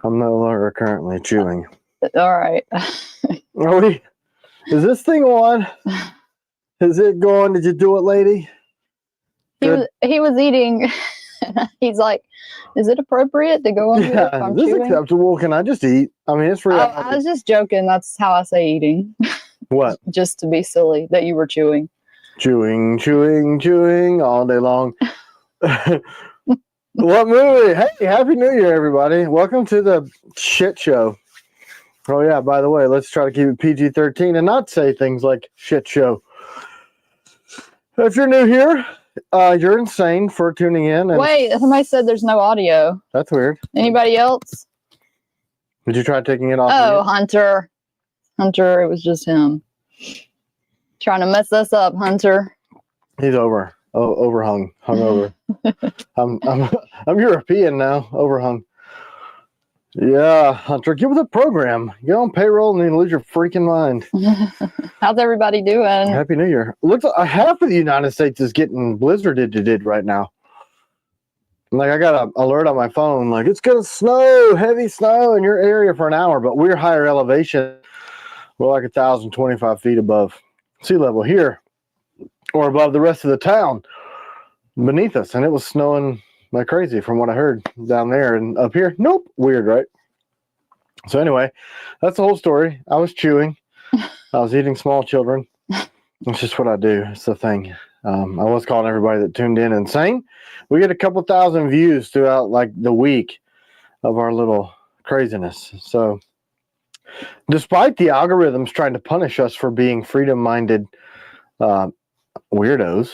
I'm no longer currently chewing. All right. Are we? Is this thing on? Is it going? Did you do it, lady? He was eating. He's like, "Is it appropriate to go on here if I'm this chewing?" acceptable? Can I just eat? I mean, it's real. I was just joking. That's how I say eating. What? Just to be silly that you were chewing. Chewing all day long. What movie? Hey, Happy New Year, everybody. Welcome to the shit show. Oh, yeah, by the way, let's try to keep it PG-13 and not say things like shit show. If you're new here, you're insane for tuning in. And wait, somebody said there's no audio. That's weird. Anybody else? Did you try taking it off? Oh, Hunter. Hunter, it was just him. Trying to mess us up, Hunter. He's overhung, hungover. I'm European now, overhung. Yeah, Hunter, get with the program. Get on payroll and then lose your freaking mind. How's everybody doing? Happy New Year. Looks like half of the United States is getting blizzarded right now. Like, I got an alert on my phone, like, it's going to snow, heavy snow in your area for an hour, but we're higher elevation. We're like 1,025 feet above sea level here, or above the rest of the town beneath us, and it was snowing like crazy from what I heard down there. And up here, nope. Weird, right? So anyway, that's the whole story. I was chewing. I was eating small children. It's just what I do. It's the thing. I was calling everybody that tuned in insane. We get a couple thousand views throughout like the week of our little craziness. So despite the algorithms trying to punish us for being freedom-minded weirdos,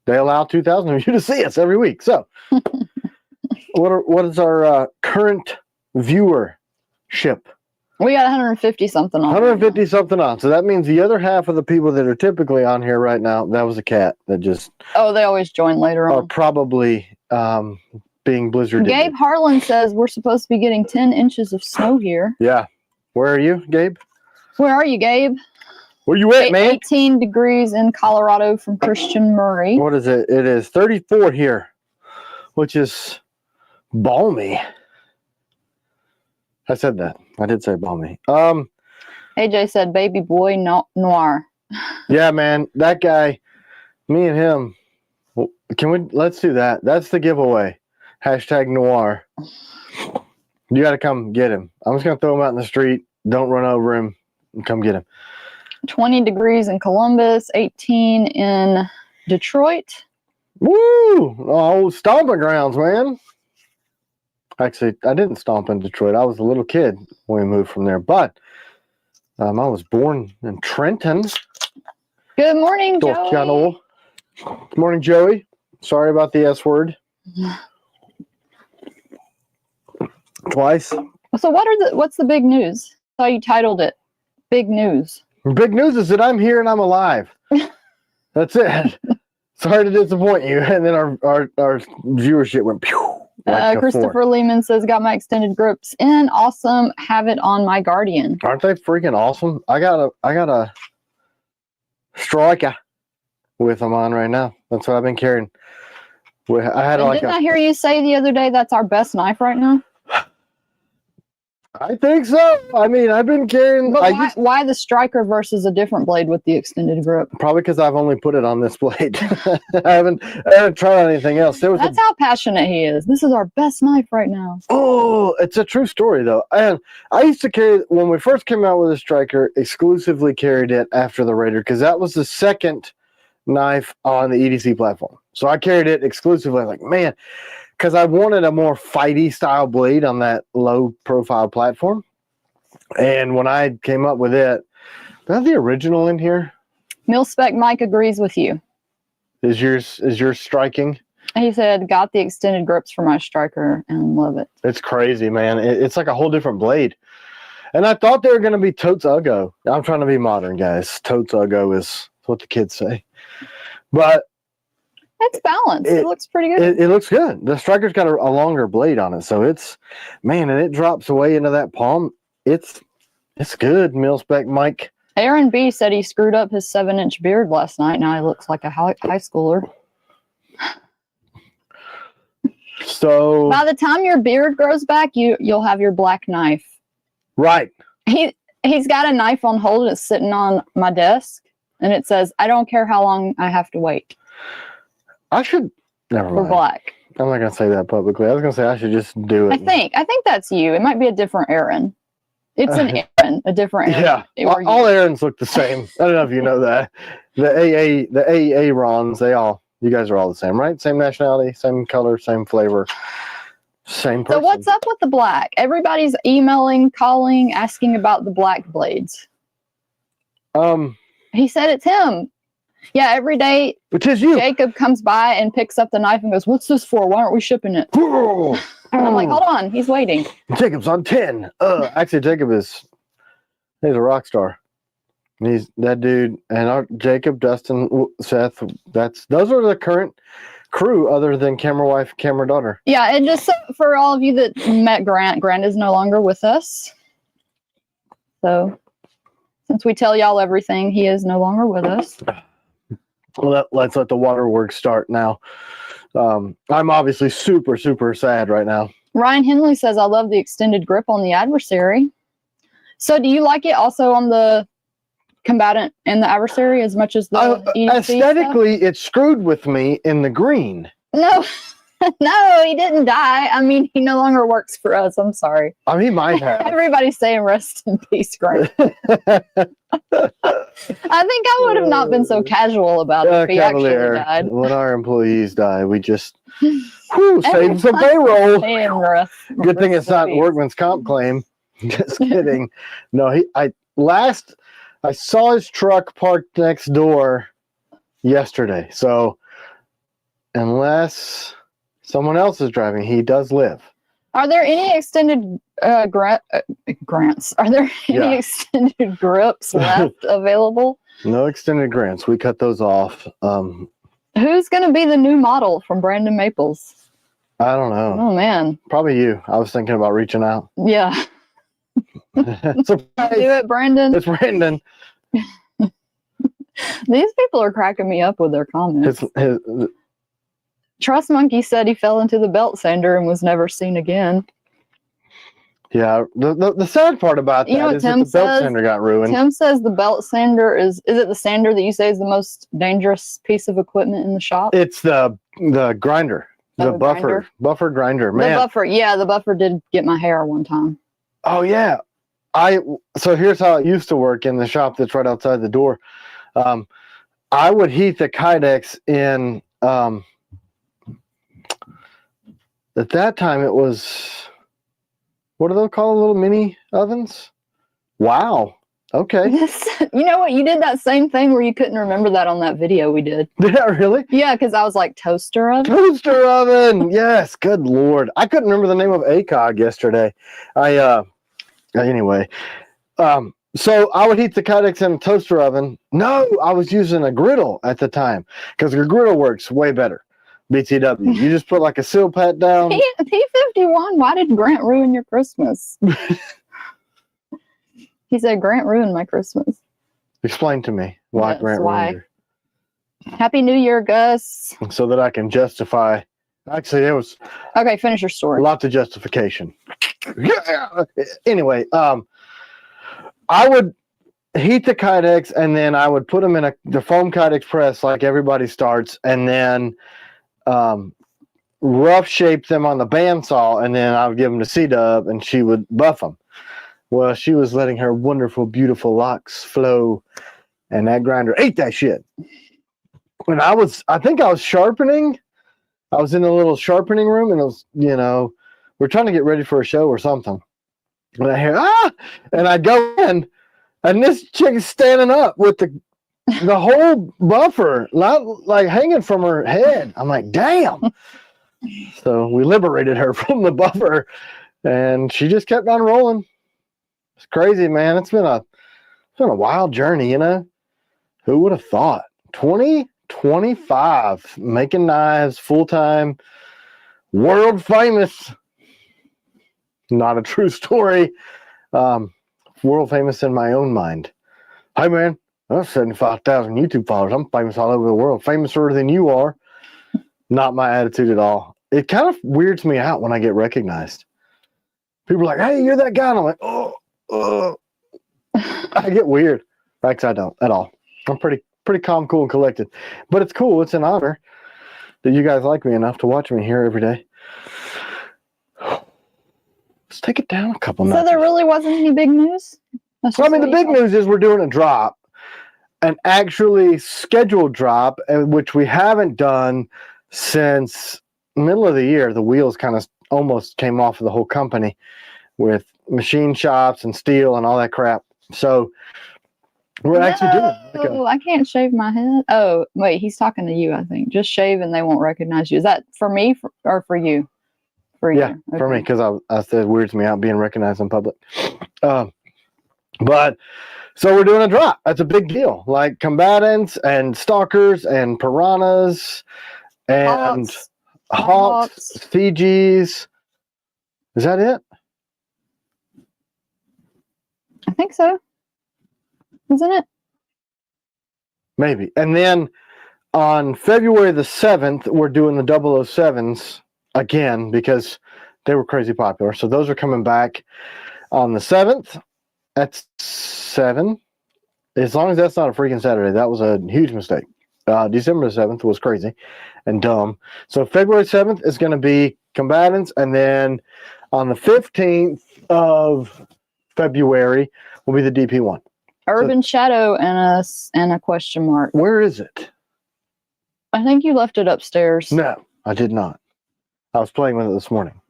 they allow 2,000 of you to see us every week. So what is our current viewership? We got 150 something on. 150 something on. So that means the other half of the people that are typically on here right now, that was a cat that just... Oh, they always join later on. Are probably being blizzarded. Gabe Harlan says we're supposed to be getting 10 inches of snow here. Yeah. Where are you, Gabe? Where are you, Gabe? Where you at, man? 18 degrees in Colorado from Christian Murray. What is it? It is 34 here, which is balmy. I said that. I did say balmy. AJ said baby boy noir. Yeah, man. That guy, me and him, let's do that. That's the giveaway. Hashtag noir. You got to come get him. I'm just going to throw him out in the street. Don't run over him. And come get him. 20 degrees in Columbus, 18 in Detroit. Woo! Oh, stomping grounds, man. Actually, I didn't stomp in Detroit. I was a little kid when we moved from there. But I was born in Trenton. Good morning, Joey. Good morning, Joey. Sorry about the S word. Twice. So what's the big news? I saw you titled it Big News. Big news is that I'm here and I'm alive. That's it. Sorry to disappoint you. And then our viewership went pew. Like Christopher Lehman says, got my extended grips in. Awesome. Have it on my Guardian. Aren't they freaking awesome? I got a striker with them on right now. That's what I've been carrying. Didn't I hear you say the other day that's our best knife right now? I think so. I mean, I've been carrying... But why the striker versus a different blade with the extended grip? Probably because I've only put it on this blade. I haven't tried anything else. That's how passionate he is. This is our best knife right now. Oh, it's a true story, though. And I used to carry... When we first came out with a striker, exclusively carried it after the Raider, because that was the second knife on the EDC platform. So I carried it exclusively. Like, man... Because I wanted a more fighty style blade on that low profile platform. And when I came up with it, do I have the original in here? Mil-Spec Mike agrees with you. Is yours striking? He said, got the extended grips for my striker and love it. It's crazy, man. It's like a whole different blade. And I thought they were going to be totes uggo. I'm trying to be modern, guys. Totes uggo is what the kids say. But it's balanced. It looks pretty good. It looks good. The striker's got a longer blade on it, so it's, man, and it drops away into that palm. It's good, Mil-Spec Mike. Aaron B said he screwed up his 7-inch beard last night. Now he looks like a high schooler. So By the time your beard grows back, you'll have your black knife. right. He's got a knife on hold. It's sitting on my desk, and it says, "I don't care how long I have to wait." I should never For mind. black. I'm not gonna say that publicly. I was gonna say I should just do it. I think that's you. It might be a different Aaron. It's an Aaron, a different Aaron. Yeah, all Aarons look the same. I don't know if you know that. The AA Rons, you guys are all the same, right? Same nationality, same color, same flavor, same person. So what's up with the black? Everybody's emailing, calling, asking about the black blades. He said it's him. Yeah, every day which is you. Jacob comes by and picks up the knife and goes, "What's this for? Why aren't we shipping it?" And I'm like, "Hold on, he's waiting." Jacob's on 10. Actually, Jacob he's a rock star. He's that dude, and our Jacob, Dustin, Seth. Those are the current crew, other than camera wife, camera daughter. Yeah, and just for all of you that met Grant is no longer with us. So since we tell y'all everything, he is no longer with us. Well, let's let the waterworks start now. I'm obviously super, super sad right now. Ryan Henley says, "I love the extended grip on the adversary." So do you like it also on the combatant and the adversary as much as the EDC aesthetically stuff? it screwed with me in the green. No. No, he didn't die. I mean, he no longer works for us. I'm sorry. I mean, he might have. Everybody's saying rest in peace, Grant. I think I would have not been so casual about it if he actually died. When our employees die, we just save some payroll. Good thing it's not workman's comp claim. Just kidding. No, I saw his truck parked next door yesterday. So unless someone else is driving, he does live. Are there any extended grants? Are there any extended grips left available? No extended grants. We cut those off. Who's going to be the new model from Brandon Maples? I don't know. Oh, man. Probably you. I was thinking about reaching out. Yeah. Surprise. Do it, Brandon. It's Brandon. These people are cracking me up with their comments. Trust Monkey said he fell into the belt sander and was never seen again. Yeah, the sad part about that is that the belt sander got ruined. Tim says the belt sander is it the sander that you say is the most dangerous piece of equipment in the shop? It's the grinder, the buffer grinder. Man, the buffer did get my hair one time. Oh yeah, so here's how it used to work in the shop that's right outside the door. I would heat the Kydex in. At that time, it was, what do they call little mini ovens? Wow. Okay. You know what? You did that same thing where you couldn't remember that on that video we did. Did I really? Yeah, because I was like, toaster oven? Toaster oven! Yes, good Lord. I couldn't remember the name of ACOG yesterday. Anyway. So I would heat the Kydex in a toaster oven. No, I was using a griddle at the time because your griddle works way better. BTW. You just put like a seal pat down. P51, why did Grant ruin your Christmas? He said, Grant ruined my Christmas. Explain to me why Grant ruined your... Happy New Year, Gus. So that I can justify. Actually, there was... Okay, finish your story. Lots of justification. Yeah. Anyway, I would heat the Kydex and then I would put them in the foam Kydex press like everybody starts, and then rough shape them on the bandsaw, and then I would give them to C-Dub and she would buff them. Well, she was letting her wonderful, beautiful locks flow, and that grinder ate that shit. When I think I was sharpening. I was in a little sharpening room, and it was, we're trying to get ready for a show or something. And I hear, and I go in, and this chick is standing up with the whole buffer, like hanging from her head. I'm like, damn. So we liberated her from the buffer, and she just kept on rolling. It's crazy, man. It's been a wild journey, Who would have thought? 2025, making knives full-time, world famous. Not a true story. World famous in my own mind. Hey, man. I have 75,000 YouTube followers. I'm famous all over the world. Famouser than you are. Not my attitude at all. it kind of weirds me out when I get recognized. People are like, "Hey, you're that guy." And I'm like, "Oh." I get weird. Actually, I don't at all. I'm pretty calm, cool, and collected. But it's cool. It's an honor that you guys like me enough to watch me here every day. Let's take it down a couple notches. So there really wasn't any big news? Well, I mean, the big news is we're doing a drop, an actually scheduled drop, which we haven't done since middle of the year. The wheels kind of almost came off of the whole company with machine shops and steel and all that crap. So we're actually doing I can't shave my head. Oh, wait, he's talking to you, I think. Just shave and they won't recognize you. Is that for me or for you? For you. Yeah, for me, because I said it weirds me out being recognized in public. But so we're doing a drop. That's a big deal. Like combatants and stalkers and piranhas and hawks, Fijis. Is that it? I think so. Isn't it? Maybe. And then on February the 7th, we're doing the 007s again because they were crazy popular. So those are coming back on the 7th. That's 7. As long as that's not a freaking Saturday. That was a huge mistake. December the 7th was crazy and dumb. So February 7th is going to be combatants. And then on the 15th of February will be the DP1. Urban Shadow and a question mark. Where is it? I think you left it upstairs. No, I did not. I was playing with it this morning.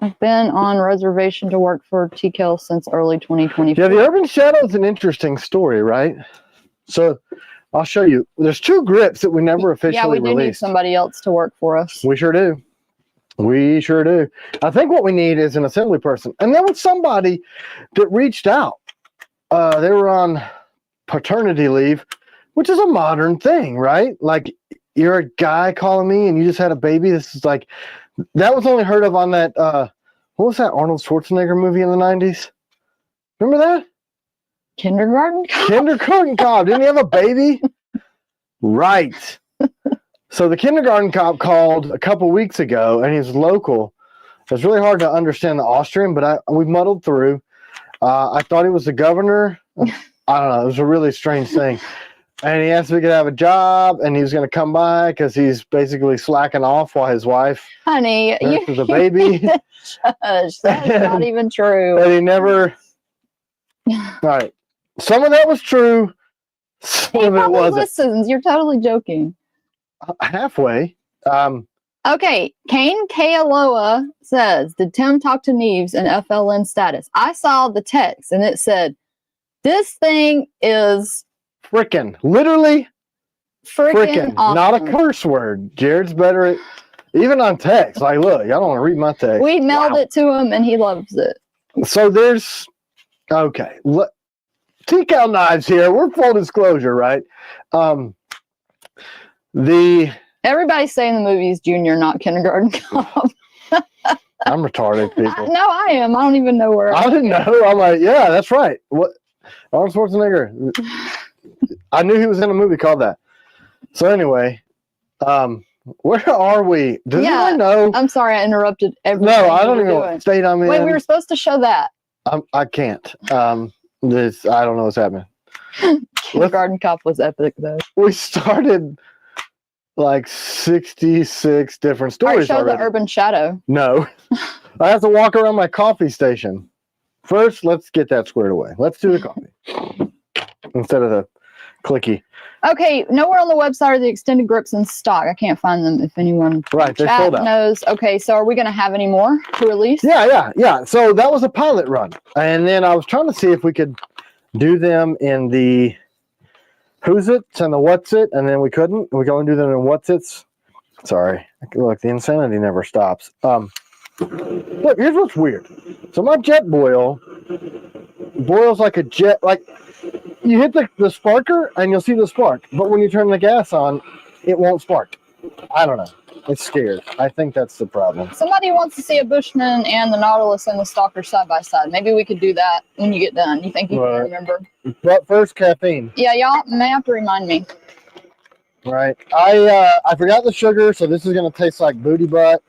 I've been on reservation to work for TKL since early 2024. Yeah, the Urban Shadow is an interesting story, right? So I'll show you. There's 2 grips that we never officially released. Yeah, we do need somebody else to work for us. We sure do. We sure do. I think what we need is an assembly person. And there was somebody that reached out. They were on paternity leave, which is a modern thing, right? Like, you're a guy calling me and you just had a baby. This is like, that was only heard of on that, what was that Arnold Schwarzenegger movie in the 90s? Remember that? Kindergarten Cop? Kindergarten Cop. Didn't he have a baby? Right. So the Kindergarten Cop called a couple weeks ago, and he's local. It's really hard to understand the Austrian, but we muddled through. I thought he was the governor. I don't know. It was a really strange thing. And he asked if he could have a job, and he was going to come by because he's basically slacking off while his wife nurses a baby. Shush, that's not even true. But he never. All right. Some of that was true. Some of it wasn't. Listens. You're totally joking. Halfway. Okay, Kane Kealoha says, did Tim talk to Neves in FLN status? I saw the text and it said, this thing is frickin'. Literally frickin' awesome. Not a curse word. Jared's better at, even on text. Like, look, y'all don't want to read my text. We mailed it to him and he loves it. So there's, okay. TCAL knives here. We're full disclosure, right? Everybody's saying the movie's Junior, not Kindergarten Cop. I'm retarded, people. No, I am. I don't even know where. I didn't know. I'm like, yeah, that's right. What? Arnold Schwarzenegger. I knew he was in a movie called that. So anyway, where are we? Does anyone know? I'm sorry, I interrupted everything. No, I don't even know what state I'm in. Wait, we were supposed to show that. I can't. I don't know what's happening. Kindergarten Cop was epic, though. We started like 66 different stories. Show already. The Urban Shadow. No. I have to walk around my coffee station. First, let's get that squared away. Let's do the coffee instead of the clicky. Okay, nowhere on the website are the extended grips in stock. I can't find them if anyone right, they sold out. Knows. Okay, so are we going to have any more to release? Yeah. So that was a pilot run. And then I was trying to see if we could do them in the Who's It's and the What's It, and then we couldn't. We can only do them in What's It's. Sorry. Look, the insanity never stops. Look, here's what's weird. So my jet boils like a jet. Like, you hit the sparker and you'll see the spark. But when you turn the gas on, it won't spark. I don't know. It's scared. I think that's the problem. Somebody wants to see a Bushman and the Nautilus and the Stalker side by side. Maybe we could do that when you get done. You think you can remember? But first, caffeine. Yeah, y'all may have to remind me. Right. I forgot the sugar, so this is going to taste like booty butt.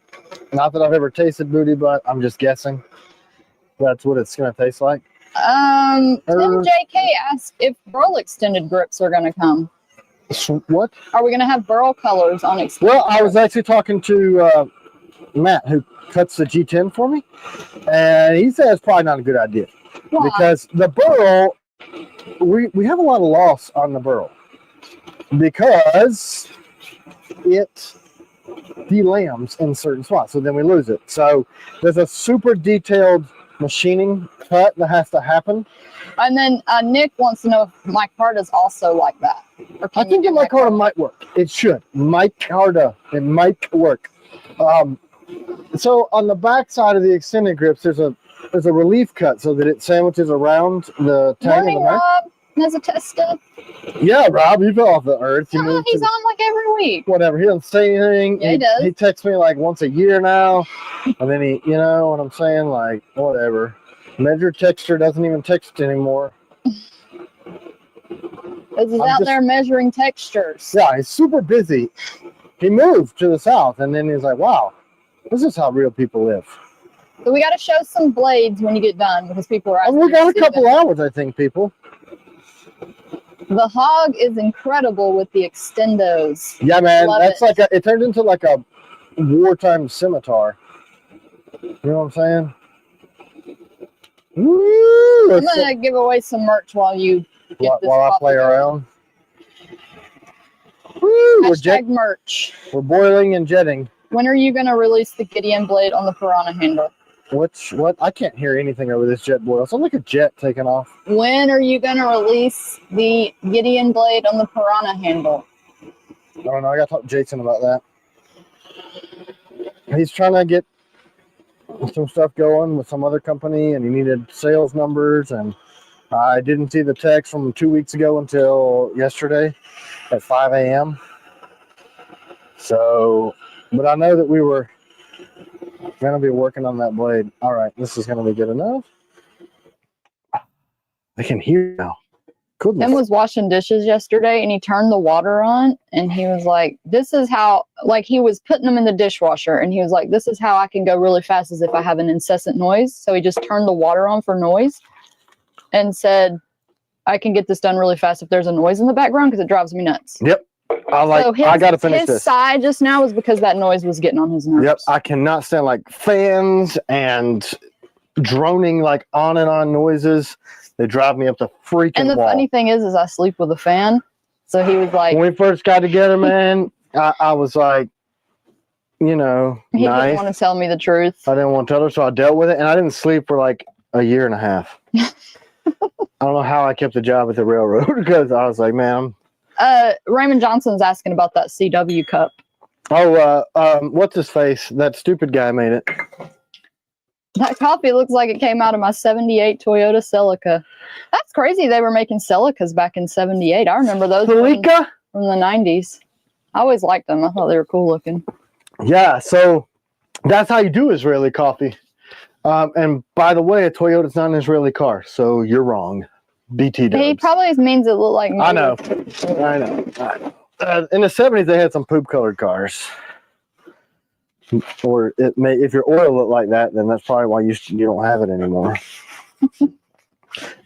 Not that I've ever tasted booty butt. I'm just guessing. That's what it's going to taste like. Tim JK asked if burl extended grips are going to come. What? Are we going to have burl colors on extended Well, I was actually talking to Matt, who cuts the G10 for me, and he said it's probably not a good idea. Why? Because the burl, we have a lot of loss on the burl because it delambs in certain spots, so then we lose it. So there's a super detailed machining cut that has to happen. And then Nick wants to know if micarta is also like that. I think the micarta might work. It should. Micarta, it might work. So on the back side of the extended grips, there's a relief cut so that it sandwiches around the tang of the knife. Rob has a tester. Yeah, Rob, you fell off the earth. He's on like every week. Whatever. He doesn't say anything. Yeah, he does. He texts me like once a year now. And then he, you know what I'm saying? Like, whatever. Measure texture doesn't even text anymore. He's out there measuring textures. Yeah, he's super busy. He moved to the south and then he's like, wow, this is how real people live. So we got to show some blades when you get done because people are asking. We got a couple hours, I think, people. The hog is incredible with the extendos. Yeah, man. Love That's it. like it turned into like a wartime scimitar. You know what I'm saying? Woo, I'm going to give away some merch while you get this while I play going. around. Woo, Hashtag merch. We're boiling and jetting. When are you going to release the Gideon blade on the Piranha handle? What? I can't hear anything over this jet boil. It sounds like a jet taking off. When are you going to release the Gideon blade on the Piranha handle? I don't know. I got to talk to Jason about that. He's trying to get some stuff going with some other company, and he needed sales numbers. And I didn't see the text from 2 weeks ago until yesterday at 5 a.m. So, but I know that we were going to be working on that blade. All right, this is going to be good enough. I can hear now. Goodness. Tim was washing dishes yesterday and he turned the water on and he was like, this is how, like he was putting them in the dishwasher and he was like, this is how I can go really fast as if I have an incessant noise. So he just turned the water on for noise and said, I can get this done really fast if there's a noise in the background because it drives me nuts. Yep. I got to finish this. His sigh just now was because that noise was getting on his nerves. Yep. I cannot stand like fans and droning like on and on noises. They drive me up the freaking And the wall. funny thing is I sleep with a fan. So he was like, when we first got together, man, I was like, you know, he nice. didn't want to tell me the truth. I didn't want to tell her, so I dealt with it, and I didn't sleep for like a year and a half. I don't know how I kept the job at the railroad because I was like, man. Raymond Johnson's asking about that CW cup. Oh, what's his face? That stupid guy made it. That coffee looks like it came out of my 78 Toyota Celica. That's crazy. They were making Celicas back in 78. I remember those from the 90s. I always liked them. I thought they were cool looking. Yeah, so that's how you do Israeli coffee. And by the way, a Toyota's not an Israeli car, so you're wrong. BT does. He probably means it looked like. I know. In the 70s, they had some poop-colored cars. Or it may, if your oil looked like that, then that's probably why you don't have it anymore.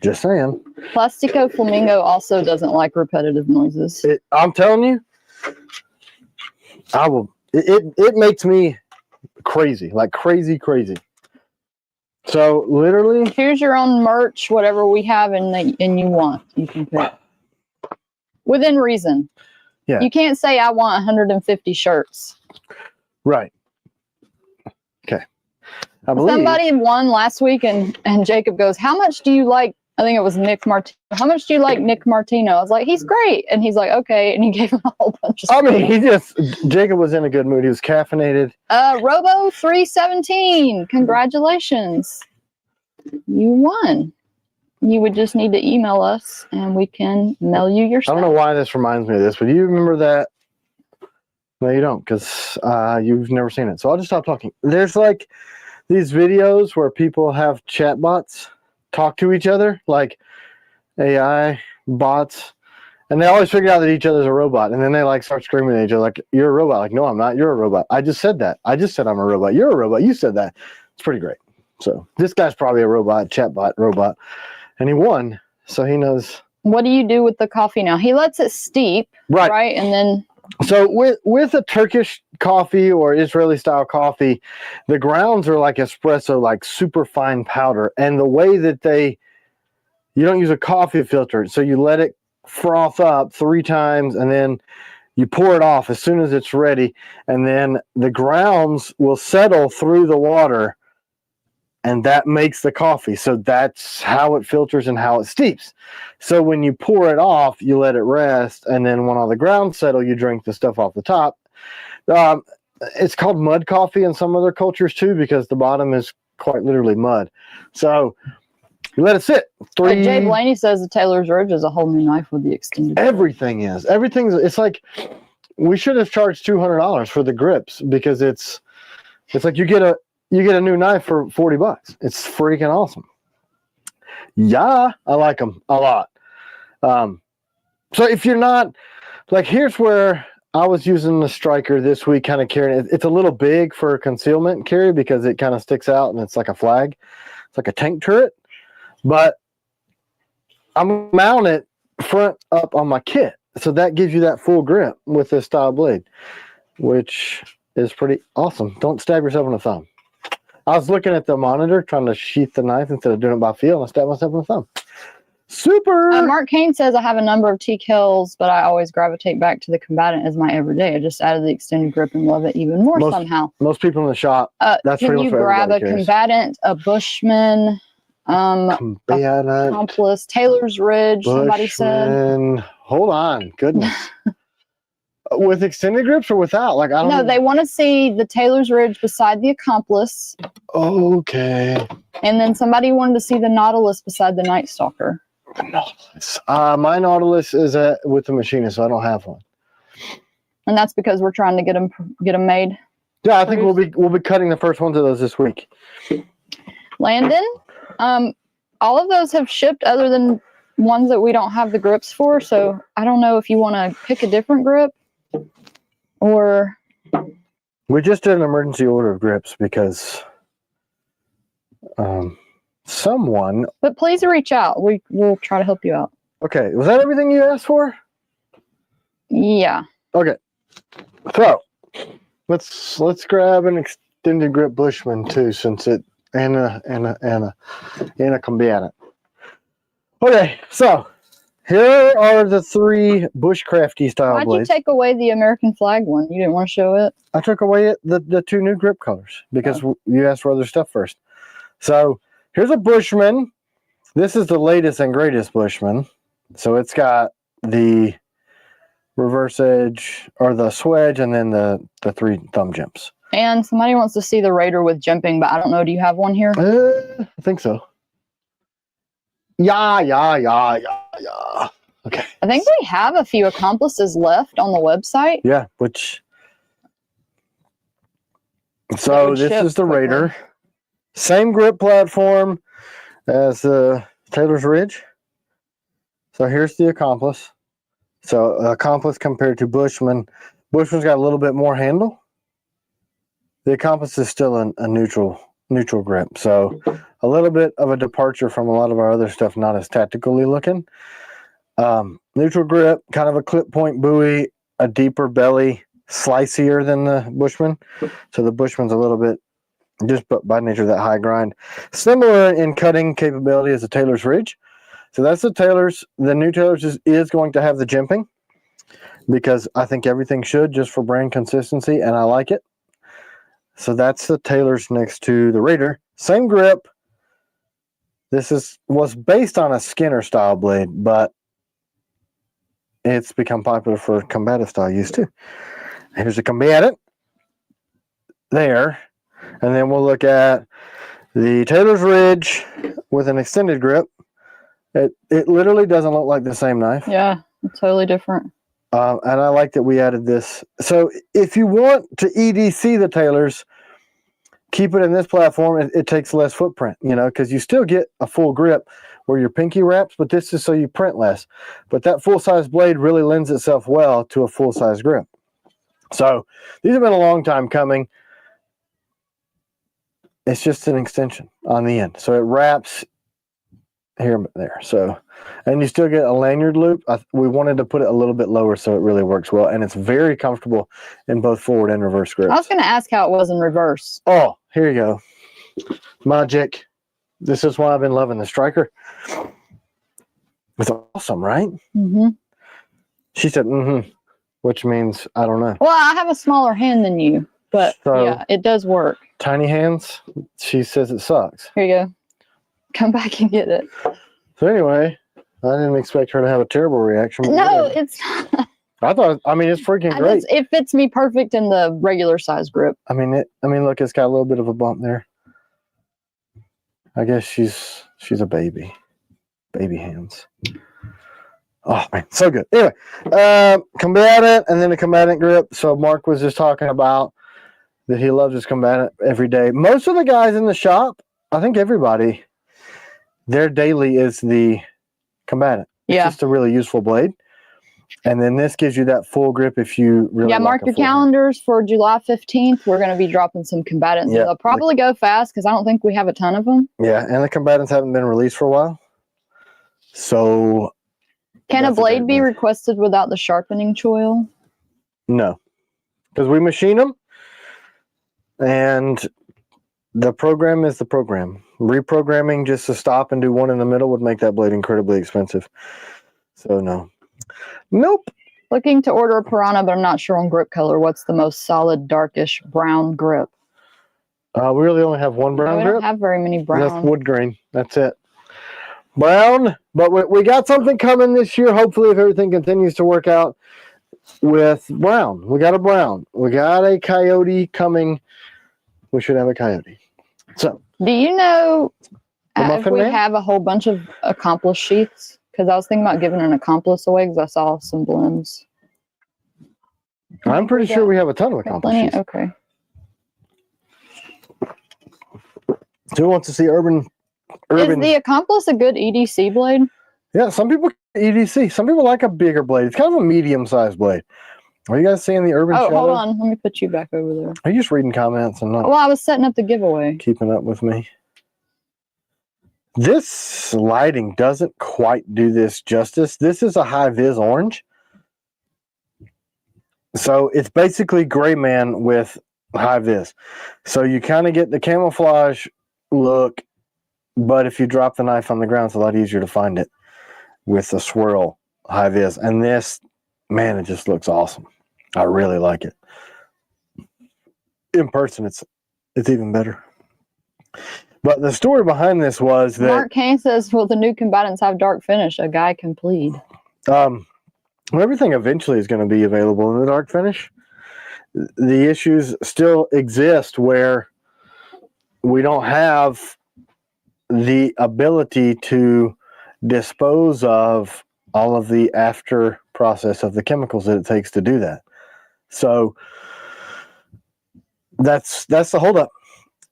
Just saying. Plastico Flamingo also doesn't like repetitive noises. I'm telling you, I will. It makes me crazy, like crazy. So literally, Here's your own merch, whatever we have and you want, you can pick within reason. Yeah. You can't say I want 150 shirts. right? Okay. I believe Somebody won last week, and Jacob goes, "How much do you like?" I think it was Nick Martino. How much do you like Nick Martino? I was like, "He's great," and he's like, "Okay," and he gave him a whole bunch of. I mean, Jacob was in a good mood. He was caffeinated. Robo 317, congratulations, you won. You would just need to email us, and we can mail you your I stuff. don't know why this reminds me of this, but do you remember that? No, you don't, because you've never seen it. So I'll just stop talking. There's like these videos where people have chatbots talk to each other, like AI bots, And they always figure out that each other's a robot. And then they like start screaming at each other like, you're a robot. Like, no, I'm not. You're a robot. I just said that. I just said I'm a robot. You're a robot. You said that. It's pretty great. So this guy's probably a robot, chatbot robot. And he won. So he knows. What do you do with the coffee now? He lets it steep, right? And then so with a Turkish coffee or Israeli style coffee, the grounds are like espresso, like super fine powder. And the way that you don't use a coffee filter, so you let it froth up 3 times and then you pour it off as soon as it's ready, and then the grounds will settle through the water. And that makes the coffee. So that's how it filters and how it steeps. So when you pour it off, you let it rest. And then when all the grounds settle, you drink the stuff off the top. It's called mud coffee in some other cultures too, because the bottom is quite literally mud. So you let it sit. Jay Blaney says the Taylor's Ridge is a whole new knife with the extended. Everything is. It's like we should have charged $200 for the grips, because it's like you get a new knife for $40. It's freaking awesome. Yeah, I like them a lot. So if you're not, like, here's where I was using the striker this week, kind of carrying it. It's a little big for concealment carry because it kind of sticks out and it's like a flag. It's like a tank turret. But I'm mount it front up on my kit. So that gives you that full grip with this style blade, which is pretty awesome. Don't stab yourself in the thumb. I was looking at the monitor trying to sheath the knife instead of doing it by feel, and I stabbed myself in the thumb. Super! Mark Kane says, I have a number of T-kills, but I always gravitate back to the combatant as my everyday. I just added the extended grip and love it even more somehow. Most people in the shop, that's can you grab a combatant, a bushman, accomplice, Taylor's Ridge, somebody said. Hold on, goodness. With extended grips or without? Like, I don't know. They want to see the Taylor's Ridge beside the accomplice. Okay. And then somebody wanted to see the Nautilus beside the Night Stalker. Nautilus. My Nautilus is with the machinist, so I don't have one. And that's because we're trying to get them made. Yeah, I think we'll be cutting the first ones of those this week. Landon, all of those have shipped other than ones that we don't have the grips for. So I don't know if you want to pick a different grip. Or we just did an emergency order of grips because someone. But please reach out. We'll try to help you out. Okay, was that everything you asked for? Yeah. Okay, so let's grab an extended grip Bushman too, since it and a combatant. Okay, so. Here are the 3 bushcrafty style blades. Why'd you take away the American flag one? You didn't want to show it? I took away the 2 new grip colors because you asked for other stuff first. So here's a Bushman. This is the latest and greatest Bushman. So it's got the reverse edge or the swedge and then the 3 thumb jumps. And somebody wants to see the Raider with jumping, but I don't know. Do you have one here? I think so. Yeah. Okay. I think we have a few accomplices left on the website. Yeah, so this is the Raider. Same grip platform as the Taylor's Ridge. So here's the accomplice. So accomplice compared to Bushman. Bushman's got a little bit more handle. The accomplice is still a neutral grip. So a little bit of a departure from a lot of our other stuff, not as tactically looking. Neutral grip, kind of a clip point buoy, a deeper belly, slicier than the Bushman. So the Bushman's a little bit, just by nature of that high grind. Similar in cutting capability as the Taylor's Ridge. So that's the Taylor's. The new Taylor's is going to have the jimping because I think everything should, just for brand consistency, and I like it. So that's the Taylor's next to the Raider. Same grip. This was based on a Skinner style blade, but it's become popular for combative style use too. Here's a combatant there. And then we'll look at the Taylor's Ridge with an extended grip. It literally doesn't look like the same knife. Yeah, it's totally different. And I like that we added this. So if you want to EDC the Taylor's, keep it in this platform, it takes less footprint, you know, because you still get a full grip where your pinky wraps, but this is so you print less. But that full-size blade really lends itself well to a full-size grip. So these have been a long time coming. It's just an extension on the end. So it wraps here and there. So, and you still get a lanyard loop. We wanted to put it a little bit lower so it really works well. And it's very comfortable in both forward and reverse grips. I was going to ask how it was in reverse. Oh, here you go. Magic. This is why I've been loving the striker. It's awesome, right? Mm-hmm. She said, mm-hmm, which means I don't know. Well, I have a smaller hand than you, but So, yeah, it does work. Tiny hands, she says it sucks. Here you go. Come back and get it. So anyway, I didn't expect her to have a terrible reaction. But No, whatever. it's I mean, it's freaking great. it fits me perfect in the regular size grip. I mean, look, it's got a little bit of a bump there. I guess she's a baby. Baby hands. Oh man, so good. Anyway, combatant and then a combatant grip. So Mark was just talking about that he loves his combatant every day. Most of the guys in the shop, I think everybody, their daily is the combatant. It's just a really useful blade. And then this gives you that full grip if you really mark your calendars for July 15th. We're going to be dropping some combatants. Yeah. They'll probably go fast because I don't think we have a ton of them. Yeah, and the combatants haven't been released for a while. So can a blade be requested without the sharpening choil? No, because we machine them, and the program is the program. Reprogramming just to stop and do one in the middle would make that blade incredibly expensive. So no. Nope. Looking to order a Piranha, but I'm not sure on grip color. What's the most solid, darkish brown grip? We really only have one brown grip. We don't have very many brown. That's wood grain. That's it. Brown, but we got something coming this year. Hopefully, if everything continues to work out with brown. We got a brown. We got a coyote coming. We should have a coyote. So, do you know if we Man? have a whole bunch of accomplice sheaths? Because I was thinking about giving an accomplice away because I saw some blends. I'm pretty sure we have a ton of accomplice sheaths. Okay. So who wants to see urban? Is the accomplice a good EDC blade? Yeah, some people EDC. Some people like a bigger blade. It's kind of a medium-sized blade. Are you guys seeing the urban shadow? Hold on. Let me put you back over there. Are you just reading comments and not Well, I was setting up the giveaway. keeping up with me? This lighting doesn't quite do this justice. This is a high-vis orange. So it's basically Gray Man with high-vis. So you kind of get the camouflage look, but if you drop the knife on the ground, it's a lot easier to find it with the swirl high-vis. And this, man, it just looks awesome. I really like it. In person, it's even better. But the story behind this was that Mark Kane says, will the new combatants have dark finish? A guy can plead. Everything eventually is going to be available in the dark finish. The issues still exist where we don't have the ability to dispose of all of the after process of the chemicals that it takes to do that. So that's the holdup.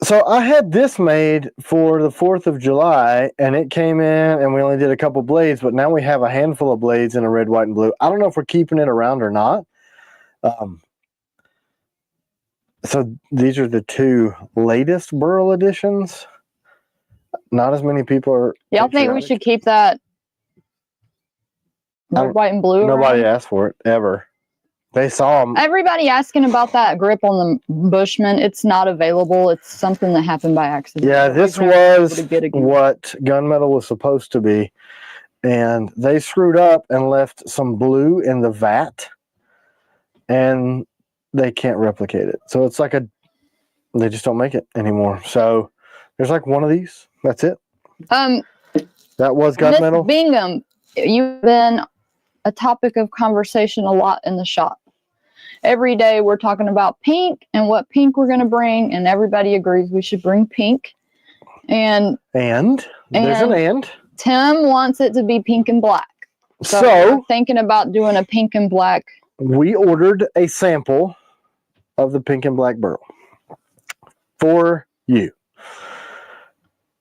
So I had this made for the 4th of July, and it came in, and we only did a couple blades, but now we have a handful of blades in a red, white, and blue. I don't know if we're keeping it around or not. So these are the two latest Burl editions. Not as many people are. Y'all think we should keep that red, white, and blue? Nobody around? asked for it, ever. They saw them. Everybody asking about that grip on the Bushman. It's not available. It's something that happened by accident. Yeah, this was what gunmetal was supposed to be. And they screwed up and left some blue in the vat. And they can't replicate it. So it's like they just don't make it anymore. So there's like one of these. That's it. That was gunmetal. Miss Bingham, you've been a topic of conversation a lot in the shop. Every day we're talking about pink and what pink we're going to bring, and everybody agrees we should bring pink. And there's an and. Tim wants it to be pink and black. So we're thinking about doing a pink and black. We ordered a sample of the pink and black burl for you.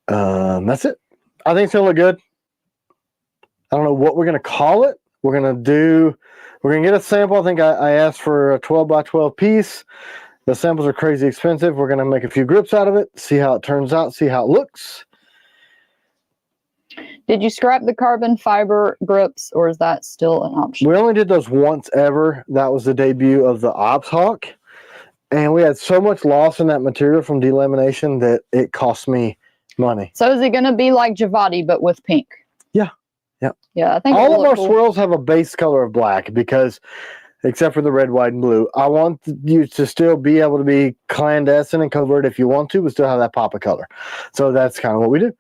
That's it. I think it's gonna look good. I don't know what we're gonna call it. We're gonna get a sample. I think I asked for a 12 by 12 piece. The samples are crazy expensive. We're gonna make a few grips out of it, see how it turns out, see how it looks. Did you scrap the carbon fiber grips, or is that still an option? We only did those once ever. That was the debut of the Ops Hawk. And we had so much loss in that material from delamination that it cost me money. So is it going to be like Javati, but with pink? Yeah. Yeah. Yeah, I think all of our cool. swirls have a base color of black because, except for the red, white, and blue, I want you to still be able to be clandestine and covert if you want to, but still have that pop of color. So that's kind of what we do.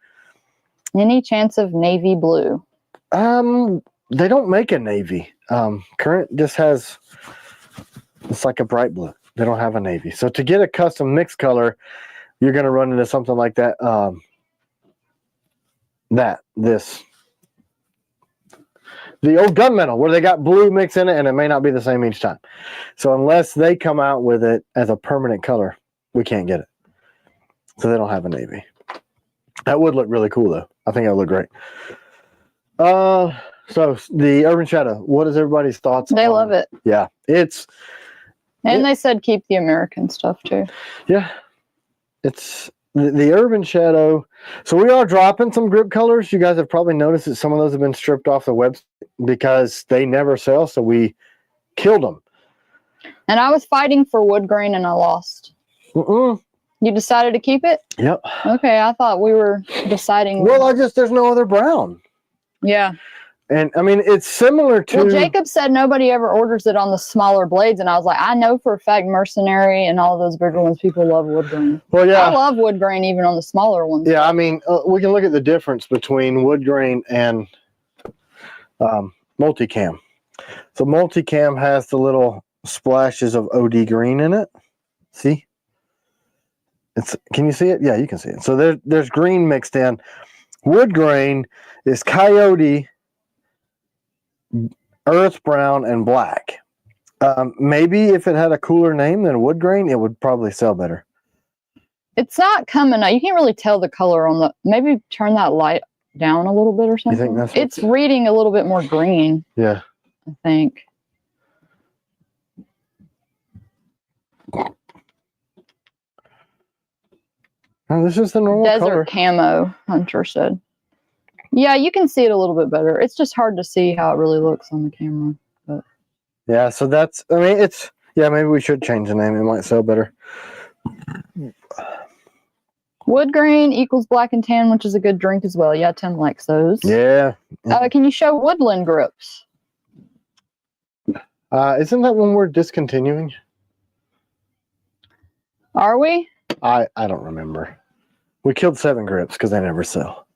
Any chance of navy blue? They don't make a navy. Current just has, it's like a bright blue. They don't have a navy. So to get a custom mixed color, you're going to run into something like that. The old gunmetal where they got blue mix in it and it may not be the same each time. So unless they come out with it as a permanent color, we can't get it. So they don't have a navy. That would look really cool though. I think that would look great. So the Urban Shadow, what is everybody's thoughts? They love it. Yeah. And they said keep the American stuff too. Yeah. It's the Urban Shadow. So we are dropping some grip colors. You guys have probably noticed that some of those have been stripped off the website because they never sell. So we killed them. And I was fighting for wood grain and I lost. You decided to keep it? Yep. Okay. I thought we were deciding. Well, there's no other brown. Yeah. And I mean, it's similar to. Well, Jacob said nobody ever orders it on the smaller blades, and I was like, I know for a fact Mercenary and all of those bigger ones, people love wood grain. Well, yeah, I love wood grain even on the smaller ones. Yeah, I mean, we can look at the difference between wood grain and multicam. So multicam has the little splashes of OD green in it. See? Can you see it? Yeah, you can see it. So there's green mixed in. Wood grain is coyote, earth brown, and black. Maybe if it had a cooler name than wood grain, it would probably sell better. It's not coming out. You can't really tell the color on the. Maybe turn that light down a little bit or something. You think that's it's reading a little bit more green. Yeah. I think. Oh, this is the normal Desert color. Camo, Hunter said. Yeah, you can see it a little bit better. It's just hard to see how it really looks on the camera. But. Yeah, so that's, I mean, maybe we should change the name. It might sell better. Wood grain equals black and tan, which is a good drink as well. Yeah, Tim likes those. Yeah. Can you show woodland grips? Isn't that one we're discontinuing? Are we? I don't remember. We killed 7 grips because they never sell.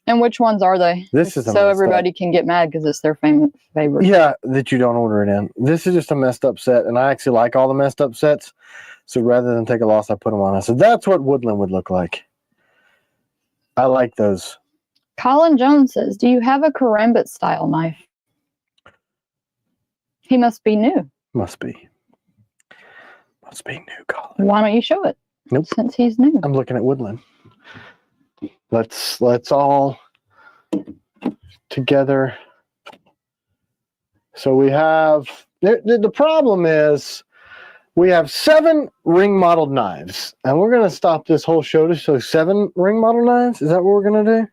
And which ones are they? This is so everybody can get mad because it's their favorite. Yeah, that you don't order it in. This is just a messed up set, and I actually like all the messed up sets. So rather than take a loss, I put them on. So that's what woodland would look like. I like those. Colin Jones says, "Do you have a karambit style knife?" He must be new. Must be new, Colin. Why don't you show it? Nope. Since he's new. I'm looking at woodland. Let's all together. So we have the problem is we have 7 ring modeled knives, and we're going to stop this whole show to show 7 ring model knives. Is that what we're going to do?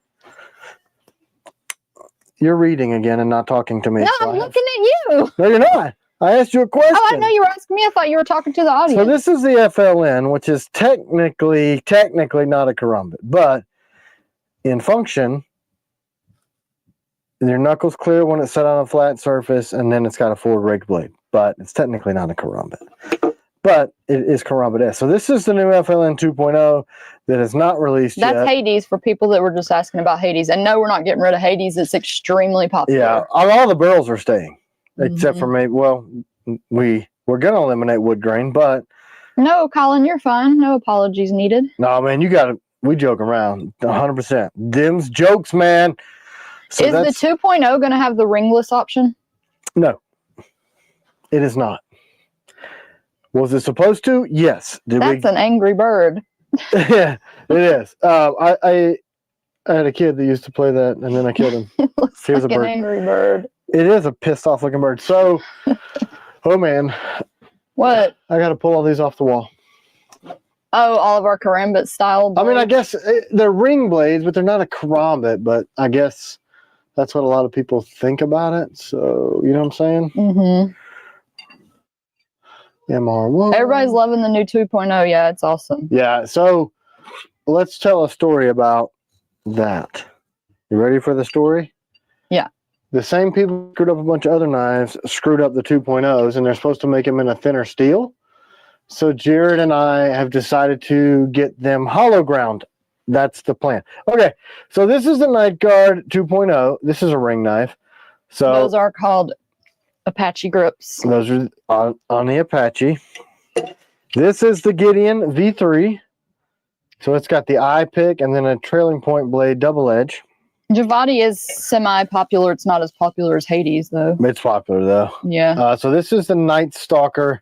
You're reading again and not talking to me. No, so I'm looking at you. No, you're not. I asked you a question. Oh, I know you were asking me. I thought you were talking to the audience. So this is the FLN, which is technically not a karambit, but in function, your knuckles clear when it's set on a flat surface, and then it's got a forward raked blade. But it's technically not a karambit. But it is karambit-esque. So this is the new FLN 2.0 that is not released yet. That's Hades for people that were just asking about Hades. And no, we're not getting rid of Hades. It's extremely popular. Yeah, all the barrels are staying, except for maybe, well, we're going to eliminate wood grain, but... No, Colin, you're fine. No apologies needed. No, man, we joke around 100%. Them's jokes, man. So is the 2.0 going to have the ringless option? No, it is not. Was it supposed to? Yes. That's an angry bird. Yeah, it is. I had a kid that used to play that, and then I killed him. Looks Here's like a an bird. angry bird. It is a pissed off looking bird. So, oh man, What? I got to pull all these off the wall. Oh, all of our karambit style blades. I mean, I guess they're ring blades, but they're not a karambit. But I guess that's what a lot of people think about it. So, you know what I'm saying? Mm-hmm. MR1. Everybody's loving the new 2.0. Yeah, it's awesome. Yeah. So, let's tell a story about that. You ready for the story? Yeah. The same people screwed up a bunch of other knives, screwed up the 2.0s, and they're supposed to make them in a thinner steel. So Jared and I have decided to get them hollow ground. That's the plan. Okay, so this is the Night Guard 2.0. This is a ring knife. So Those are called Apache grips. those are on the Apache. This is the Gideon V3. So it's got the eye pick and then a trailing point blade double edge. Javati is semi-popular. It's not as popular as Hades, though. It's popular though. Yeah. So this is the Night Stalker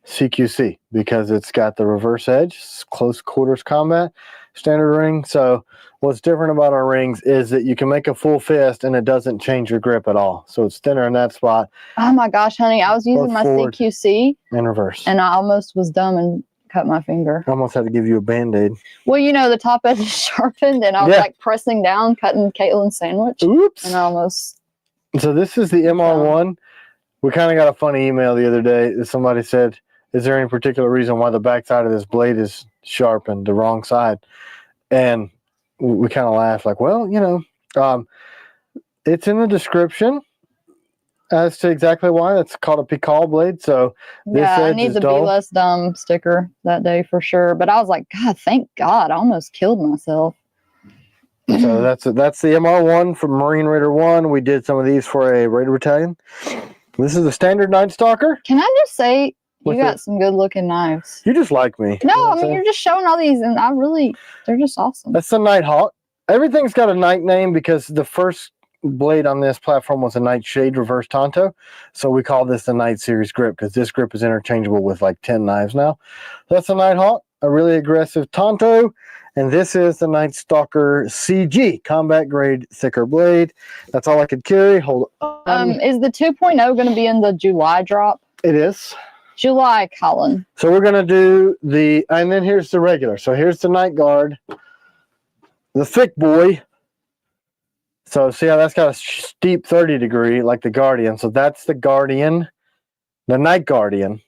CQC because it's got the reverse edge, close quarters combat, standard ring. So what's different about our rings is that you can make a full fist and it doesn't change your grip at all. So it's thinner in that spot. Oh my gosh, honey. I was using my forward. CQC And reverse. and I almost was dumb and cut my finger. I almost had to give you a Band-Aid. Well, you know, the top edge is sharpened and I was like pressing down, cutting Caitlin's sandwich. Oops. And I almost... So this is the MR1. We kind of got a funny email the other day that somebody said, is there any particular reason why the backside of this blade is sharpened the wrong side? And we kind of laughed like, well, you know, it's in the description as to exactly why. That's called a Pical blade. So this yeah, I edge need is the dull. Be Less Dumb sticker that day for sure. But I was like, God, thank God. I almost killed myself. So that's the MR1 from Marine Raider 1. We did some of these for a Raider Battalion. This is the standard Night Stalker. Can I just say, you With got some good looking knives. You just like me. No, You know what I I'm mean, saying? you're just showing all these and they're just awesome. That's the Nighthawk. Everything's got a night name because the first blade on this platform was a Nightshade reverse Tonto. So we call this the Night Series grip because this grip is interchangeable with like 10 knives now. That's the Nighthawk, a really aggressive Tonto. And this is the Night Stalker CG, combat grade thicker blade. That's all I could carry. Hold on. Is the 2.0 going to be in the July drop? It is. July, Colin. So we're going to do and then here's the regular. So here's the Night Guard, the thick boy. So see how that's got a steep 30 degree like the Guardian. So that's the Guardian, the Night Guardian.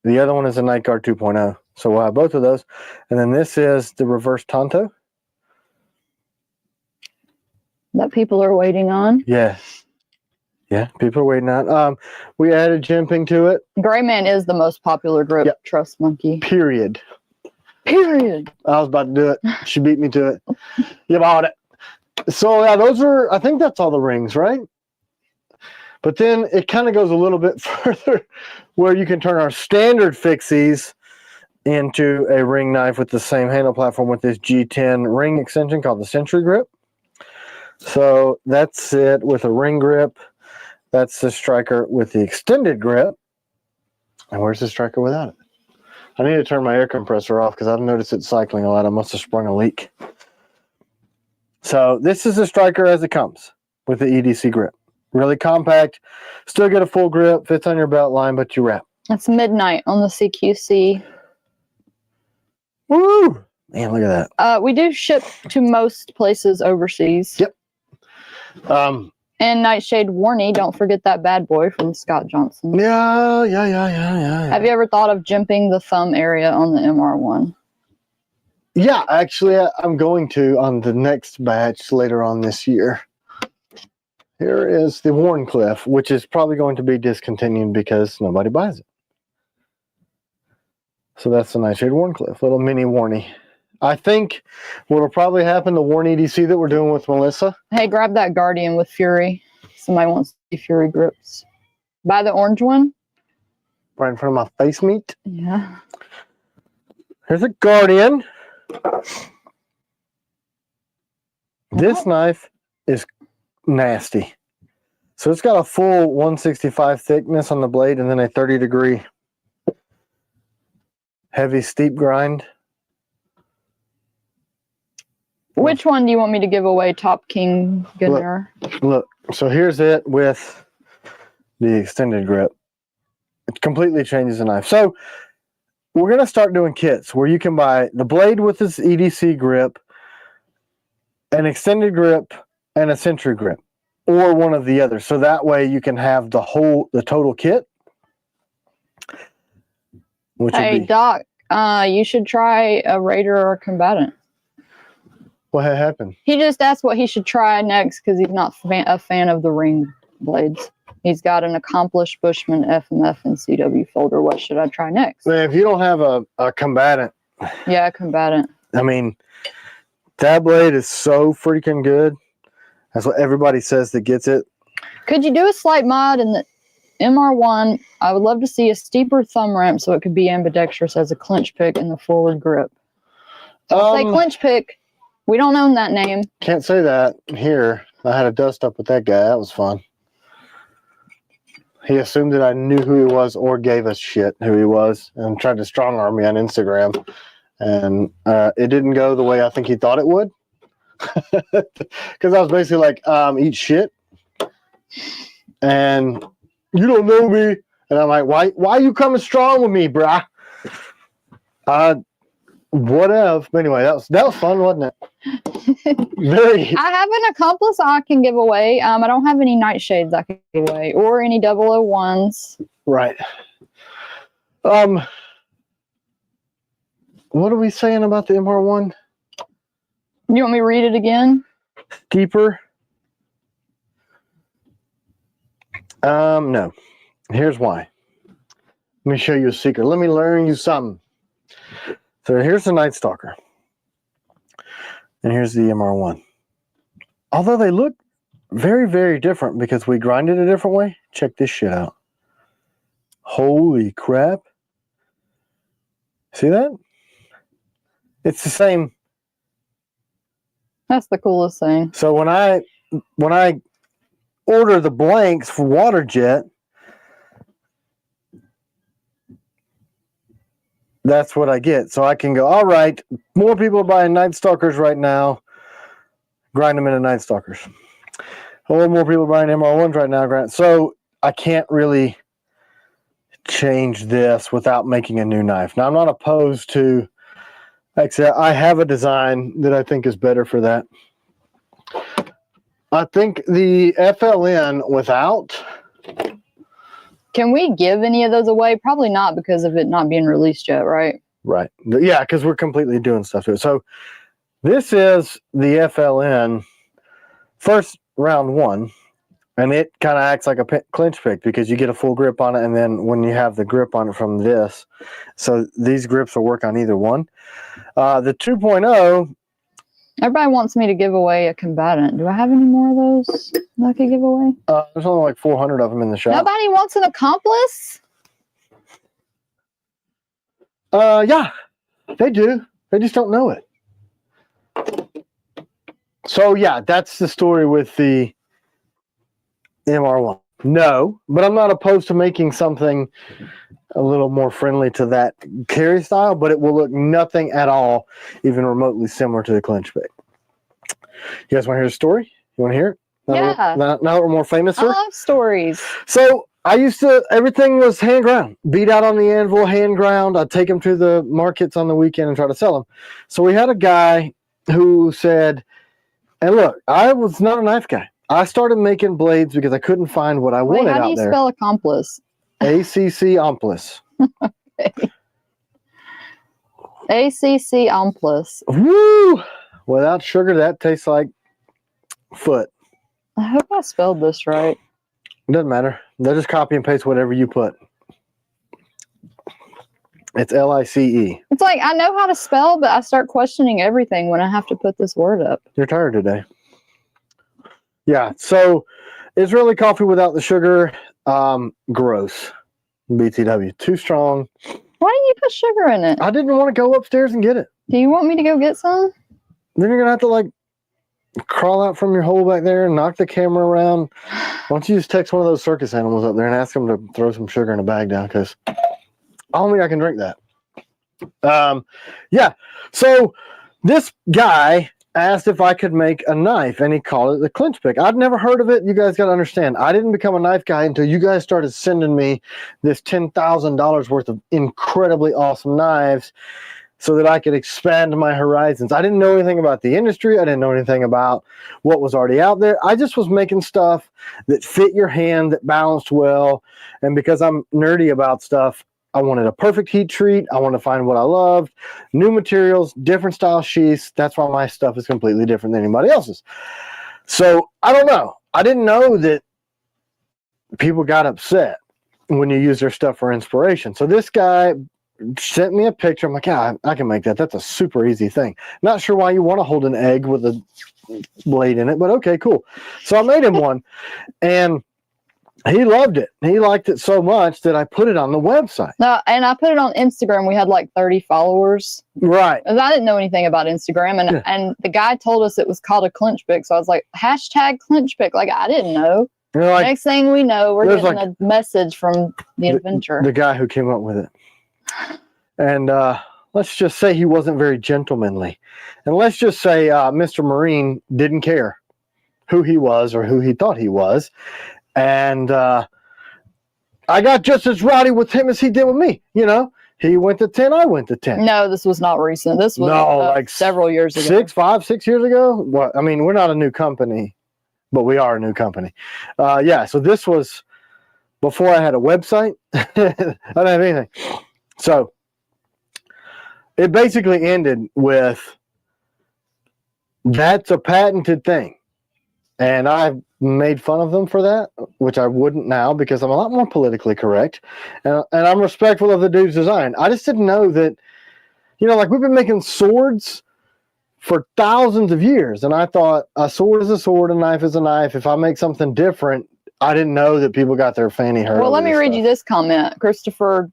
The other one is the Night Guard 2.0. So we'll have both of those. And then this is the reverse Tonto. That people are waiting on. Yeah. Yeah, people are waiting on. We added jimping to it. Gray Man is the most popular grip. Yep. Trust Monkey. Period. Period. I was about to do it. She beat me to it. You bought it. So yeah, those are, I think that's all the rings, right? But then it kind of goes a little bit further where you can turn our standard fixies into a ring knife with the same handle platform with this G10 ring extension called the Century Grip. So that's it with a ring grip. That's the striker with the extended grip. And where's the striker without it? I need to turn my air compressor off because I've noticed it cycling a lot. I must have sprung a leak. So this is the striker as it comes with the EDC grip. Really compact. Still get a full grip. Fits on your belt line, but you wrap. It's midnight on the CQC. Woo! Man, look at that. We do ship to most places overseas. Yep. And Nightshade Warney, don't forget that bad boy from Scott Johnson. Yeah. Have you ever thought of jimping the thumb area on the MR1? Yeah, actually, I'm going to on the next batch later on this year. Here is the Warncliffe, which is probably going to be discontinued because nobody buys it. So that's the Nightshade Warncliffe, little mini Warney. I think what'll probably happen, the Warn EDC that we're doing with Melissa. Hey, grab that Guardian with Fury. Somebody wants to see Fury grips. Buy the orange one. Right in front of my face meat. Yeah. Here's a Guardian. This knife is nasty. So it's got a full 165 thickness on the blade and then a 30 degree heavy steep grind. Which one do you want me to give away? Top King Gunner. Look, so here's it with the extended grip. It completely changes the knife. So we're going to start doing kits where you can buy the blade with this EDC grip, an extended grip, and a Sentry grip, or one of the others. So that way you can have the total kit. Hey, Doc, you should try a Raider or a Combatant. What had happened? He just asked what he should try next because he's not a fan of the ring blades. He's got an Accomplished Bushman FMF and CW folder. What should I try next? Man, if you don't have a Combatant. Yeah, a Combatant. I mean, that blade is so freaking good. That's what everybody says that gets it. Could you do a slight mod in the MR1? I would love to see a steeper thumb ramp so it could be ambidextrous as a clinch pick in the forward grip. Don't say clinch pick. We don't own that name. Can't say that here. I had a dust up with that guy. That was fun. He assumed that I knew who he was or gave us shit who he was and tried to strong arm me on Instagram. And it didn't go the way I think he thought it would. Because I was basically like, eat shit. And you don't know me. And I'm like, why are you coming strong with me, brah? Whatever. Anyway, that was fun, wasn't it? Very. I have an accomplice I can give away. I don't have any nightshades I can give away or any 001s. Right. What are we saying about the MR1? You want me to read it again? Deeper. No. Here's why. Let me show you a secret. Let me learn you something. So here's the Night Stalker. And here's the MR1. Although they look very, very different because we grind it a different way. Check this shit out. Holy crap. See that? It's the same. That's the coolest thing. So when I order the blanks for Waterjet, that's what I get. So I can go, all right, more people are buying Night Stalkers right now. Grind them into Night Stalkers. Or more people are buying MR1s right now. So I can't really change this without making a new knife. Now, I'm not opposed to, except I have a design that I think is better for that. I think the FLN without. Can we give any of those away? Probably not because of it not being released yet, right? Right. Yeah, because we're completely doing stuff to it. So this is the FLN first round one, and it kind of acts like a clinch pick because you get a full grip on it, and then when you have the grip on it from this, so these grips will work on either one. The 2.0. Everybody wants me to give away a Combatant. Do I have any more of those that I could give away? There's only like 400 of them in the shop. Nobody wants an accomplice? Yeah, they do. They just don't know it. So yeah, that's the story with the MR1. No, but I'm not opposed to making something a little more friendly to that carry style, but it will look nothing at all even remotely similar to the clinch pick. You guys want to hear the story? You want to hear it? Yeah. Now that we're more famous. I love stories. So I used to, everything was hand ground, beat out on the anvil, hand ground. I'd take them to the markets on the weekend and try to sell them. So we had a guy who said, and look, I was not a knife guy. I started making blades because I couldn't find what I wanted out there. How do you spell accomplice? ACC Omplice. Okay. ACC Omplice. Woo! Without sugar, that tastes like foot. I hope I spelled this right. It doesn't matter. They'll just copy and paste whatever you put. It's LICE. It's like I know how to spell, but I start questioning everything when I have to put this word up. You're tired today. Yeah, so Israeli coffee without the sugar, gross. BTW, too strong. Why didn't you put sugar in it? I didn't want to go upstairs and get it. Do you want me to go get some? Then you're going to have to like crawl out from your hole back there and knock the camera around. Why don't you just text one of those circus animals up there and ask them to throw some sugar in a bag down, because I don't think I can drink that. Yeah, so this guy asked if I could make a knife, and he called it the clinch pick. I'd never heard of it. You guys got to understand, I didn't become a knife guy until you guys started sending me this $10,000 worth of incredibly awesome knives so that I could expand my horizons. I didn't know anything about the industry. I didn't know anything about what was already out there. I just was making stuff that fit your hand, that balanced well. And because I'm nerdy about stuff, I wanted a perfect heat treat. I wanted to find what I loved, new materials, different style sheaths. That's why my stuff is completely different than anybody else's. So I don't know. I didn't know that people got upset when you use their stuff for inspiration. So this guy sent me a picture. I'm like, yeah, I can make that. That's a super easy thing. Not sure why you want to hold an egg with a blade in it, but okay, cool. So I made him one, and he loved it. He liked it so much that I put it on the website. No, and I put it on Instagram. We had like 30 followers. Right. I didn't know anything about Instagram, and the guy told us it was called a clinch pick. So I was like, hashtag clinch pick. Like, I didn't know. Like, next thing we know, we're getting a message from the inventor. The guy who came up with it. And let's just say he wasn't very gentlemanly. And let's just say Mr. Marine didn't care who he was or who he thought he was. And I got just as rowdy with him as he did with me. You know, he went to 10, I went to 10. No, this was not recent. This was like several years ago. 5, 6 years ago? Well, I mean, we're not a new company, but we are a new company. Yeah, so this was before I had a website. I didn't have anything. So it basically ended with, that's a patented thing. And I made fun of them for that, which I wouldn't now because I'm a lot more politically correct. And I'm respectful of the dude's design. I just didn't know that, you know, like we've been making swords for thousands of years. And I thought a sword is a sword, a knife is a knife. If I make something different, I didn't know that people got their fanny hurt. Well, let me read you this comment. Christopher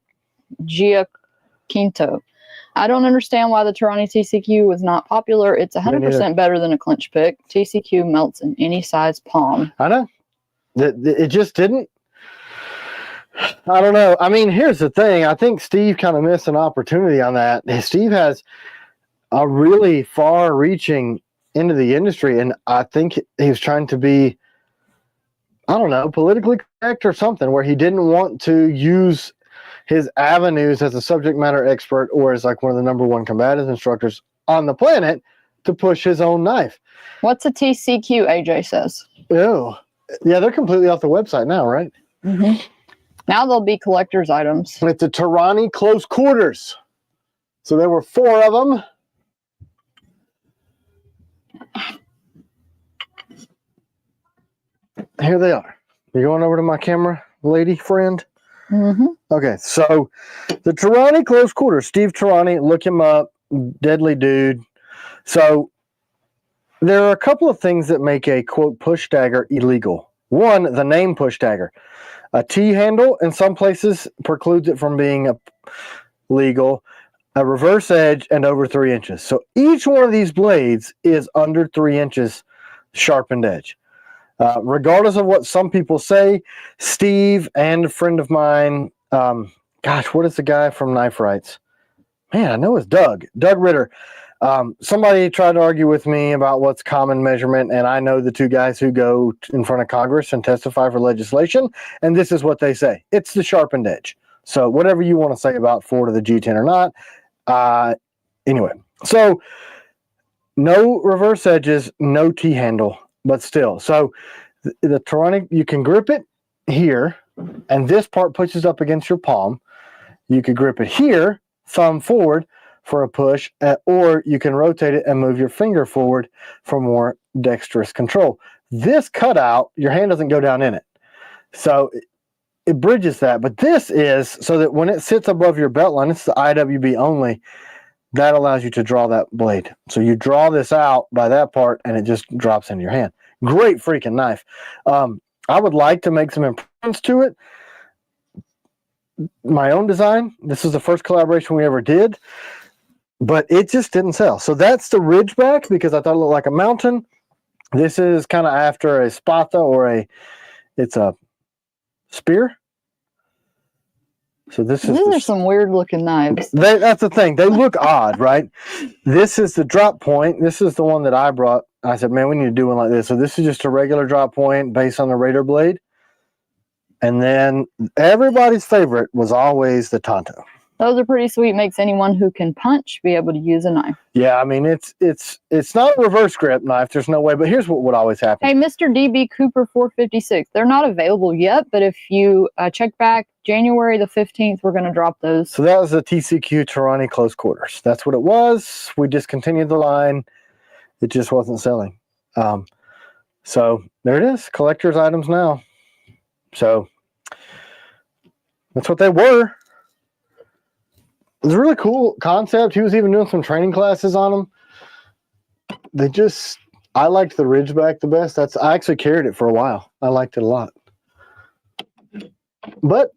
Giaquinto. I don't understand why the Tarani TCQ was not popular. It's 100% better than a clinch pick. TCQ melts in any size palm. I know. It just didn't. I don't know. I mean, here's the thing. I think Steve kind of missed an opportunity on that. Steve has a really far-reaching into the industry, and I think he was trying to be, I don't know, politically correct or something, where he didn't want to use his avenues as a subject matter expert or as like one of the #1 combative instructors on the planet to push his own knife. What's a TCQ, AJ says? Oh, yeah, they're completely off the website now, right? Mm-hmm. Now they'll be collector's items. It's a Tarani close quarters. So there were 4 of them. Here they are. You going over to my camera, lady friend? Mm-hmm. Okay, so the Tarani close quarters. Steve Tarani, look him up. Deadly dude. So there are a couple of things that make a, quote, push dagger illegal. One, the name push dagger. A T-handle in some places precludes it from being legal. A reverse edge and over 3 inches. So each one of these blades is under 3 inches sharpened edge. Regardless of what some people say, Steve and a friend of mine, gosh, what is the guy from Knife Rights? Man, I know it's Doug Ritter. Somebody tried to argue with me about what's common measurement, and I know the 2 guys who go in front of Congress and testify for legislation, and this is what they say. It's the sharpened edge. So whatever you want to say about 4 to the G10 or not. Anyway, so no reverse edges, no T-handle, but still. So the Tarani, you can grip it here, and this part pushes up against your palm. You could grip it here, thumb forward for a push, or you can rotate it and move your finger forward for more dexterous control. This cutout, your hand doesn't go down in it. So it bridges that, but this is so that when it sits above your belt line, it's the IWB only, that allows you to draw that blade. So you draw this out by that part and it just drops into your hand. Great freaking knife. I would like to make some improvements to it. My own design. This is the first collaboration we ever did, but it just didn't sell. So that's the Ridgeback because I thought it looked like a mountain. This is kind of after a Spada or it's a spear. So this is These are some weird looking knives. that's the thing. They look odd, right? This is the drop point. This is the one that I brought. I said, man, we need to do one like this. So this is just a regular drop point based on the Raider blade. And then everybody's favorite was always the Tonto. Those are pretty sweet. Makes anyone who can punch be able to use a knife. Yeah, I mean it's not a reverse grip knife. There's no way. But here's what would always happen. Hey, Mr. DB Cooper 456. They're not available yet, but if you check back January the 15th, we're going to drop those. So that was the TCQ Tarani close quarters. That's what it was. We discontinued the line. It just wasn't selling. So there it is. Collector's items now. So that's what they were. It was a really cool concept. He was even doing some training classes on them. I liked the Ridgeback the best. I actually carried it for a while. I liked it a lot. But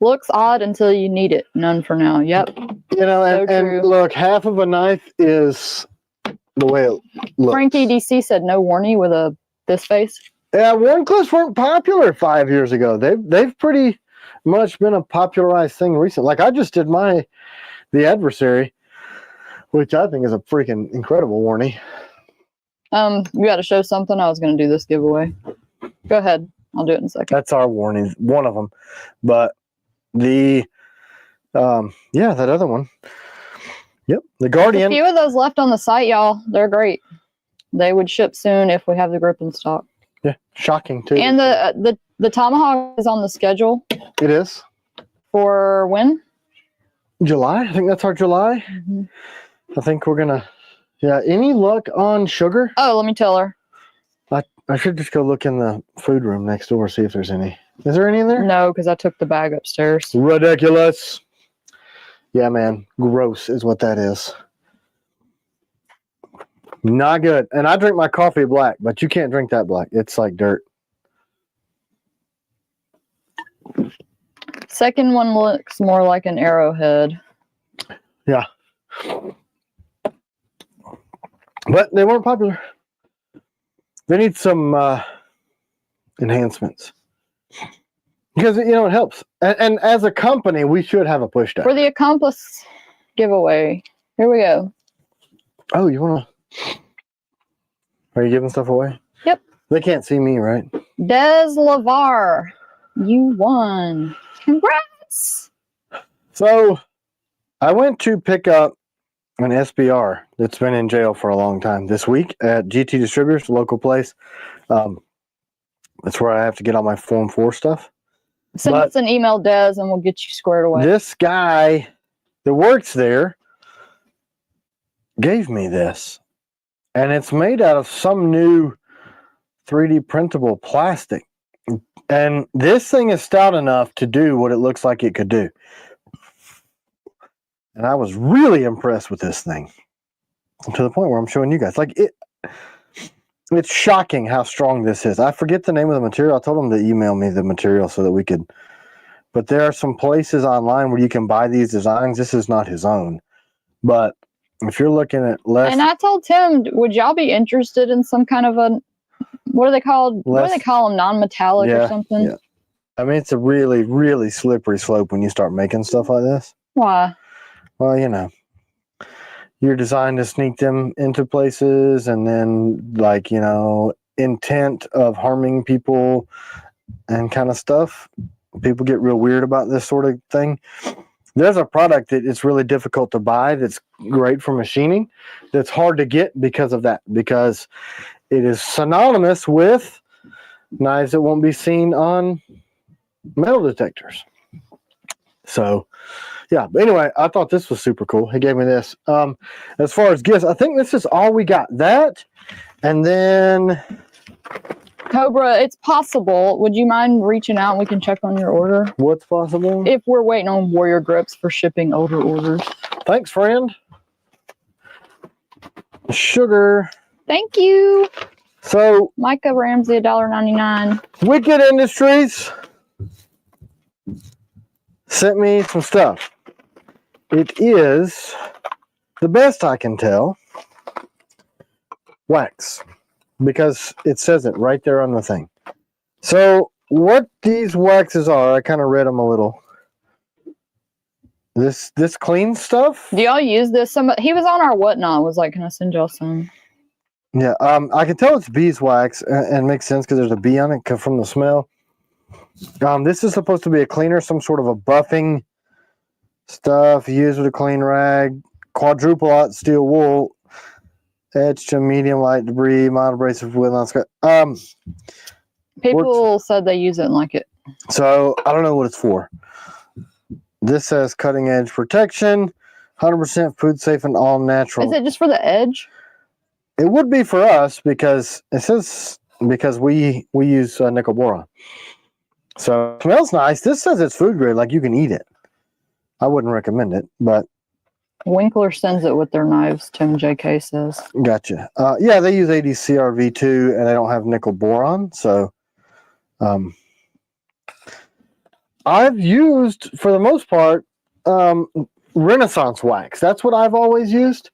looks odd until you need it. None for now. Yep. You know, and look, half of a knife is the way it looks. Frankie DC said no warning with this face. Yeah, warn clips weren't popular 5 years ago. They've pretty much been a popularized thing recently. Like I just did the Adversary, which I think is a freaking incredible warning. You got to show something. I was going to do this giveaway. Go ahead. I'll do it in a second. That's our warning, one of them. But that other one. Yep, the Guardian. A few of those left on the site, y'all. They're great. They would ship soon if we have the grip in stock. Yeah, shocking too. And the Tomahawk is on the schedule. It is. For when? July. I think that's our July. Mm-hmm. I think we're gonna. Yeah. Any luck on sugar? Oh, let me tell her. I should just go look in the food room next door, see if there's any. Is there any in there? No, because I took the bag upstairs. Ridiculous. Yeah, man. Gross is what that is. Not good. And I drink my coffee black, but you can't drink that black. It's like dirt. Second one looks more like an arrowhead. Yeah. But they weren't popular. They need some enhancements. Because, you know, it helps. And as a company, we should have a push down. For the Accomplice giveaway. Here we go. Oh, you want to... Are you giving stuff away? Yep. They can't see me, right? Des Lavar. You won. Congrats. So, I went to pick up an SBR that's been in jail for a long time this week at GT Distributors, local place. That's where I have to get all my Form 4 stuff. Send us an email, Des, and we'll get you squared away. This guy that works there gave me this. And it's made out of some new 3D printable plastic. And this thing is stout enough to do what it looks like it could do. And I was really impressed with this thing. To the point where I'm showing you guys. Like, it's shocking how strong this is. I forget the name of the material. I told him to email me the material so that we could. But there are some places online where you can buy these designs. This is not his own. But if you're looking at less... And I told Tim, would y'all be interested in some kind of a... What are they called? What do they call them? Non-metallic or something? Yeah. I mean, it's a really, really slippery slope when you start making stuff like this. Why? Well, you know, you're designed to sneak them into places and then, like, you know, intent of harming people and kind of stuff. People get real weird about this sort of thing. There's a product that it's really difficult to buy that's great for machining that's hard to get because of that, because it is synonymous with knives that won't be seen on metal detectors. So, yeah. But anyway, I thought this was super cool. He gave me this. As far as gifts, I think this is all we got. That, and then... Cobra, it's possible. Would you mind reaching out and we can check on your order? What's possible? If we're waiting on Warrior Grips for shipping older orders. Thanks, friend. Sugar. Thank you. So, Micah Ramsey, $1.99. Wicked Industries sent me some stuff. It is, the best I can tell, wax. Because it says it right there on the thing. So, what these waxes are, I kind of read them a little. This clean stuff. Do y'all use this? He was on our whatnot. Was like, can I send y'all some? Yeah. I can tell it's beeswax, and it makes sense because there's a bee on it from the smell. This is supposed to be a cleaner, some sort of a buffing stuff used with a clean rag. Quadruple aught steel wool, etched to medium light debris, mild abrasive with on scratch. People said they use it and like it. So I don't know what it's for. This says cutting edge protection, 100% food safe and all natural. Is it just for the edge? It would be for us because it says because we use nickel boron. So it smells nice. This says it's food grade, like you can eat it. I wouldn't recommend it, but Winkler sends it with their knives. Tim JK says. Gotcha. Yeah, they use ADCRV2 and they don't have nickel boron. So I've used, for the most part, Renaissance wax. That's what I've always used.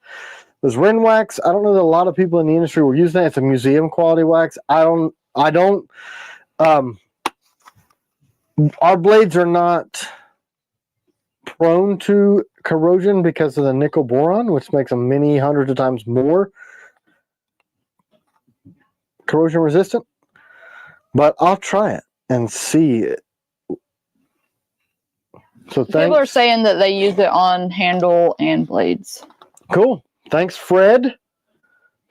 Was Ren wax. I don't know that a lot of people in the industry were using that. It's a museum quality wax. Our blades are not prone to corrosion because of the nickel boron, which makes them many hundreds of times more corrosion resistant. But I'll try it and see it. So People are saying that they use it on handle and blades. Cool. Thanks, Fred.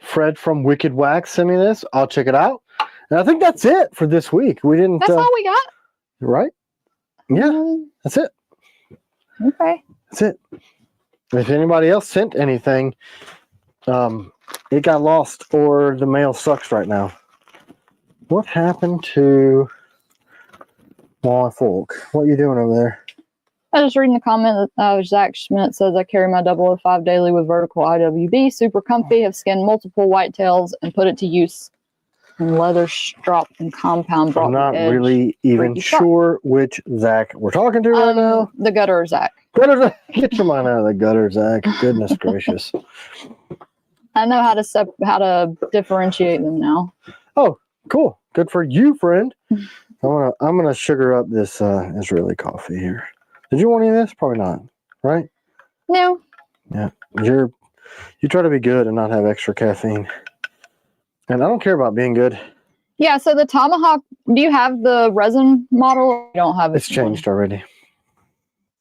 Fred from Wicked Wax sent me this. I'll check it out. And I think that's it for this week. We didn't. That's all we got. Right? Yeah, that's it. Okay. That's it. If anybody else sent anything, it got lost or the mail sucks right now. What happened to my folk? What are you doing over there? I was reading the comment that Zach Schmidt says, I carry my 005 daily with vertical IWB. Super comfy. Have skinned multiple whitetails and put it to use. And leather strap and compound brought I'm not edge. really even sure which Zach we're talking to right now. The gutter Zach. Get your mind out of the gutter, Zach. Goodness gracious. I know how to differentiate them now. Oh, cool. Good for you, friend. I'm gonna sugar up this Israeli coffee here. Did you want any of this? Probably not, right? No. Yeah, you try to be good and not have extra caffeine. And I don't care about being good. Yeah, so the Tomahawk, do you have the resin model? You don't have it. It's changed already.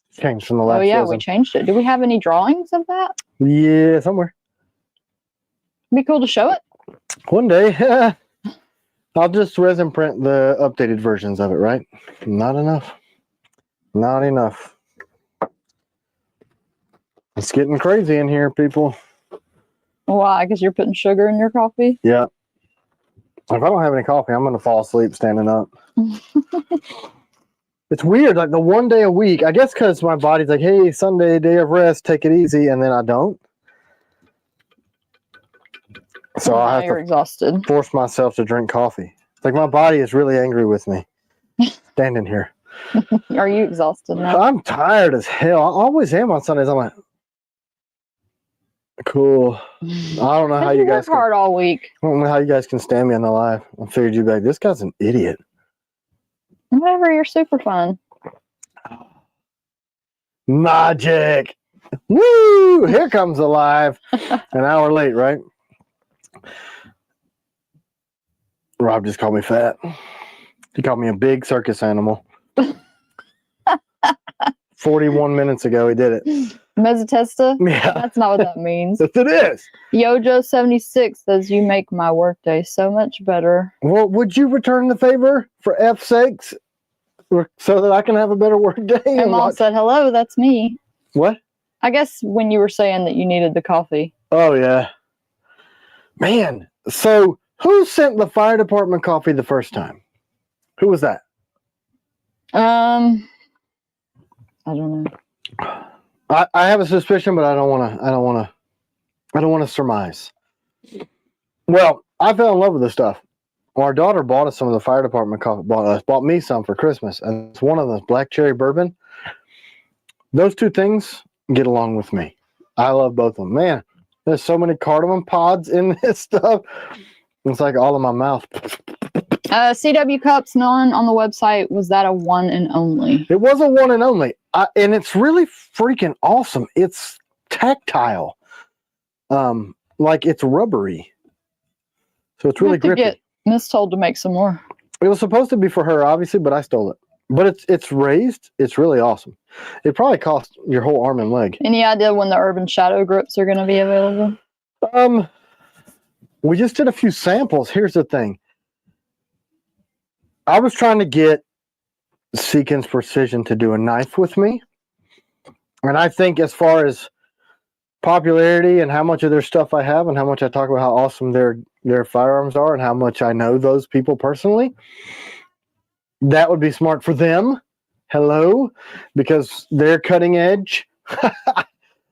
It's changed from the last yeah, resin. we changed it. Do we have any drawings of that? Yeah, somewhere. It'd be cool to show it. One day. I'll just resin print the updated versions of it, right? Not enough. Not enough. It's getting crazy in here, people. Why? Because you're putting sugar in your coffee? Yeah. If I don't have any coffee, I'm going to fall asleep standing up. It's weird. Like the one day a week, I guess because my body's like, hey, Sunday, day of rest, take it easy. And then I don't. So I have to exhausted. Force myself to drink coffee. It's like my body is really angry with me standing here. Are you exhausted now? I'm tired as hell. I always am on Sundays. I'm like, cool. I don't know how you guys work hard all week. I don't know how you guys can stand me on the live. I figured you'd be like, this guy's an idiot. Whatever, you're super fun. Magic. Woo! Here comes the live. An hour late, right? Rob just called me fat. He called me a big circus animal. 41 minutes ago, he did it. Mezzatesta? Yeah. That's not what that means. Yes, it is. Yojo76 says, you make my workday so much better. Well, would you return the favor for F's sakes so that I can have a better workday? And Mom said, hello, that's me. What? I guess when you were saying that you needed the coffee. Oh, yeah. Man, so who sent the fire department coffee the first time? Who was that? I don't know. I have a suspicion, but I don't want to surmise. Well, I fell in love with this stuff. Well, our daughter bought us some of the fire department coffee. Bought me some for Christmas, and it's one of those black cherry bourbon. Those two things get along with me. I love both of them. Man, there's so many cardamom pods in this stuff. It's like all in my mouth. CW Cups, none on the website. Was that a one and only? It was a one and only. And it's really freaking awesome. It's tactile, like it's rubbery, so it's really have to grippy. get Miss told to make some more. It was supposed to be for her, obviously, but I stole it. But it's raised. It's really awesome. It probably cost your whole arm and leg. Any idea when the Urban Shadow grips are going to be available? We just did a few samples. Here's the thing. I was trying to get Seekins Precision to do a knife with me. And I think as far as popularity and how much of their stuff I have and how much I talk about how awesome their firearms are and how much I know those people personally, that would be smart for them. Hello, because they're cutting edge.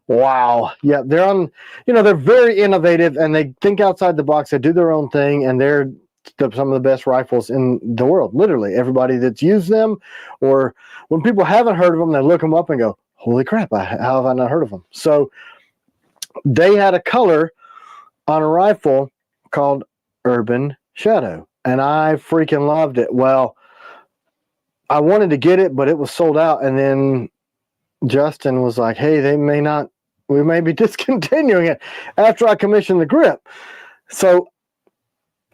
Wow. Yeah, they're on, they're very innovative and they think outside the box. They do their own thing, and they're some of the best rifles in the world. Literally, everybody that's used them, or when people haven't heard of them, they look them up and go, holy crap, how have I not heard of them? So they had a color on a rifle called Urban Shadow, and I freaking loved it. Well, I wanted to get it, but it was sold out, and then Justin was like, hey, we may be discontinuing it after I commissioned the grip. So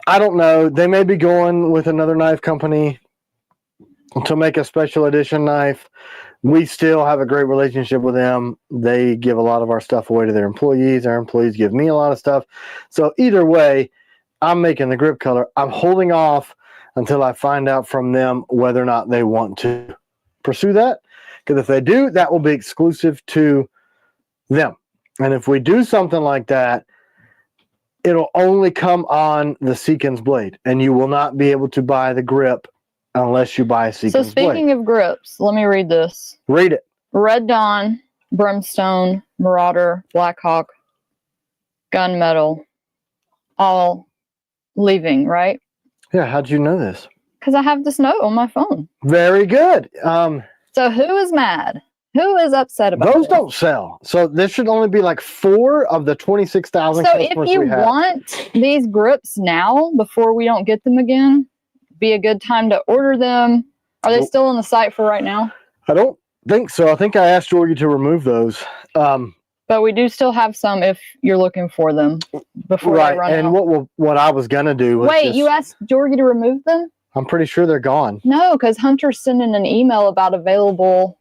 I don't know. They may be going with another knife company to make a special edition knife. We still have a great relationship with them. They give a lot of our stuff away to their employees. Our employees give me a lot of stuff. So either way, I'm making the grip color. I'm holding off until I find out from them whether or not they want to pursue that. Because if they do, that will be exclusive to them. And if we do something like that, it'll only come on the Seekins blade, and you will not be able to buy the grip unless you buy a Seekins blade. So speaking of grips, let me read this. Read it. Red Dawn, Brimstone, Marauder, Blackhawk, Gunmetal, all leaving, right? Yeah, how'd you know this? Because I have this note on my phone. Very good. So who is mad? Who is upset about those? This? Don't sell. So there should only be like 4 of the 26,000 So customers if you we have. want these grips now, before we don't get them again, be a good time to order them. Are they still on the site for right now? I don't think so. I think I asked Georgie to remove those. But we do still have some if you're looking for them before they run and out. what I was going to do was Wait, you asked Georgie to remove them? I'm pretty sure they're gone. No, because Hunter's sending an email about available.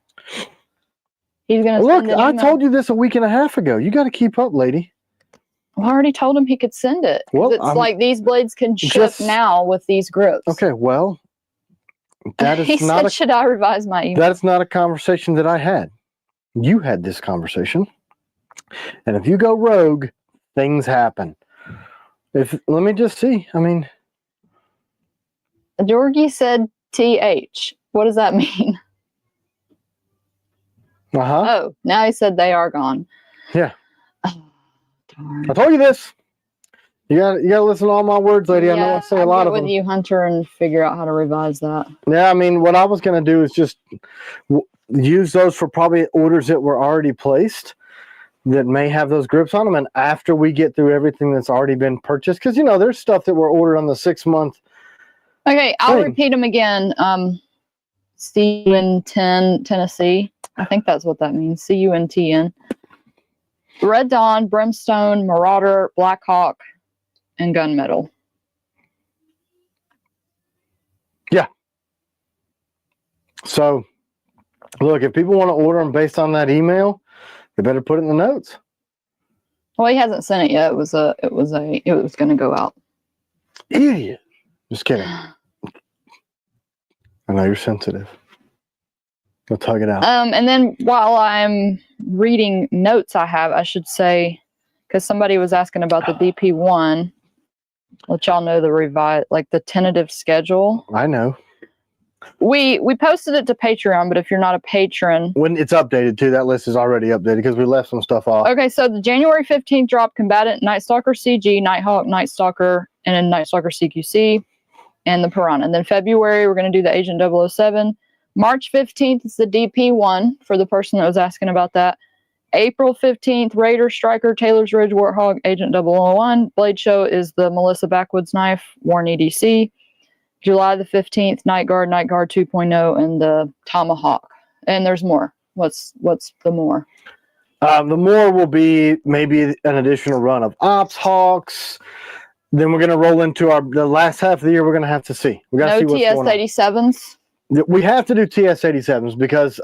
He's going to Look, I told you this a week and a half ago. You got to keep up, lady. Well, I already told him he could send it. Well, it's like these blades can ship now with these grips. Okay, well, that is he said, should I revise my email? That's not a conversation that I had. You had this conversation. And if you go rogue, things happen. Let me just see. I mean, Georgie said TH. What does that mean? Oh, now he said they are gone. Yeah. Oh, darn. I told you this. You gotta listen to all my words, lady. Yeah, I know I say a lot of them. with you, Hunter, and figure out how to revise that. Yeah, I mean, what I was gonna do is just use those for probably orders that were already placed that may have those grips on them, and after we get through everything that's already been purchased, because there's stuff that were ordered on the 6-month. Okay, I'll repeat them again. CUN10 Tennessee. I think that's what that means. CUNTN. Red Dawn, Brimstone, Marauder, Blackhawk, and Gunmetal. Yeah. So, look, if people want to order them based on that email, they better put it in the notes. Well, he hasn't sent it yet. It was going to go out. Idiot. Just kidding. I know you're sensitive. Go tug it out. And then while I'm reading notes I should say, because somebody was asking about the DP1, let y'all know the tentative schedule. I know. We posted it to Patreon, but if you're not a patron, when it's updated too, that list is already updated because we left some stuff off. Okay, so the January 15th drop: Combatant, Night Stalker CG, Nighthawk, Night Stalker, and then Night Stalker CQC, and the Piranha. And then February we're going to do the Agent 007. March 15th is the DP1 for the person that was asking about that. April 15th, Raider, Striker, Taylor's Ridge, Warthog, Agent 001. Blade Show is the Melissa Backwoods Knife, Warren EDC. July the 15th, Night Guard 2.0, and the Tomahawk. And there's more. What's the more? The more will be maybe an additional run of Ops Hawks. Then we're going to roll into the last half of the year. We're going to have to see. We got to see what's going on. TS-87s? We have to do TS-87s because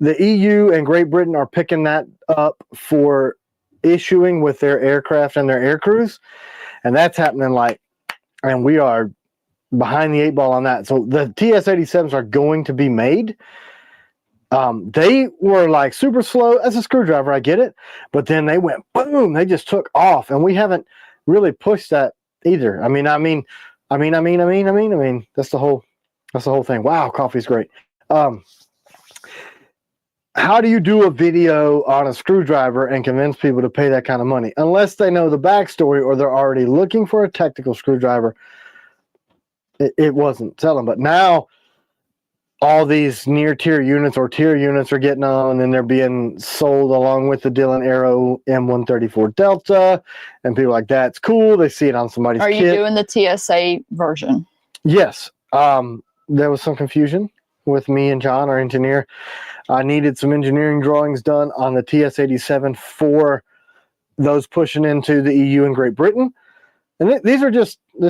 the EU and Great Britain are picking that up for issuing with their aircraft and their air crews. And that's happening and we are behind the 8 ball on that. So the TS-87s are going to be made. They were super slow as a screwdriver. I get it. But then they went boom. They just took off. And we haven't really pushed that either. I mean, that's the whole thing. Wow. Coffee's great. How do you do a video on a screwdriver and convince people to pay that kind of money? Unless they know the backstory or they're already looking for a technical screwdriver, it wasn't selling. But now all these near tier units or tier units are getting on and they're being sold along with the Dillon Aero M134 Delta. And people are like, that's cool. They see it on somebody's kit. Are you doing the TSA version? Yes. There was some confusion with me and John, our engineer. I needed some engineering drawings done on the TS-87 for those pushing into the EU and Great Britain. And this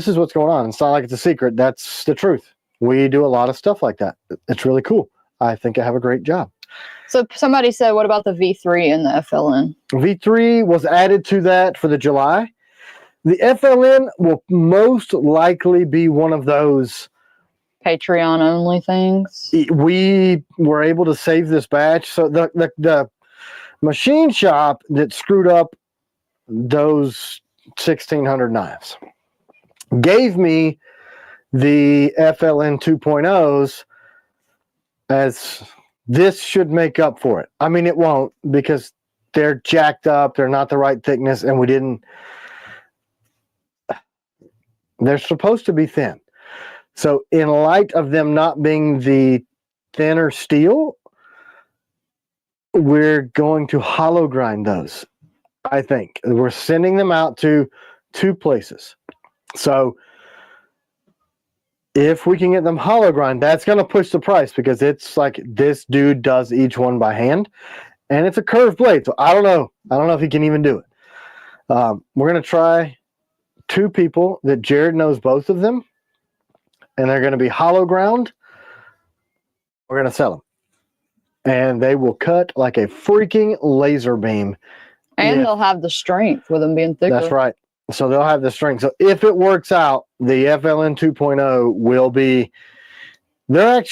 is what's going on. It's not like it's a secret. That's the truth. We do a lot of stuff like that. It's really cool. I think I have a great job. So somebody said, what about the V3 and the FLN? V3 was added to that for the July. The FLN will most likely be one of those Patreon only things. We were able to save this batch. So the machine shop that screwed up those 1,600 knives gave me the FLN 2.0s as this should make up for it. I mean, it won't because they're jacked up. They're not the right thickness. And they're supposed to be thin. So in light of them not being the thinner steel, we're going to hollow grind those. I think we're sending them out to 2 places. So if we can get them hollow grind, that's going to push the price because it's like this dude does each one by hand and it's a curved blade. So I don't know if he can even do it. We're going to try 2 people that Jared knows both of them. And they're going to be hollow ground. We're going to sell them. And they will cut like a freaking laser beam. And they'll have the strength with them being thicker. That's right. So they'll have the strength. So if it works out, the FLN 2.0 will be... They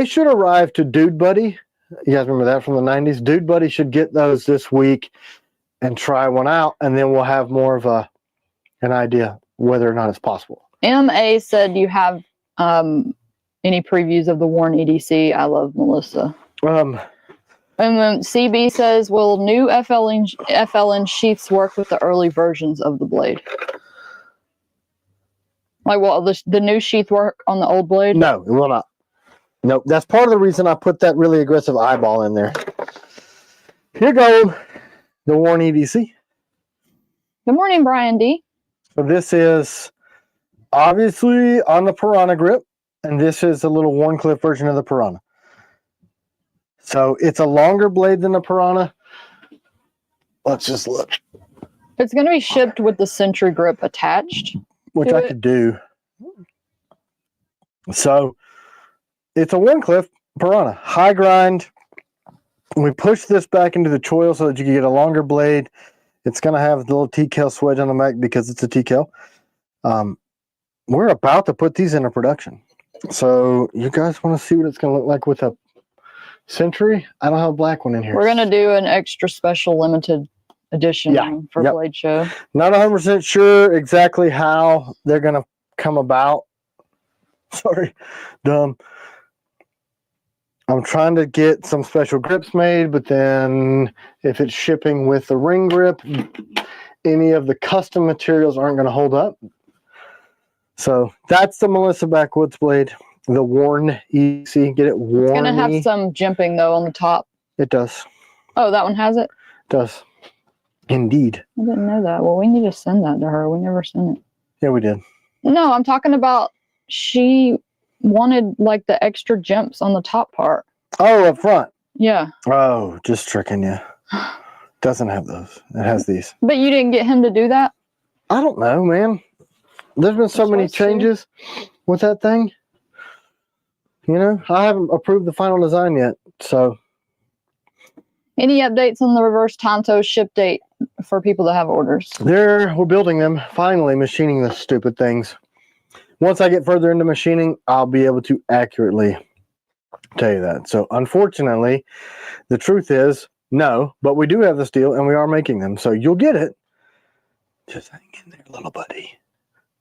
should arrive to Dude Buddy. You guys remember that from the 90s? Dude Buddy should get those this week and try one out. And then we'll have more of an idea whether or not it's possible. MA said, you have any previews of the Warren EDC? I love Melissa. And then CB says, will new FLN sheaths work with the early versions of the blade? The new sheath work on the old blade? No, it will not. Nope. That's part of the reason I put that really aggressive eyeball in there. Here goes the Warren EDC. Good morning, Brian D. So this is obviously on the Piranha grip, and this is a little Warncliffe version of the Piranha. So it's a longer blade than the Piranha. Let's just look. It's going to be shipped with the Sentry grip attached. Which I could do. So it's a Warncliffe Piranha. High grind. We push this back into the choil so that you can get a longer blade. It's going to have the little T-Cal swedge on the back because it's a T-Cal. We're about to put these into production. So you guys want to see what it's going to look like with a Sentry? I don't have a black one in here. We're going to do an extra special limited edition for Blade Show. Not 100% sure exactly how they're going to come about. Sorry, dumb. I'm trying to get some special grips made, but then if it's shipping with the ring grip, any of the custom materials aren't going to hold up. So that's the Melissa Backwoods blade, the Warren EC. Get it worn. It's going to have some jimping though on the top. It does. Oh, that one has it? It does. Indeed. I didn't know that. Well, we need to send that to her. We never sent it. Yeah, we did. No, I'm talking about she wanted like the extra jumps on the top part. Oh, up front. Yeah. Oh, just tricking you. Doesn't have those. It has these. But you didn't get him to do that? I don't know, man. There's been so many changes with that thing. You know, I haven't approved the final design yet, so. Any updates on the reverse Tonto ship date for people that have orders? We're building them, finally machining the stupid things. Once I get further into machining, I'll be able to accurately tell you that. So unfortunately, the truth is no, but we do have the steel and we are making them. So you'll get it. Just hang in there, little buddy.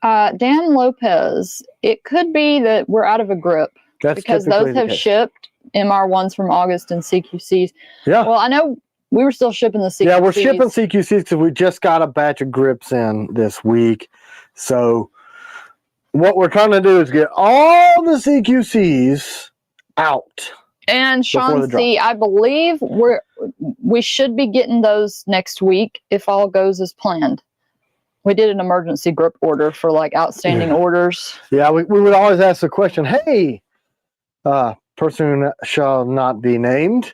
Dan Lopez, it could be that we're out of a grip. That's because those have shipped MR1s from August and CQCs. Yeah. Well, I know we were still shipping the CQCs. Yeah, we're shipping CQCs because we just got a batch of grips in this week. So what we're trying to do is get all the CQCs out. And Sean C., I believe we should be getting those next week if all goes as planned. We did an emergency grip order for like outstanding orders. Yeah, we would always ask the question, hey, person who shall not be named,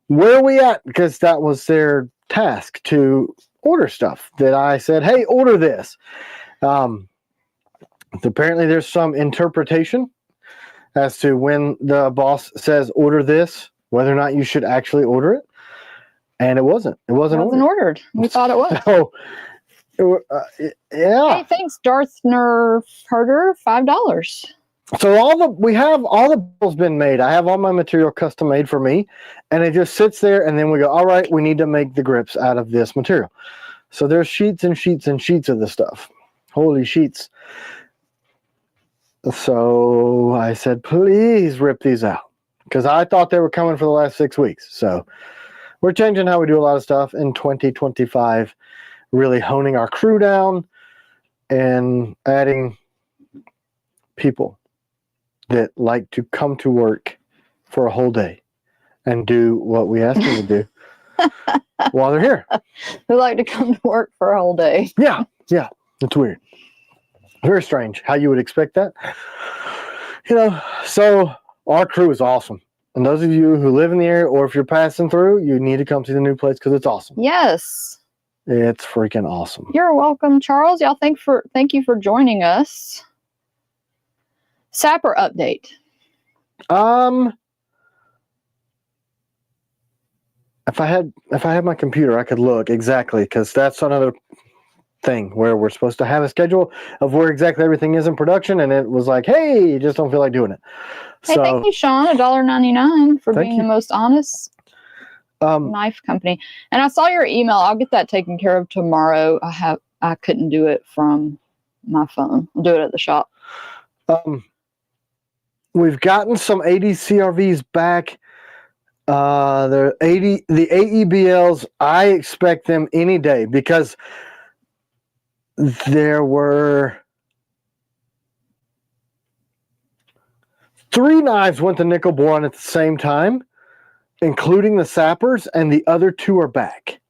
where are we at? Because that was their task to order stuff that I said, hey, order this. Apparently there's some interpretation as to when the boss says order this, whether or not you should actually order it. And it wasn't. It wasn't ordered. We thought it was. So, yeah. Hey, thanks, Darth Herder, $5. So we have all the bills been made. I have all my material custom made for me, and it just sits there. And then we go, all right, we need to make the grips out of this material. So there's sheets and sheets and sheets of the stuff. Holy sheets. So I said, please rip these out, because I thought they were coming for the last 6 weeks. So we're changing how we do a lot of stuff in 2025, really honing our crew down and adding people that like to come to work for a whole day and do what we ask them to do while they're here. They like to come to work for a whole day. Yeah, it's weird. Very strange how you would expect that. You know, so our crew is awesome. And those of you who live in the area, or if you're passing through, you need to come to the new place because it's awesome. Yes. It's freaking awesome. You're welcome, Charles. Y'all thank you for joining us. Sapper update. If I had my computer, I could look exactly, because that's another thing where we're supposed to have a schedule of where exactly everything is in production, and it was like, hey, you just don't feel like doing it. Hey, so, thank you, Sean, $1.99 for being the most honest knife company. And I saw your email. I'll get that taken care of tomorrow. I couldn't do it from my phone. I'll do it at the shop. We've gotten some 80 CRVs back. The AEBLs, I expect them any day, because there were 3 knives went to nickel boron at the same time, including the sappers, and the other 2 are back.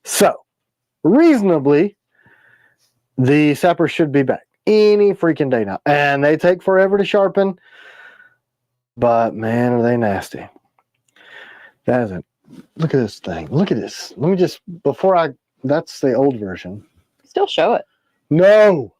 So, reasonably, the sappers should be back any freaking day now. And they take forever to sharpen, but man, are they nasty. That isn't. Look at this thing. Look at this. Let me just, that's the old version. Still show it. No.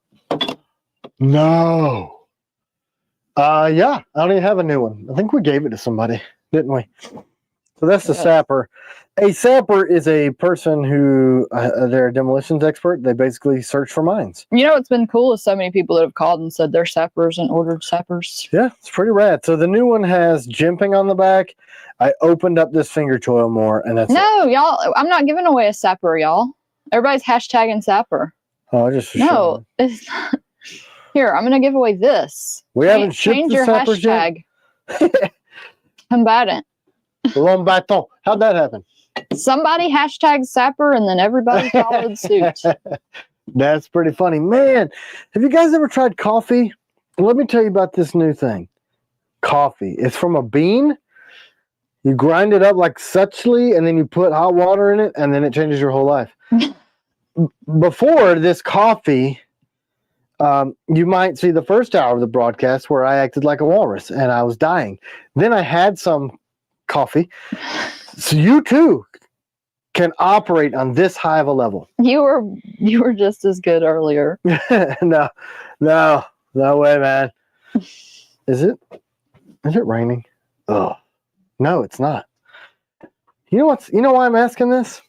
Yeah, I don't even have a new one. I think we gave it to somebody, didn't we? So that's the sapper. A sapper is a person who, they're a demolitions expert. They basically search for mines. You know, it's been cool with so many people that have called and said they're sappers and ordered sappers. Yeah, it's pretty rad. So the new one has jimping on the back. I opened up this finger choil more, and that's y'all, I'm not giving away a sapper, y'all. Everybody's hashtagging sapper. Oh, just no, it's not. Here, I'm going to give away this. We haven't shipped Change the your sappers hashtag. yet. Combatant. Combatant. How'd that happen? Somebody hashtag sapper, and then everybody followed suit. That's pretty funny. Man, have you guys ever tried coffee? Let me tell you about this new thing. Coffee. It's from a bean. You grind it up like suchly, and then you put hot water in it, and then it changes your whole life. Before this coffee, You might see the first hour of the broadcast where I acted like a walrus and I was dying. Then I had some coffee. So you too can operate on this high of a level. You were just as good earlier. No way, man. Is it raining? Oh, no, it's not. You know why I'm asking this?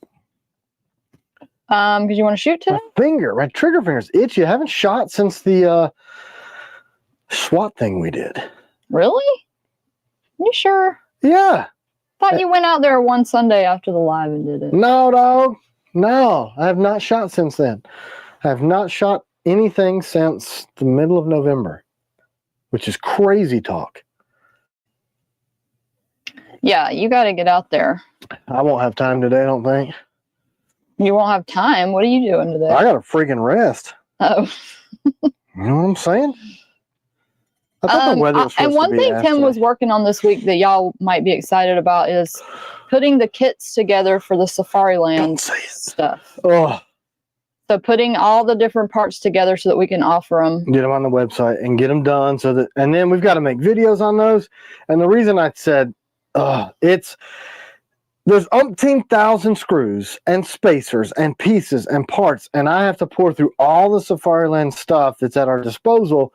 Because you want to shoot today? My trigger finger's itchy. I haven't shot since the SWAT thing we did. Really? You sure? Yeah. Thought you went out there one Sunday after the live and did it. No, dog. No, I have not shot since then. I have not shot anything since the middle of November, which is crazy talk. Yeah, you got to get out there. I won't have time today, I don't think. You won't have time. What are you doing today? I got to freaking rest. Oh. You know what I'm saying? I thought the weather was supposed and one to be thing ass Tim today. was working on this week that y'all might be excited about is putting the kits together for the Safari Land Don't say it. stuff. Oh, So putting all the different parts together so that we can offer them. get them on the website and get them done and then we've got to make videos on those. And the reason I said, there's umpteen thousand screws and spacers and pieces and parts, and I have to pour through all the Safari Land stuff that's at our disposal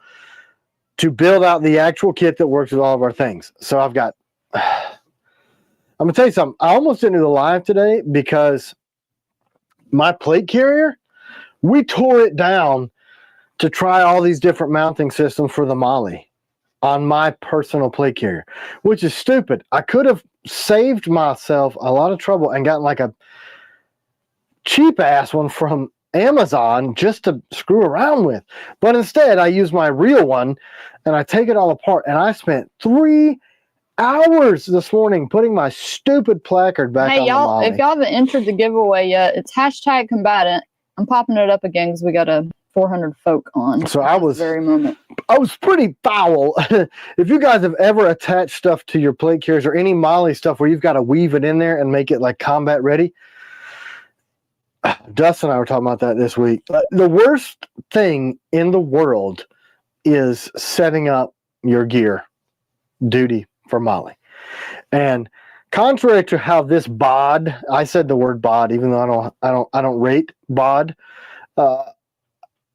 to build out the actual kit that works with all of our things. So I'm going to tell you something. I almost didn't do the live today because my plate carrier, we tore it down to try all these different mounting systems for the Molly on my personal plate carrier, which is stupid. I could have saved myself a lot of trouble and gotten like a cheap ass one from Amazon just to screw around with. But instead, I use my real one and I take it all apart. And I spent 3 hours this morning putting my stupid placard back on the Molly. If y'all haven't entered the giveaway yet, it's #combatant. I'm popping it up again because we got a 400 folk on. So at this very moment. I was pretty foul. If you guys have ever attached stuff to your plate carriers or any Molly stuff where you've got to weave it in there and make it like combat ready, Dustin and I were talking about that this week. The worst thing in the world is setting up your gear duty for Molly. And contrary to how this bod, I said the word bod, even though I don't rate bod.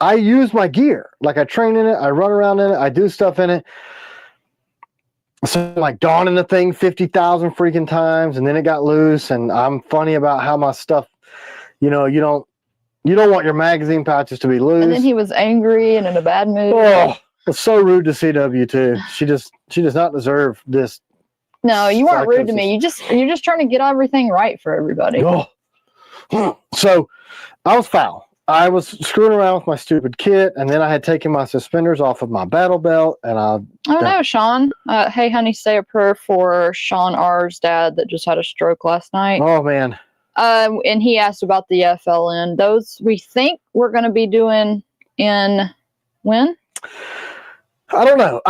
I use my gear. Like I train in it, I run around in it, I do stuff in it. So I'm like donning the thing 50,000 freaking times, and then it got loose. And I'm funny about how my stuff, you don't want your magazine pouches to be loose. And then he was angry and in a bad mood. Oh, it's so rude to CW too. She does not deserve this. No, you weren't rude to psychosis. me. You're just trying to get everything right for everybody. Oh. So I was foul. I was screwing around with my stupid kit, and then I had taken my suspenders off of my battle belt, and Oh no, Sean. Hey, honey, say a prayer for Sean R's dad that just had a stroke last night. Oh man. And he asked about the FLN. Those we think we're going to be doing in when? I don't know.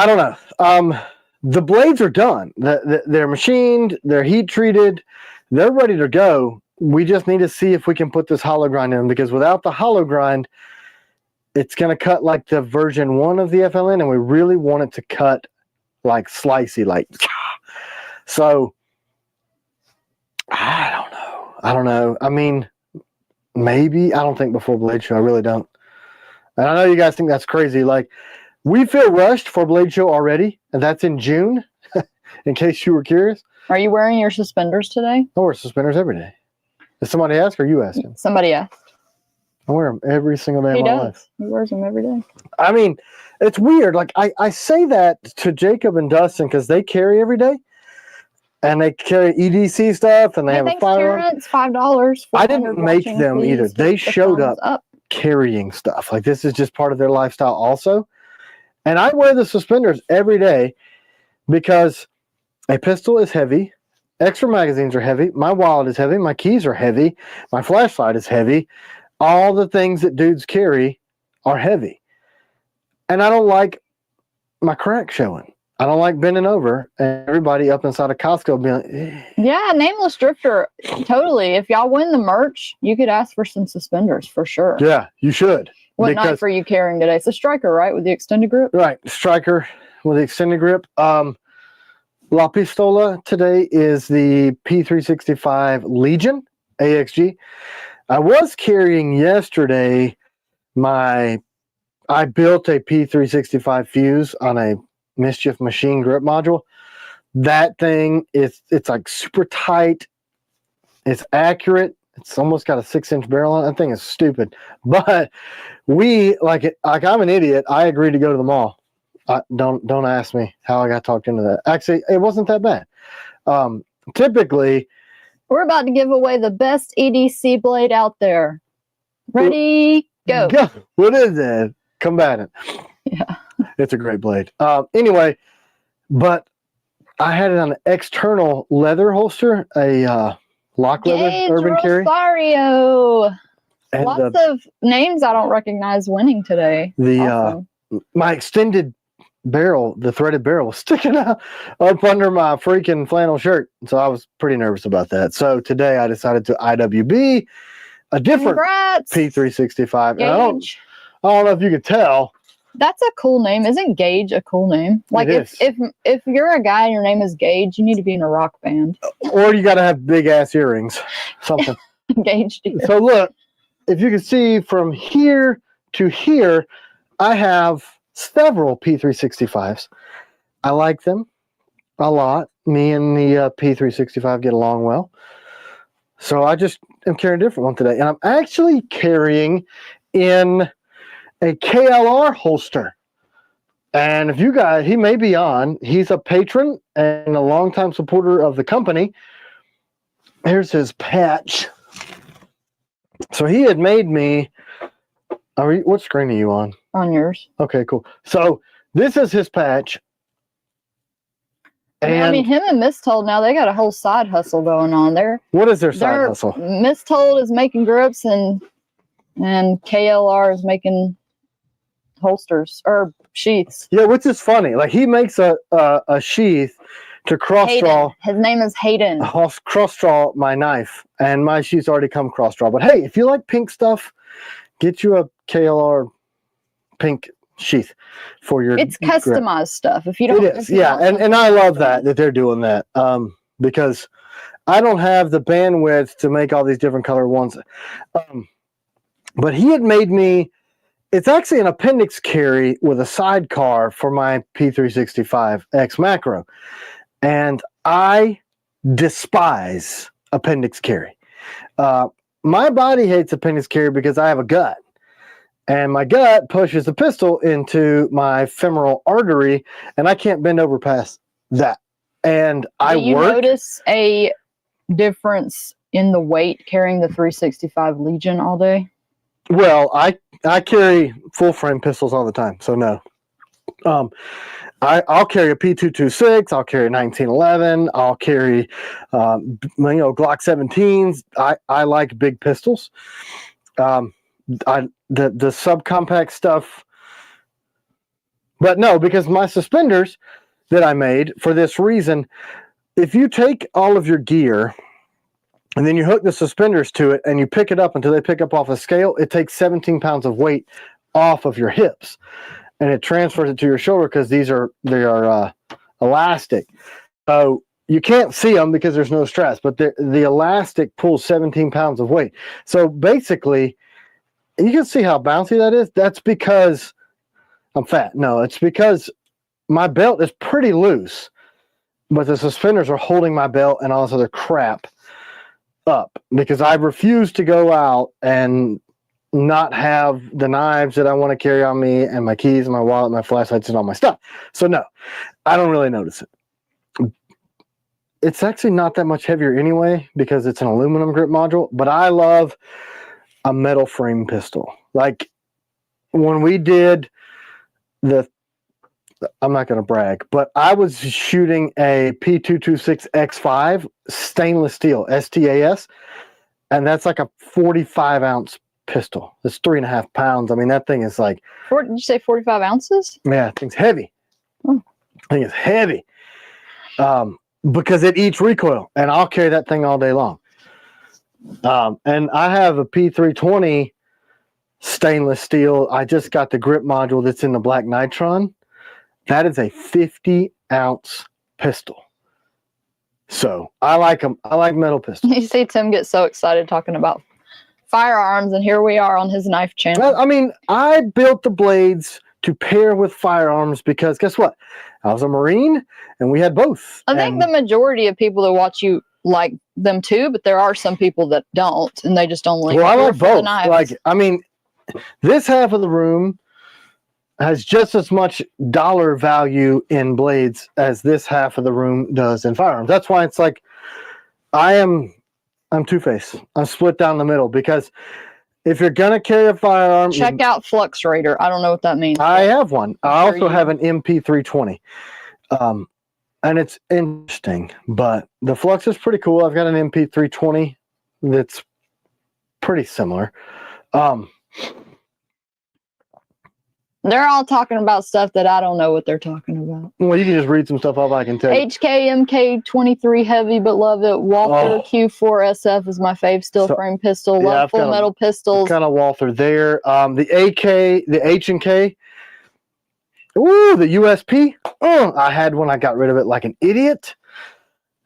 The blades are done. They're machined. They're heat treated. They're ready to go. We just need to see if we can put this hollow grind in, because without the hollow grind, it's going to cut like the version 1 of the FLN, and we really want it to cut like slicey, like. So I don't know. I mean, maybe. I don't think before Blade Show. I really don't. And I know you guys think that's crazy. Like, we feel rushed for Blade Show already, and that's in June, in case you were curious. Are you wearing your suspenders today? I wear suspenders every day. Did somebody ask, or you asking? Somebody asked. I wear them every single day He of my does. life. He wears them every day. I mean, it's weird. Like, I say that to Jacob and Dustin because they carry every day. And they carry EDC stuff, and they have a firearm. It's $5. I didn't make them either. They showed up carrying stuff. Like, this is just part of their lifestyle also. And I wear the suspenders every day because a pistol is heavy. Extra magazines are heavy. My wallet is heavy. My keys are heavy. My flashlight is heavy. All the things that dudes carry are heavy. And I don't like my crack showing. I don't like bending over and everybody up inside of Costco being like, eh. Yeah, Nameless Drifter, totally. If y'all win the merch, you could ask for some suspenders for sure. Yeah, you should. What knife are you carrying today? It's a striker, right? With the extended grip? Right. Striker with the extended grip. La Pistola today is the P365 Legion AXG. I was carrying yesterday I built a P365 fuse on a Mischief machine grip module. That thing it's like super tight. It's accurate. It's almost got a 6-inch barrel on it. That thing is stupid. But I'm an idiot. I agreed to go to the mall. Don't ask me how I got talked into that. Actually, it wasn't that bad. Typically, we're about to give away the best EDC blade out there. Ready, go. What is it? Combatant. Yeah. It's a great blade. Anyway, but I had it on an external leather holster, a lock leather urban carry. Rosario. And lots of names I don't recognize winning today. Awesome. My extended barrel, the threaded barrel, was sticking out up under my freaking flannel shirt. So I was pretty nervous about that. So today I decided to IWB a different P365. And I don't know if you could tell. That's a cool name. Isn't Gage a cool name? Like if you're a guy and your name is Gage, you need to be in a rock band. Or you got to have big ass earrings. Something. Gage. So look, if you can see from here to here, I have several P365s. I like them a lot. Me and the P365 get along well. So I just am carrying a different one today. And I'm actually carrying in a KLR holster. And if you guys, he may be on, he's a patron and a longtime supporter of the company. Here's his patch. So he had made me, what screen are you on? On yours. Okay, cool. So this is his patch. And I mean, him and Miss Told now, they got a whole side hustle going on there. What is their side hustle? Miss Told is making grips and KLR is making holsters or sheaths. Yeah, which is funny. Like he makes a sheath to cross draw. His name is Hayden. Cross draw my knife, and my sheaths already come cross draw. But hey, if you like pink stuff, get you a KLR pink sheath for your. It's customized grip. Stuff. If you don't, it is. Yeah, and I love that they're doing that because I don't have the bandwidth to make all these different color ones. But he had made me. It's actually an appendix carry with a sidecar for my P365 X Macro. And I despise appendix carry. My body hates appendix carry because I have a gut. And my gut pushes the pistol into my femoral artery, and I can't bend over past that. And Do you notice a difference in the weight carrying the 365 Legion all day? Well, I carry full frame pistols all the time, so no. I'll carry a P226. I'll carry a 1911. I'll carry, Glock 17s. I like big pistols. The subcompact stuff, but no, because my suspenders that I made for this reason, if you take all of your gear and then you hook the suspenders to it and you pick it up until they pick up off a scale, it takes 17 pounds of weight off of your hips and it transfers it to your shoulder because they are elastic. So you can't see them because there's no stress, but the elastic pulls 17 pounds of weight. So basically, you can see how bouncy that is. That's because I'm fat. No, it's because my belt is pretty loose, but the suspenders are holding my belt and all this other crap up because I refuse to go out and not have the knives that I want to carry on me and my keys and my wallet, my flashlights and all my stuff. So no, I don't really notice it. It's actually not that much heavier anyway because it's an aluminum grip module, but I love a metal frame pistol. Like when we did I'm not going to brag, but I was shooting a P226 X5 stainless steel, STAS, and that's like a 45 ounce pistol. It's 3.5 pounds. I mean, that thing is like. Did you say 45 ounces? Yeah, that thing's heavy. Oh. I think it's heavy because it eats recoil, and I'll carry that thing all day long. And I have a P320 stainless steel. I just got the grip module that's in the black nitron. That is a 50-ounce pistol. So I like them. I like metal pistols. You see Tim get so excited talking about firearms, and here we are on his knife channel. Well, I mean, I built the blades to pair with firearms because guess what? I was a Marine and we had both. I think the majority of people that watch you like them too, but there are some people that don't, and they just don't like. Well, I like both. Like, I mean, this half of the room has just as much dollar value in blades as this half of the room does in firearms. That's why it's like I'm two-faced. I'm split down the middle because if you're gonna carry a firearm, check out Flux Raider. I don't know what that means. I have one. I also have an MP320, and it's interesting. But the Flux is pretty cool. I've got an MP320 that's pretty similar. They're all talking about stuff that I don't know what they're talking about. Well, you can just read some stuff off. I can tell you. HK MK23 heavy, but love it. Walther Q4 SF is my fave steel frame pistol. Love full metal pistols. Kind of Walther there. The AK, the H&K. Ooh, the USP. I had one. I got rid of it like an idiot.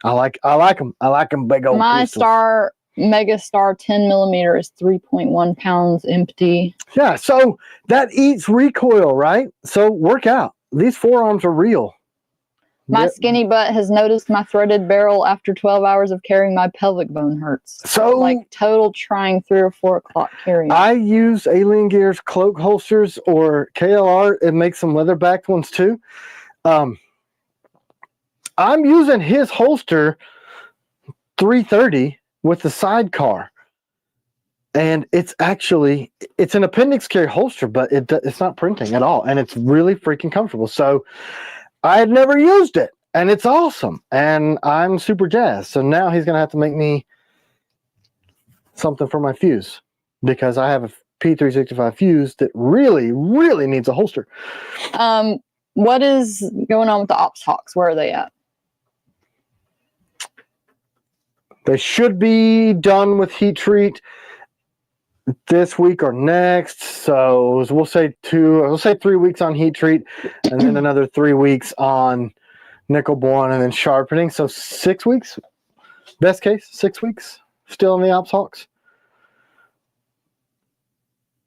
I like them. I like them big old pistols. Megastar 10 millimeter is 3.1 pounds empty. Yeah, so that eats recoil, right? So work out. These forearms are real. My skinny butt has noticed my threaded barrel after 12 hours of carrying. My pelvic bone hurts. So like total trying 3 or 4 o'clock carrying. I use Alien Gear's cloak holsters or KLR. It makes some leather backed ones too. I'm using his holster 330 with the sidecar, and it's an appendix carry holster, but it's not printing at all, and it's really freaking comfortable. So I had never used it, and it's awesome, and I'm super jazzed. So now he's gonna have to make me something for my fuse because I have a P365 fuse that really needs a holster. What is going on with the Ops Hawks? Where are they at? They should be done with heat treat this week or next. So we'll say 3 weeks on heat treat, and then another 3 weeks on nickel boron, and then sharpening. So 6 weeks, best case, 6 weeks still in the Ops Hawks.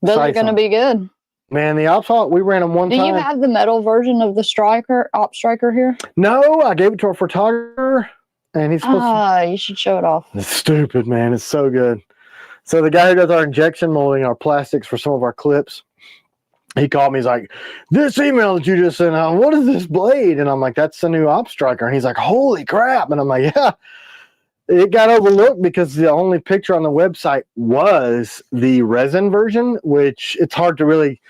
Those are going to be good. Man, the Ops Hawk, we ran them one time. Do you have the metal version of the Ops Striker here? No, I gave it to our photographer. And he's supposed you should show it off. It's stupid, man. It's so good. So the guy who does our injection molding, our plastics for some of our clips, he called me. He's like, this email that you just sent out, what is this blade? And I'm like, that's the new Op Striker. And he's like, holy crap. And I'm like, yeah. It got overlooked because the only picture on the website was the resin version, which it's hard to really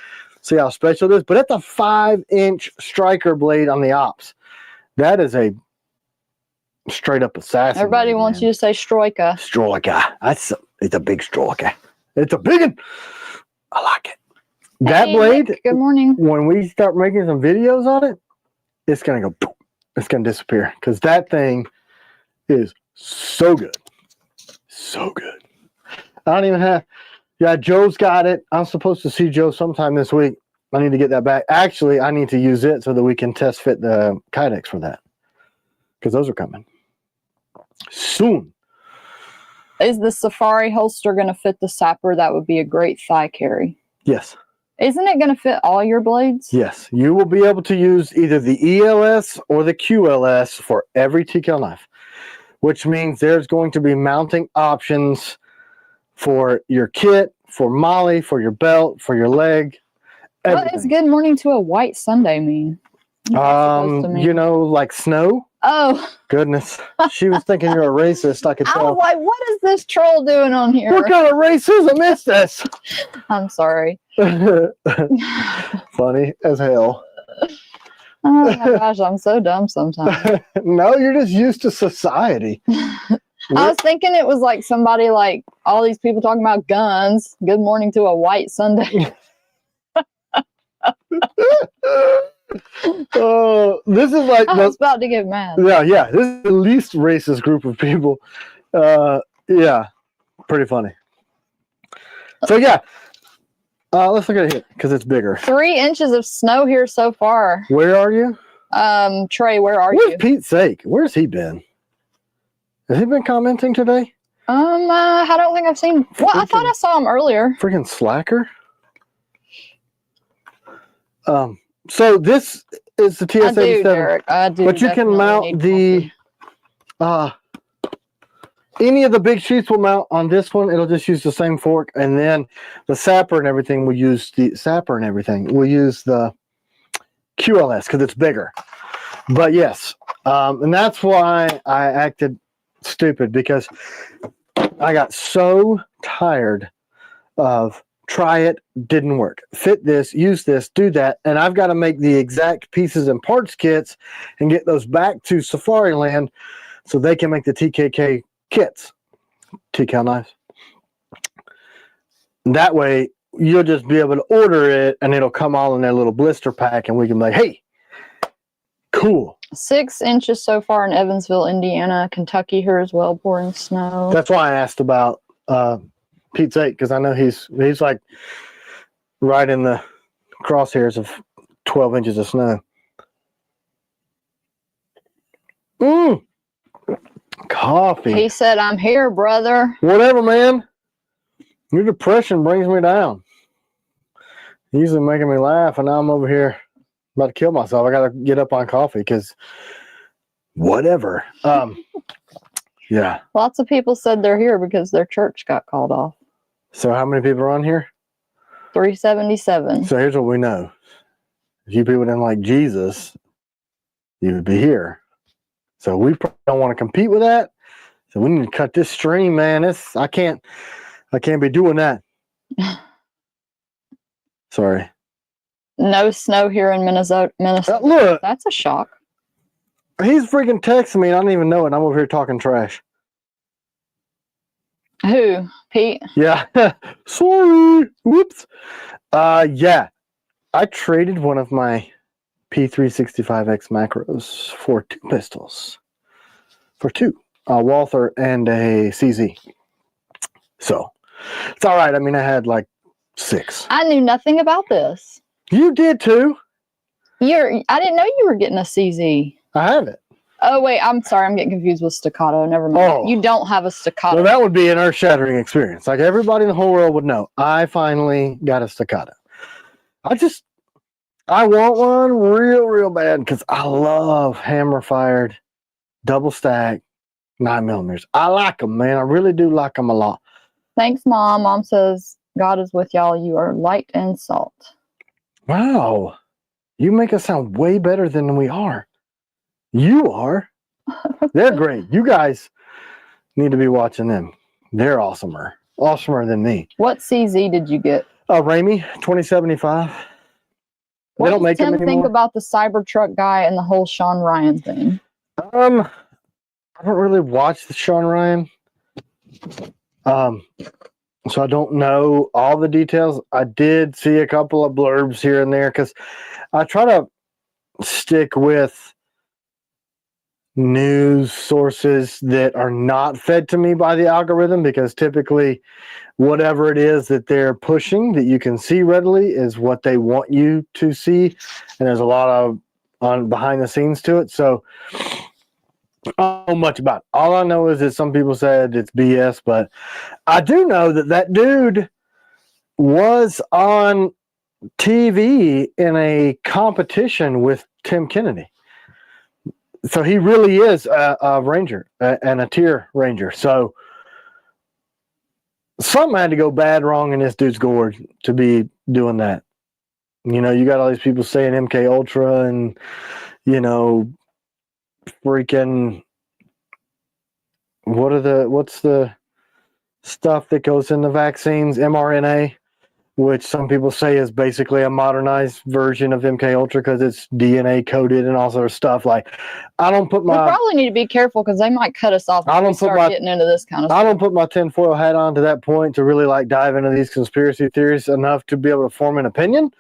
see how special it is. But it's a 5-inch striker blade on the Ops. That is a straight up assassin. Everybody wants you to say Stroika. Stroika. It's a big Stroika. It's a big one. I like it. That blade. Nick, good morning. When we start making some videos on it, it's gonna go boom. It's gonna disappear because that thing is so good. So good. I don't even have. Yeah, Joe's got it. I'm supposed to see Joe sometime this week. I need to get that back. Actually, I need to use it so that we can test fit the Kydex for that because those are coming soon. Is the Safari holster going to fit the Sapper? That would be a great thigh carry. Yes. Isn't it going to fit all your blades? Yes. You will be able to use either the ELS or the QLS for every TKL knife, which means there's going to be mounting options for your kit, for Molly, for your belt, for your leg. Everything. What does good morning to a white Sunday mean? You know, like snow. Oh. Goodness. She was thinking you're a racist, I could tell. I was like, what is this troll doing on here? What kind of racism is this? I'm sorry. Funny as hell. Oh my gosh, I'm so dumb sometimes. No, you're just used to society. I was thinking it was like somebody like all these people talking about guns. Good morning to a white Sunday. This is like I was about to get mad. Yeah. This is the least racist group of people. Yeah, pretty funny. So yeah, Let's look at it because it's bigger. 3 inches of snow here so far. Where are you? Trey, where are Where's you? Pete's sake? Where's he been? Has he been commenting today? I don't think I've seen. Well, I thought I saw him earlier. Freaking slacker. So this is the TS-87. I do, Derek. I do. But you can mount the any of the big sheets will mount on this one. It'll just use the same fork, and then the sapper and everything will use the QLS because it's bigger. But yes, and that's why I acted stupid, because I got so tired of try it, didn't work, fit this, use this, do that, and I've got to make the exact pieces and parts kits and get those back to Safari Land so they can make the TKK kits, TCal knives. That way you'll just be able to order it and it'll come all in that little blister pack and we can be like, hey, cool. 6 inches so far in Evansville, Indiana. Kentucky here as well, pouring snow. That's why I asked about Pete's sake, because I know he's like right in the crosshairs of 12 inches of snow. Coffee. He said, I'm here, brother. Whatever, man. Your depression brings me down. Usually making me laugh, and now I'm over here about to kill myself. I got to get up on coffee because whatever. Yeah. Lots of people said they're here because their church got called off. So how many people are on here? 377. So here's what we know. If you people didn't like Jesus, you would be here. So we probably don't want to compete with that. So we need to cut this stream, man. I can't be doing that. Sorry. No snow here in Minnesota. Look, That's a shock. he's freaking texting me and I don't even know it. I'm over here talking trash. Who? Pete? Yeah. Sorry. Whoops. Yeah. I traded one of my P365X macros for 2 pistols. For 2. A Walther and a CZ. So, it's all right. I mean, I had like 6. I knew nothing about this. You did too. I didn't know you were getting a CZ. I have it. Oh, wait. I'm sorry. I'm getting confused with staccato. Never mind. Oh. You don't have a staccato. Well, that would be an earth-shattering experience. Like everybody in the whole world would know. I finally got a staccato. I want one real bad because I love hammer-fired, double-stack 9mm. I like them, man. I really do like them a lot. Thanks, Mom. Mom says, God is with y'all. You are light and salt. Wow. You make us sound way better than we are. You are. They're great. You guys need to be watching them. They're awesomer. Awesomer than me. What CZ did you get? Ramey, 2075. What They don't make does them Tim think anymore. about the Cybertruck guy and the whole Sean Ryan thing? I don't really watch the Sean Ryan. So I don't know all the details. I did see a couple of blurbs here and there because I try to stick with news sources that are not fed to me by the algorithm, because typically whatever it is that they're pushing that you can see readily is what they want you to see, and there's a lot of behind the scenes to it. So I don't know much about it. All I know is that some people said it's BS, but I do know that dude was on TV in a competition with Tim Kennedy. So he really is a ranger and a tier ranger. So something had to go bad wrong in this dude's gourd to be doing that. You know, you got all these people saying MK Ultra and, you know, freaking what's the stuff that goes in the vaccines, mRNA, which some people say is basically a modernized version of MK Ultra because it's DNA coded and all sort of stuff. Like, I don't put We my probably need to be careful because they might cut us off if we start getting into this kind of I stuff. don't put my tinfoil hat on to that point to really like dive into these conspiracy theories enough to be able to form an opinion,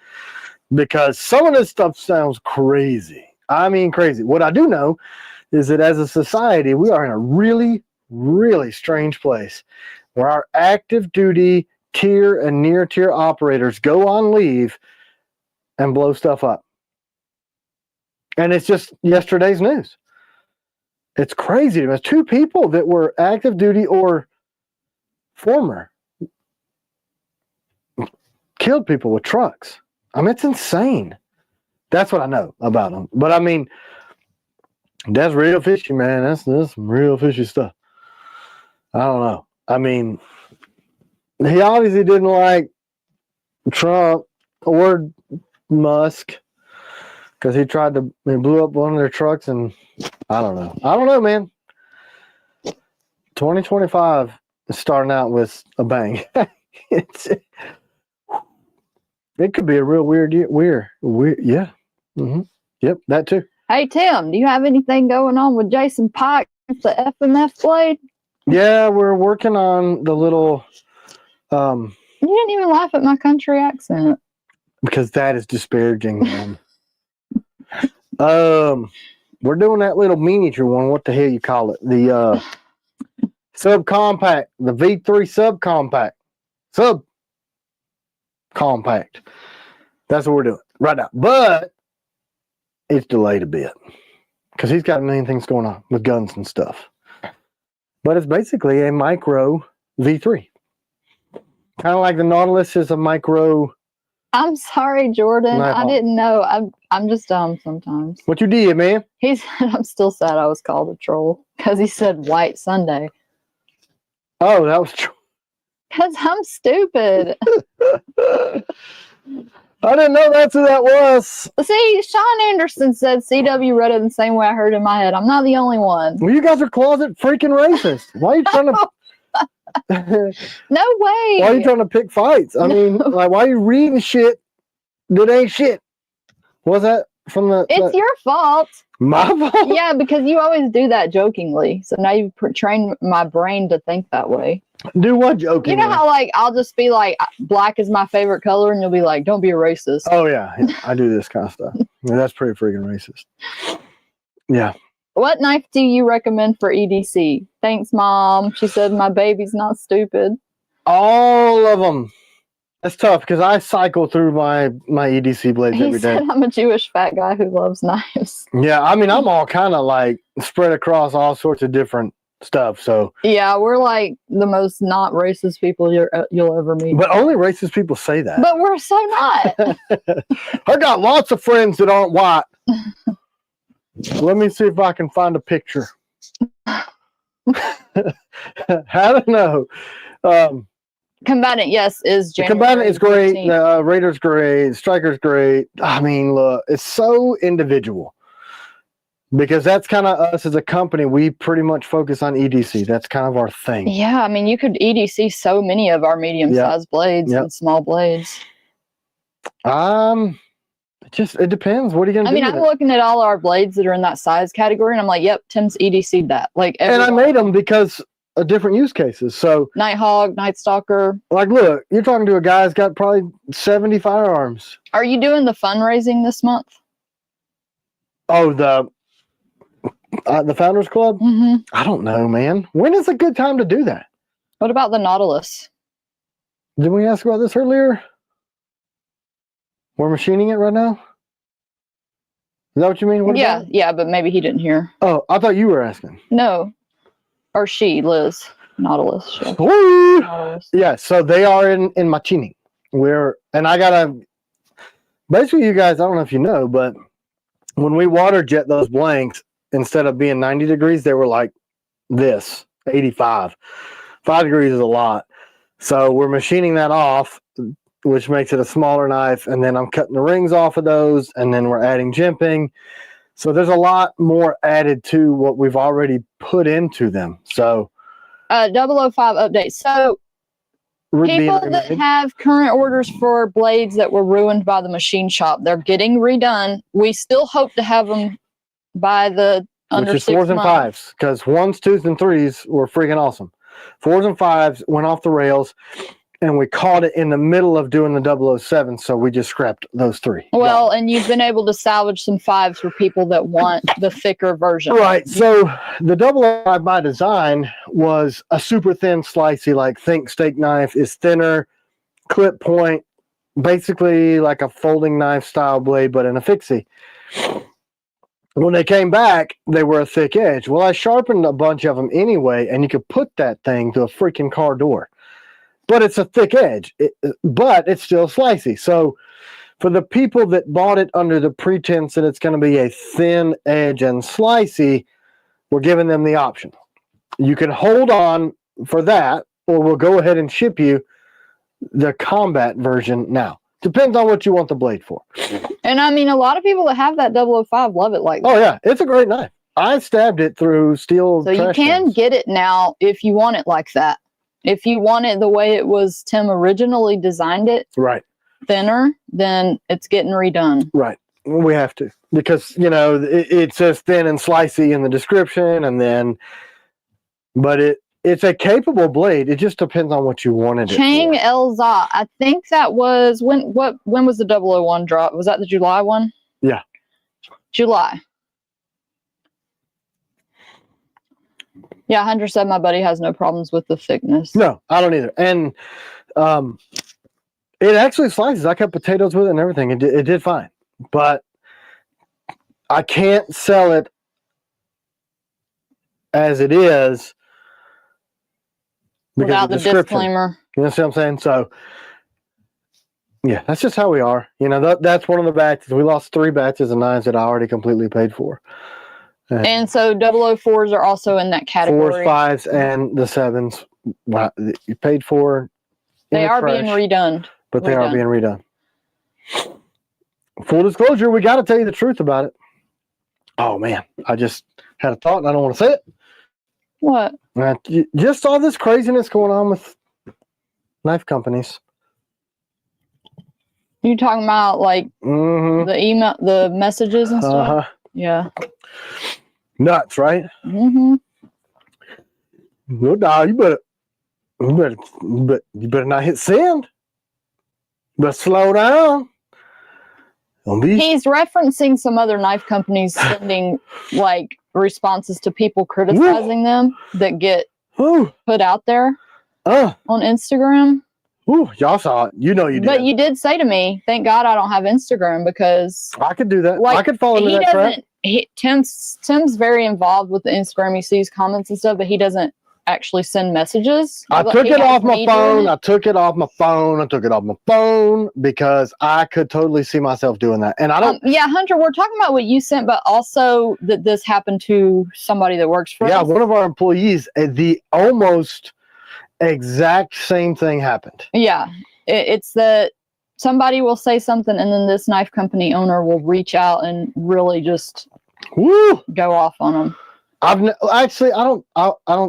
because some of this stuff sounds crazy. I mean, crazy. What I do know is that as a society, we are in a really, really strange place where our active duty tier and near tier operators go on leave and blow stuff up. And it's just yesterday's news. It's crazy. There's 2 people that were active duty or former killed people with trucks. I mean, it's insane. That's what I know about them. But I mean, that's real fishy, man. That's some real fishy stuff. I don't know. I mean, he obviously didn't like Trump or Musk because he blew up one of their trucks, and I don't know, man. 2025 is starting out with a bang. It could be a real weird year. Weird, yeah. Mm-hmm. Yep, that too. Hey, Tim, do you have anything going on with Jason Pike with the FMF blade? Yeah, we're working on the little... you didn't even laugh at my country accent. Because that is disparaging, man. We're doing that little miniature one. What the hell you call it? The subcompact. The V3 subcompact. Subcompact. That's what we're doing right now. But it's delayed a bit. Because he's got a million things going on with guns and stuff. But it's basically a micro V3. Kind of like the Nautilus is a micro... I'm sorry, Jordan. My I fault. didn't know. I'm just dumb sometimes. What you did, man? He said I'm still sad I was called a troll because he said White Sunday. Oh, that was true. Because I'm stupid. I didn't know that's who that was. See, Sean Anderson said CW read it the same way I heard in my head. I'm not the only one. Well, you guys are closet freaking racist. Why are you trying to... No way. Why are you trying to pick fights? I mean, like, why are you reading shit that ain't shit? Was that from the... It's your fault. My fault? Yeah, because you always do that jokingly. So now you've trained my brain to think that way. Do what joking? You know how, like, I'll just be like, black is my favorite color, and you'll be like, don't be a racist. Oh, yeah. I do this kind of stuff. Yeah, that's pretty freaking racist. Yeah. What knife do you recommend for EDC? Thanks, Mom. She said my baby's not stupid. All of them. That's tough because I cycle through my EDC blades He every day. said I'm a Jewish fat guy who loves knives. Yeah, I mean, I'm all kind of like spread across all sorts of different stuff. So Yeah, we're like the most not racist people you'll ever meet. But only racist people say that. But we're so not. I got lots of friends that aren't white. Let me see if I can find a picture. I don't know. Combatant, yes, is The January Combatant is great. 15th. The Raider's great. Striker's great. I mean, look, it's so individual. Because that's kind of us as a company. We pretty much focus on EDC. That's kind of our thing. Yeah, I mean, you could EDC so many of our medium-sized blades and small blades. It depends. What are you gonna do? I mean, I'm looking at all our blades that are in that size category, and I'm like, yep, Tim's EDC'd that. Like, and I made them because of different use cases. So Nighthawk, Nightstalker. like, look, you're talking to a guy who's got probably 70 firearms. Are you doing the fundraising this month? Oh, the Founders Club? Mm-hmm. I don't know, man. When is a good time to do that? What about the Nautilus? Didn't we ask about this earlier? We're machining it right now? Is that what you mean? What about it? Yeah, but maybe he didn't hear. Oh, I thought you were asking. No. Or she, Liz. Nautilus. She. Woo! Nautilus. Yeah, so they are in machining. Basically, you guys, I don't know if you know, but when we water jet those blanks, instead of being 90 degrees, they were like this, 85. 5 degrees is a lot. So we're machining that off, which makes it a smaller knife, and then I'm cutting the rings off of those, and then we're adding jimping. So there's a lot more added to what we've already put into them. So 005 update. So people that have current orders for blades that were ruined by the machine shop, they're getting redone. We still hope to have them by the under 6 months. 4s and 5s, because 1s, 2s, and 3s were freaking awesome. 4s and 5s went off the rails, and we caught it in the middle of doing the 007, so we just scrapped those 3. Well, and you've been able to salvage some 5s for people that want the thicker version. Right. So the 005 by design was a super thin, slicey, like think steak knife is thinner, clip point, basically like a folding knife style blade, but in a fixie. When they came back, they were a thick edge. Well, I sharpened a bunch of them anyway, and you could put that thing to a freaking car door. But it's a thick edge, but it's still slicey. So for the people that bought it under the pretense that it's going to be a thin edge and slicey, we're giving them the option. You can hold on for that, or we'll go ahead and ship you the combat version now. Depends on what you want the blade for. And I mean, a lot of people that have that 005 love it like that. Oh, yeah. It's a great knife. I stabbed it through steel. So you can cans. get it now if you want it like that. If you want it the way it was Tim originally designed it, right, thinner, then it's getting redone. Right. We have to. Because, you know, it says thin and slicey in the description, and then, but it's a capable blade. It just depends on what you wanted Chang it for. Elza. I think that was when was the 001 drop? Was that the July one? Yeah. July. Yeah, Hunter said my buddy has no problems with the thickness. No, I don't either. And it actually slices. I cut potatoes with it and everything. It did fine. But I can't sell it as it is without the disclaimer. You know what I'm saying? So, yeah, that's just how we are. You know, that's one of the batches. We lost 3 batches of knives that I already completely paid for. And so 004s are also in that category. 4s, 5s, and the 7s. Wow, you paid for. They are being redone. But they are being redone. Full disclosure, we got to tell you the truth about it. Oh, man. I just had a thought, and I don't want to say it. What? Just all this craziness going on with knife companies. You talking about, like, the email, the messages and stuff? Yeah. Nuts, right? Mm-hmm. No, dog, you better not hit send. But slow down. He's referencing some other knife companies sending like responses to people criticizing them that get put out there on Instagram. Ooh, y'all saw it. You know you did. But you did say to me, thank God I don't have Instagram because I could do that. Like, I could fall into that trap. Tim's very involved with the Instagram. He sees comments and stuff, but he doesn't actually send messages. I took it off my phone. I took it off my phone because I could totally see myself doing that. And I don't. Yeah, Hunter, we're talking about what you sent, but also that this happened to somebody that works for us. Yeah, one of our employees, the almost exact same thing happened. Yeah, it's that somebody will say something and then this knife company owner will reach out and really just go off on them. I don't.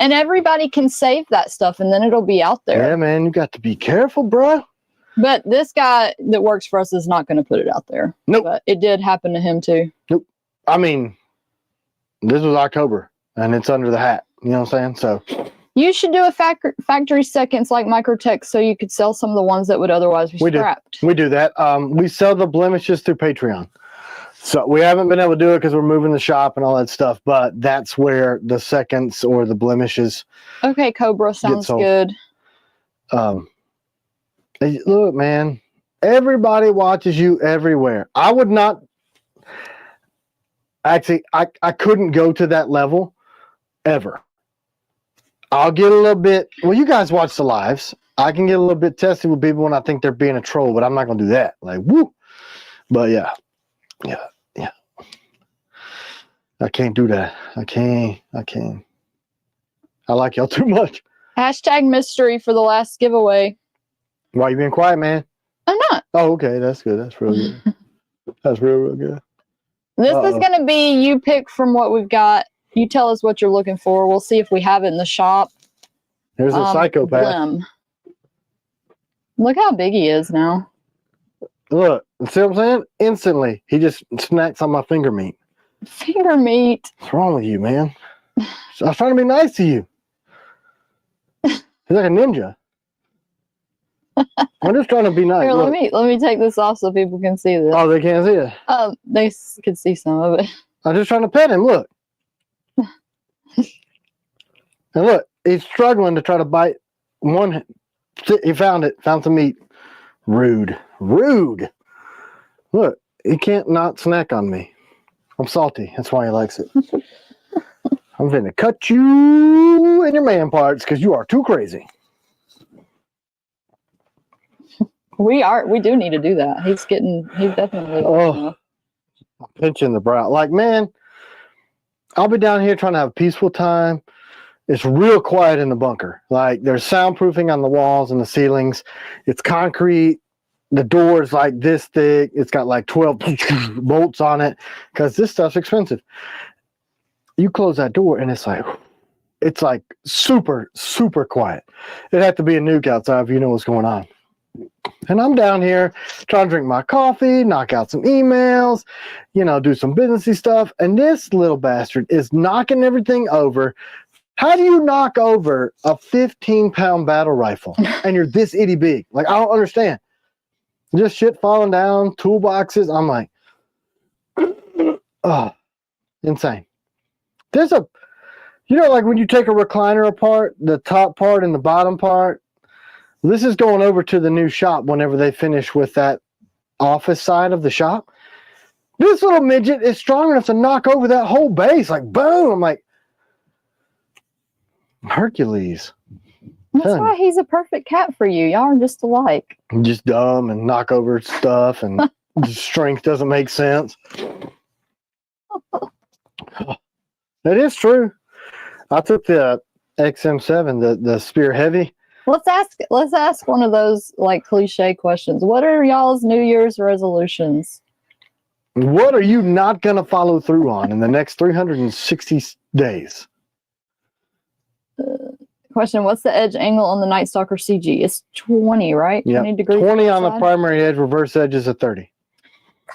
And everybody can save that stuff, and then it'll be out there. Yeah, man, you got to be careful, bro. But this guy that works for us is not going to put it out there. Nope. But it did happen to him too. Nope. I mean, this was October, and it's under the hat. You know what I'm saying? So you should do a factory seconds like Microtech, so you could sell some of the ones that would otherwise be scrapped. We do that. We sell the blemishes through Patreon. So we haven't been able to do it because we're moving the shop and all that stuff, but that's where the seconds or the blemishes. Okay, Cobra sounds good. Look, man, everybody watches you everywhere. I would not actually. I couldn't go to that level ever. I'll get a little bit. Well, you guys watch the lives. I can get a little bit testy with people when I think they're being a troll, but I'm not gonna do that. Like, woo. But yeah. I can't do that. I can't. I like y'all too much. Hashtag mystery for the last giveaway. Why you being quiet, man? I'm not. Oh, okay. That's good. That's real good. That's real good. This is going to be you pick from what we've got. You tell us what you're looking for. We'll see if we have it in the shop. There's a psychopath. Blim. Look how big he is now. Look, see what I'm saying? Instantly, he just snacks on my finger meat. Finger meat. What's wrong with you, man? I was trying to be nice to you. He's like a ninja. I'm just trying to be nice. Here, let me take this off so people can see this. Oh, they can't see it. They can see some of it. I'm just trying to pet him. Look, and look, he's struggling to try to bite one. He found it. Found some meat. Rude. Look, he can't not snack on me. I'm salty. That's why he likes it. I'm finna cut you in your man parts because you are too crazy. We do need to do that. He's definitely. Oh, I'm pinching the brow. Like, man, I'll be down here trying to have a peaceful time. It's real quiet in the bunker. Like, there's soundproofing on the walls and the ceilings. It's concrete. The door is like this thick. It's got like 12 bolts on it because this stuff's expensive. You close that door and it's like super, super quiet. It'd have to be a nuke outside if you know what's going on. And I'm down here trying to drink my coffee, knock out some emails, do some businessy stuff. And this little bastard is knocking everything over. How do you knock over a 15-pound battle rifle and you're this itty big? Like, I don't understand. Just shit falling down, toolboxes. I'm like, oh, insane. There's like when you take a recliner apart, the top part and the bottom part. This is going over to the new shop whenever they finish with that office side of the shop. This little midget is strong enough to knock over that whole base. Like, boom. I'm like, Hercules. That's why he's a perfect cat for you. Y'all are just alike. I'm just dumb and knock over stuff and strength doesn't make sense. It is true. I took the XM7, the Spear Heavy. Let's ask one of those like cliche questions. What are y'all's New Year's resolutions? What are you not going to follow through on in the next 360 days? Question, what's the edge angle on the Night Stalker CG? It's 20, right? Yeah, 20 degrees. 20 on the primary edge, reverse edge is a 30.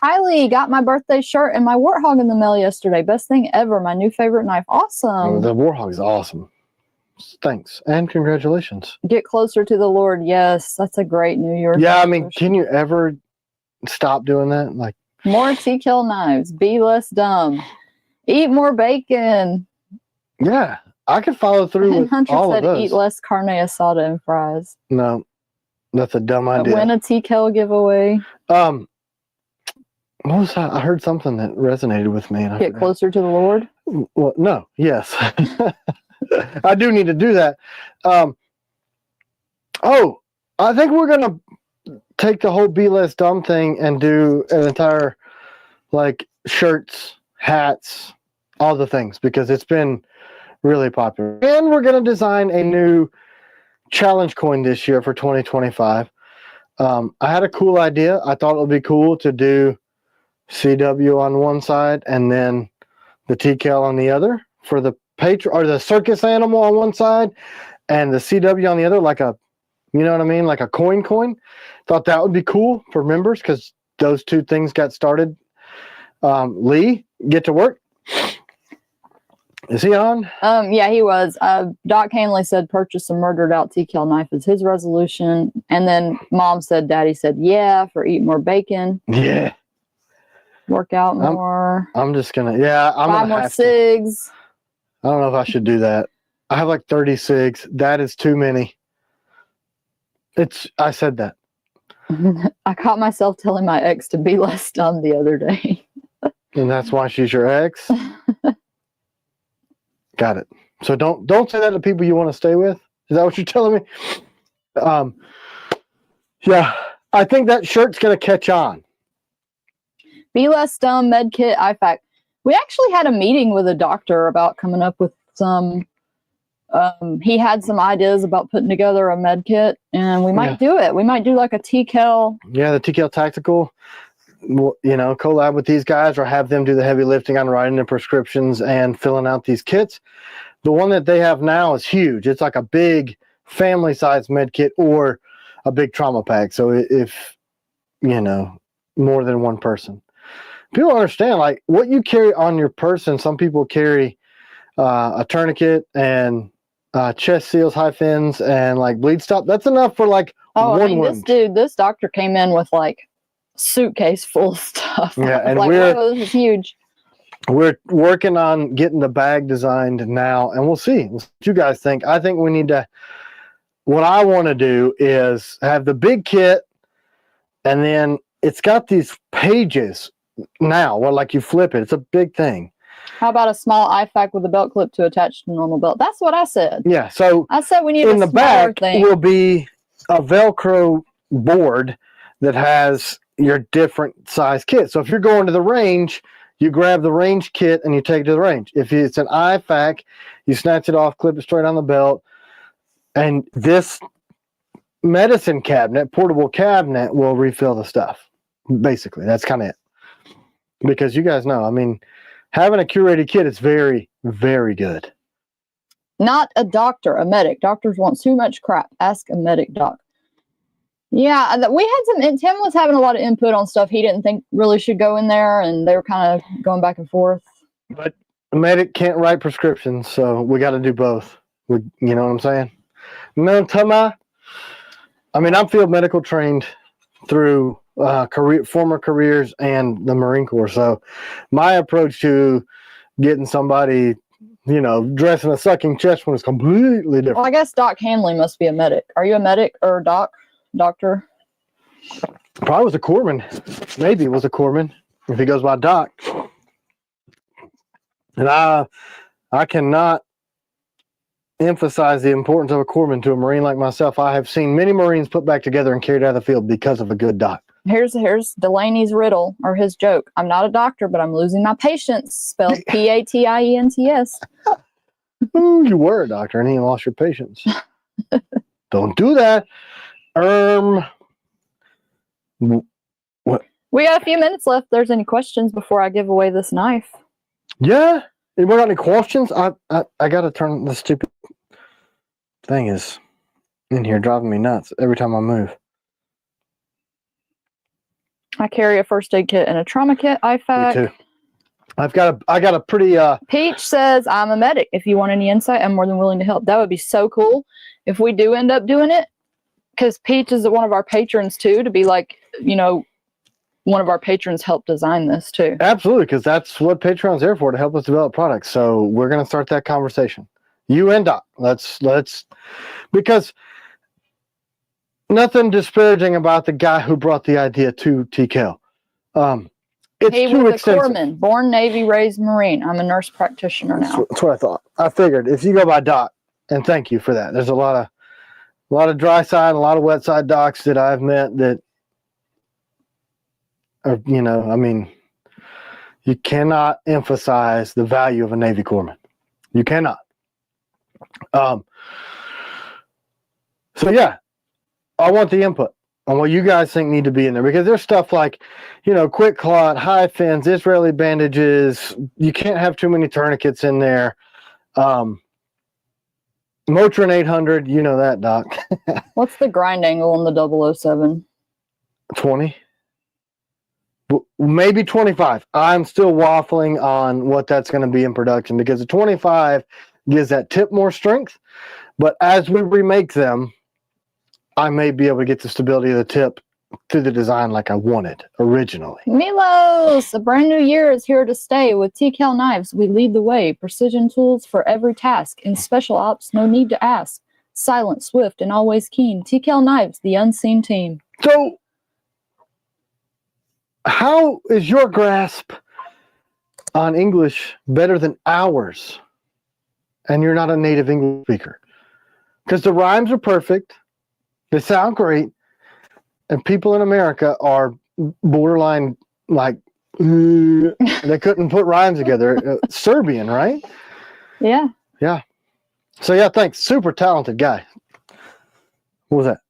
Kylie got my birthday shirt and my Warthog in the mail yesterday. Best thing ever. My new favorite knife. Awesome. The Warthog is awesome. Thanks. And congratulations. Get closer to the Lord. Yes, that's a great New Year's Yeah, resolution. I mean, can you ever stop doing that? Like, more T-kill knives. Be less dumb. Eat more bacon. Yeah, I could follow through with Hunter all said of those. eat less carne asada and fries. No, that's a dumb idea. Win a T-kill giveaway. What was that? I heard something that resonated with me. And I Get forgot. closer to the Lord. Well, no, yes. I do need to do that. I think we're going to take the whole Be Less Dumb thing and do an entire, like, shirts, hats, all the things, because it's been really popular. And we're going to design a new challenge coin this year for 2025. I had a cool idea. I thought it would be cool to do CW on one side and then the TCal on the other for the or the circus animal on one side and the CW on the other, like a, you know what I mean? Like a coin. Thought that would be cool for members because those two things got started. Lee, get to work. Is he on? Yeah, he was. Doc Hanley said purchase a murdered out TCal knife is his resolution. And then Mom said, Daddy said, yeah, for eat more bacon. Yeah. Work out more. I'm just going to, I'm buy gonna more have SIGs. I don't know if I should do that. I have like 30 SIGs. That is too many. I said that. I caught myself telling my ex to be less dumb the other day. And that's why she's your ex? Got it. So don't say that to people you want to stay with. Is that what you're telling me? Yeah, I think that shirt's going to catch on. Be less dumb, medkit, IFAC. We actually had a meeting with a doctor about coming up with some. He had some ideas about putting together a medkit, and we might do it. We might do like a TCal. Yeah, the TCal Tactical. Collab with these guys or have them do the heavy lifting on writing the prescriptions and filling out these kits. The one that they have now is huge. It's like a big family size med kit or a big trauma pack. So if, more than one person. People understand, like, what you carry on your person. Some people carry a tourniquet and chest seals, high fins, and like bleed stop. That's enough for like one wound. This doctor came in with like suitcase full of stuff. Yeah, and like, whoa, this is huge. We're working on getting the bag designed now, and we'll see what you guys think. I think we need to. What I want to do is have the big kit And then it's got these pages now where like you flip it. It's a big thing. How about a small IFAK with a belt clip to attach to the normal belt? That's what I said. Yeah. So I said we need in a the smaller back thing. will be a Velcro board that has your different size kit. So if you're going to the range, you grab the range kit and you take it to the range. If it's an IFAK, you snatch it off, clip it straight on the belt. And this medicine cabinet, portable cabinet, will refill the stuff. Basically, that's kind of it. Because you guys know, I mean, having a curated kit is very, very good. Not a doctor, a medic. Doctors want too much crap. Ask a medic, doc. Yeah, we had some. Tim was having a lot of input on stuff he didn't think really should go in there, and they were kind of going back and forth. But a medic can't write prescriptions, so we got to do both. You know what I'm saying? No, Tama. I mean, I'm field medical trained through former careers and the Marine Corps. So my approach to getting somebody, you know, dressing a sucking chest wound is completely different. Well, I guess Doc Hanley must be a medic. Are you a medic or a doctor? Probably was a corpsman. Maybe was a corpsman if he goes by Doc. And I cannot emphasize the importance of a corpsman to a Marine like myself. I have seen many Marines put back together and carried out of the field because of a good doc. Here's Delaney's riddle or his joke. I'm not a doctor, but I'm losing my patience. Spelled Patients. You were a doctor and you lost your patience. Don't do that. What? We got a few minutes left. If there's any questions before I give away this knife? Yeah. Anybody got any questions? I gotta turn the stupid thing is in here driving me nuts every time I move. I carry a first aid kit and a trauma kit. IFAK. Me too. I got a pretty Peach says, I'm a medic. If you want any insight, I'm more than willing to help. That would be so cool if we do end up doing it. Because Peach is one of our patrons too, to be like, you know, one of our patrons helped design this too. Absolutely, because that's what Patreon's there for, to help us develop products. So we're gonna start that conversation. You and Doc. Let's because nothing disparaging about the guy who brought the idea to TKL. It's he too was a extensive. corpsman, born Navy, raised Marine. I'm a nurse practitioner now. That's what I thought. I figured if you go by Doc, and thank you for that. There's a lot of dry side, a lot of wet side docs that I've met that are, you know, I mean, you cannot emphasize the value of a Navy corpsman. You cannot. So yeah, I want the input on what you guys think need to be in there, because there's stuff like, you know, quick clot, high fins, Israeli bandages. You can't have too many tourniquets in there. Motrin 800, you know that, Doc. What's the grind angle on the 007? 20, maybe 25. I'm still waffling on what that's going to be in production, because the 25 gives that tip more strength. But as we remake them, I may be able to get the stability of the tip to the design like I wanted originally. Milos, a brand new year is here to stay. With TKL knives, we lead the way. Precision tools for every task. In special ops, no need to ask. Silent, swift, and always keen. TKL knives, the unseen team. So, how is your grasp on English better than ours? And you're not a native English speaker. Because the rhymes are perfect. They sound great. And people in America are borderline like, they couldn't put rhymes together. Serbian, right? Yeah. Yeah. So, yeah, thanks. Super talented guy. What was that?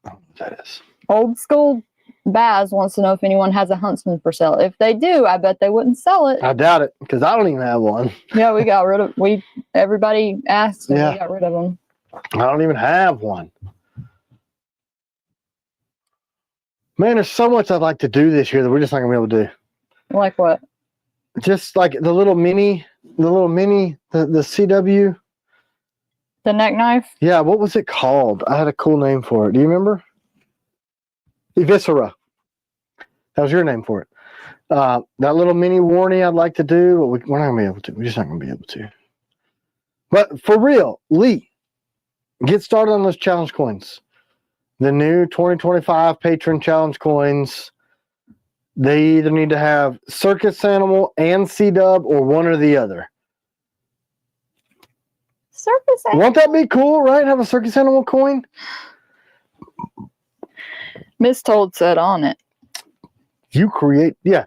Oh, that is. Old school Baz wants to know if anyone has a Huntsman for sale. If they do, I bet they wouldn't sell it. I doubt it, because I don't even have one. Yeah, we got rid of everybody asked and we got rid of them. I don't even have one. Man, there's so much I'd like to do this year that we're just not gonna be able to do. Like what? Just like the CW. The neck knife? Yeah, what was it called? I had a cool name for it. Do you remember? Eviscera. That was your name for it. That little mini warning I'd like to do, but we're not gonna be able to. We're just not gonna be able to. But for real, Lee, get started on those challenge coins. the new 2025 Patron Challenge coins, they either need to have Circus Animal and C-Dub or one or the other. Circus Animal. Won't that be cool, right? Have a Circus Animal coin? Miss Told said on it. You create, yeah.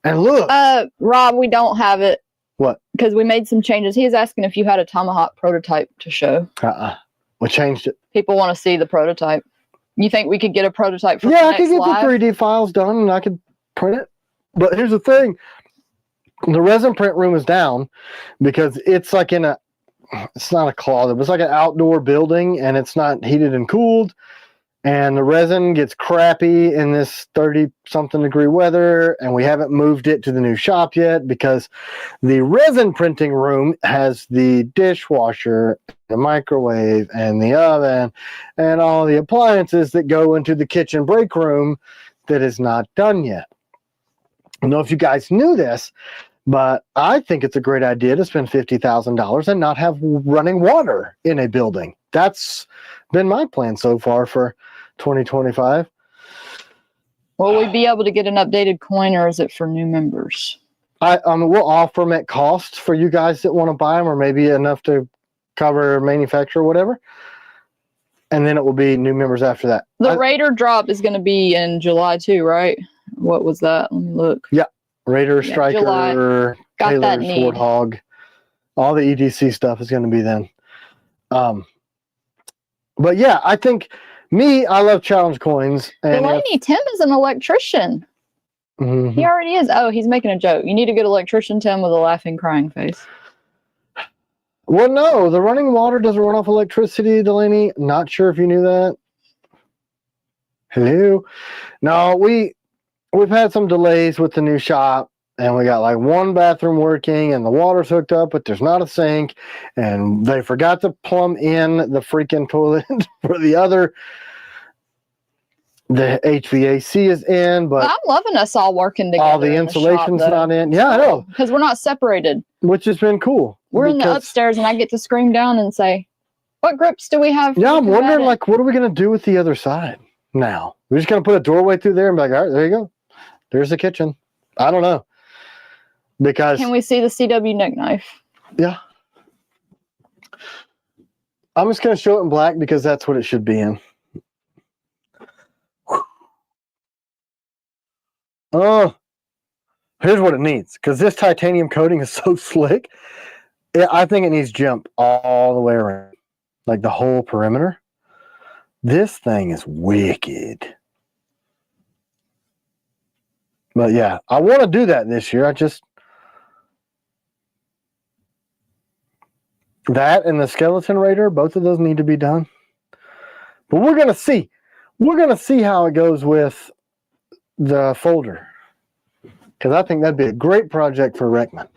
And look. Rob, we don't have it. What? Because we made some changes. He is asking if you had a Tomahawk prototype to show. We changed it. People want to see the prototype. You think we could get a prototype for Yeah, I next could get live? the 3D files done and I could print it. But here's the thing. The resin print room is down because it's like in a, it's not a closet, but it's like an outdoor building and it's not heated and cooled. And the resin gets crappy in this 30-something degree weather, and we haven't moved it to the new shop yet because the resin printing room has the dishwasher, the microwave, and the oven, and all the appliances that go into the kitchen break room that is not done yet. I don't know if you guys knew this, but I think it's a great idea to spend $50,000 and not have running water in a building. That's been my plan so far for 2025. Will we be able to get an updated coin, or is it for new members? We'll offer them at cost for you guys that want to buy them, or maybe enough to cover manufacturer or whatever. And then it will be new members after that. The Raider drop is going to be in July too, right? What was that? Let me look. Yeah. Raider, Striker, July. Got Taylor, that need. Warthog. All the EDC stuff is going to be then. But yeah, I think I love challenge coins. And Delaney, Tim is an electrician. Mm-hmm. He already is. Oh, he's making a joke. You need a good electrician, Tim, with a laughing, crying face. Well, no, the running water doesn't run off electricity, Delaney. Not sure if you knew that. Hello? No, we've had some delays with the new shop, and we got like one bathroom working, and the water's hooked up, but there's not a sink, and they forgot to plumb in the freaking toilet for the other. The HVAC is in, but I'm loving us all working together. all the insulation's not in. Yeah, I know. Because we're not separated. Which has been cool. We're in the upstairs, and I get to scream down and say, "What grips do we have?" Yeah, I'm wondering, like, what are we going to do with the other side now? We're just going to put a doorway through there and be like, all right, there you go. There's the kitchen. I don't know. Because can we see the CW neck knife? Yeah. I'm just going to show it in black because that's what it should be in. Oh, here's what it needs. Because this titanium coating is so slick. I think it needs jump all the way around. Like the whole perimeter. This thing is wicked. But yeah, I want to do that this year. That and the Skeleton Raider, both of those need to be done. But we're going to see. We're going to see how it goes with the folder. Because I think that'd be a great project for Reckman.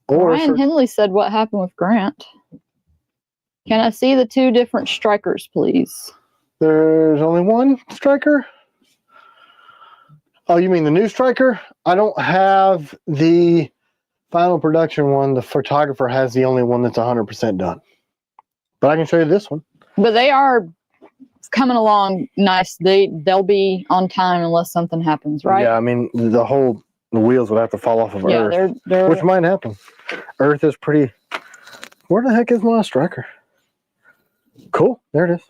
Ryan Henley said, what happened with Grant? Can I see the two different strikers, please? There's only one striker? Oh, you mean the new striker? I don't have the final production one. The photographer has the only one that's 100% done. But I can show you this one. But they are coming along nice. They'll be on time unless something happens, right? Yeah, I mean, the wheels would have to fall off of Earth, which might happen. Earth is pretty... Where the heck is my striker? Cool. There it is.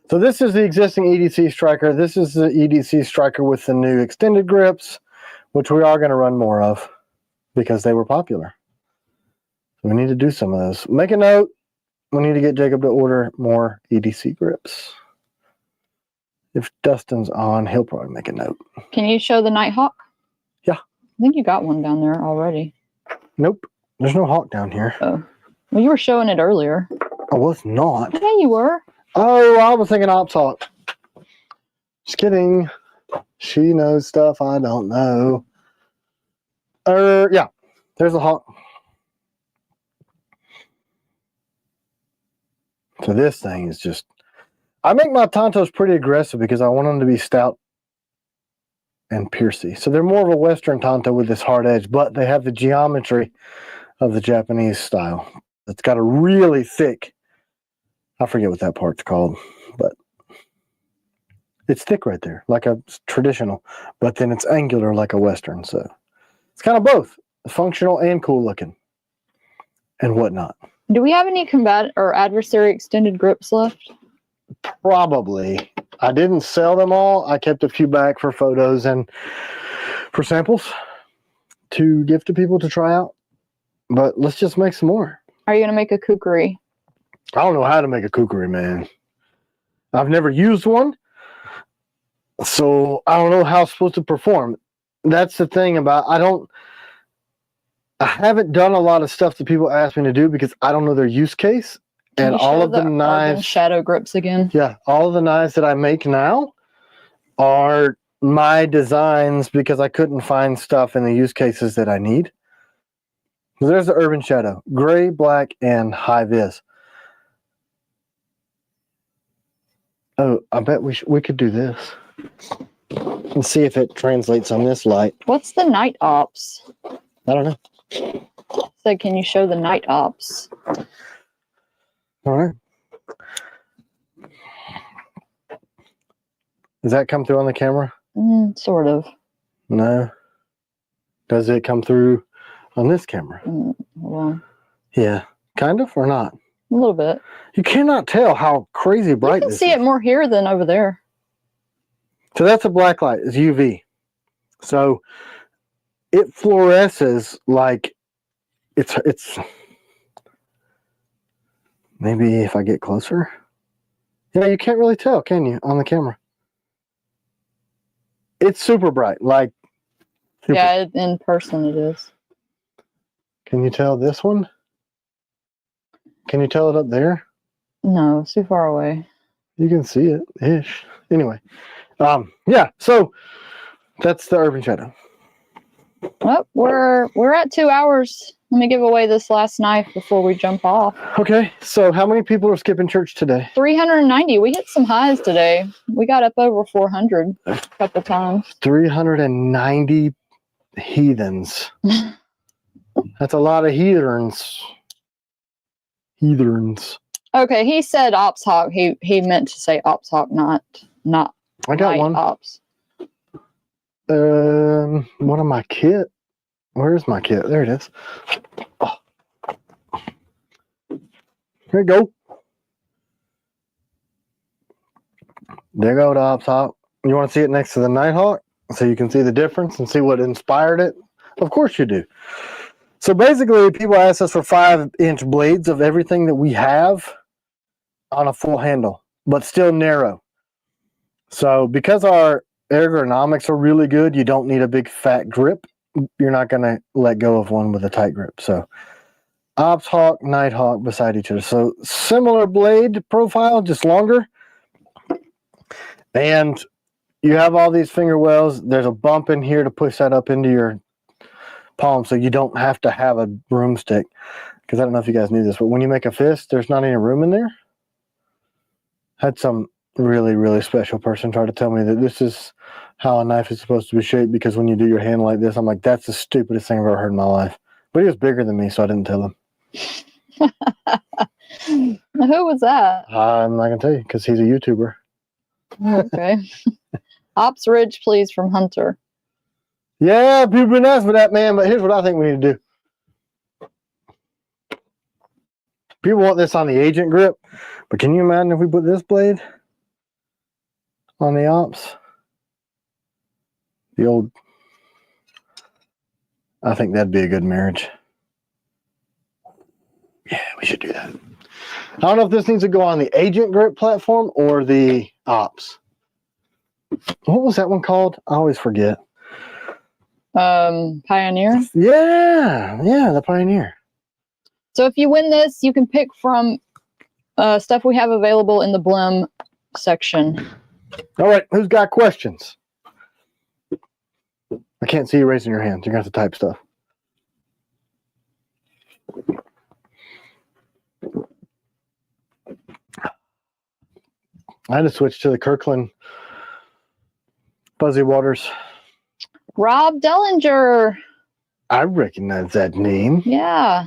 So this is the existing EDC striker. This is the EDC striker with the new extended grips, which we are going to run more of because they were popular. So we need to do some of those. Make a note. We need to get Jacob to order more EDC grips. If Dustin's on, he'll probably make a note. Can you show the Nighthawk? Yeah. I think you got one down there already. Nope. There's no hawk down here. Oh. Well, you were showing it earlier. I was not. Yeah, you were. Oh, I was thinking Ops Hawk. Just kidding. She knows stuff I don't know. Yeah. There's a hawk. So this thing is just... I make my Tontos pretty aggressive because I want them to be stout and piercy. So they're more of a Western Tonto with this hard edge, but they have the geometry of the Japanese style. It's got a really thick I forget what that part's called, but it's thick right there, like a traditional, but then it's angular like a Western. So it's kind of both functional and cool looking and whatnot. Do we have any combat or adversary extended grips left? Probably. I didn't sell them all. I kept a few back for photos and for samples to give to people to try out. But let's just make some more. Are you going to make a kukri? I don't know how to make a kukri, man. I've never used one, so I don't know how it's supposed to perform. That's the thing about I haven't done a lot of stuff that people ask me to do because I don't know their use case. Can And you all show of the knives, shadow grips again. yeah, all of the knives that I make now are my designs because I couldn't find stuff in the use cases that I need. So there's the Urban Shadow, gray, black, and high vis. Oh, I bet we could do this. Let's see if it translates on this light. What's the night ops? I don't know. So can you show the night ops? All right. Does that come through on the camera? Sort of. No. Does it come through on this camera? Hold on. Yeah. Kind of or not? A little bit. You cannot tell how crazy bright You can this see is. it more here than over there. So that's a black light. It's UV. So it fluoresces like it's maybe if I get closer. Yeah, you can't really tell, can you, on the camera? It's super bright, like super. Yeah, in person it is. Can you tell this one? Can you tell it up there? No, it's too far away. You can see it ish. Anyway, yeah. So that's the Urban Shadow. Well, we're at 2 hours. Let me give away this last knife before we jump off. Okay, so how many people are skipping church today? 390. We hit some highs today. We got up over 400 a couple times. 390 heathens. That's a lot of heathens. Heathens. Okay, he said ops hawk. He meant to say ops hawk, not I got night one. ops. One of my kit. Where's my kit? There it is. Oh. Here you go. There you go, the Ops Hawk. You want to see it next to the Nighthawk so you can see the difference and see what inspired it? Of course you do. So basically, people ask us for 5-inch blades of everything that we have on a full handle, but still narrow. So because our ergonomics are really good, you don't need a big fat grip. You're not going to let go of one with a tight grip. So Ops Hawk, Nighthawk beside each other. So similar blade profile, just longer. And you have all these finger wells. There's a bump in here to push that up into your palm so you don't have to have a broomstick. Because I don't know if you guys knew this, but when you make a fist, there's not any room in there. Had some really, really special person try to tell me that this is how a knife is supposed to be shaped, because when you do your hand like this, I'm like, that's the stupidest thing I've ever heard in my life. But he was bigger than me, so I didn't tell him. Who was that? I'm not going to tell you because he's a YouTuber. Okay. Ops Ridge, please, from Hunter. Yeah, people been asking for that, man, but here's what I think we need to do. People want this on the agent grip, but can you imagine if we put this blade on the Ops? The old, I think that'd be a good marriage. Yeah, we should do that. I don't know if this needs to go on the agent grip platform or the Ops. What was that one called? I always forget. Pioneer. Yeah, the Pioneer. So if you win this, you can pick from stuff we have available in the Blim section. All right, who's got questions? I can't see you raising your hands. You're going to have to type stuff. I had to switch to the Kirkland Fuzzy Waters. Rob Dellinger. I recognize that name. Yeah.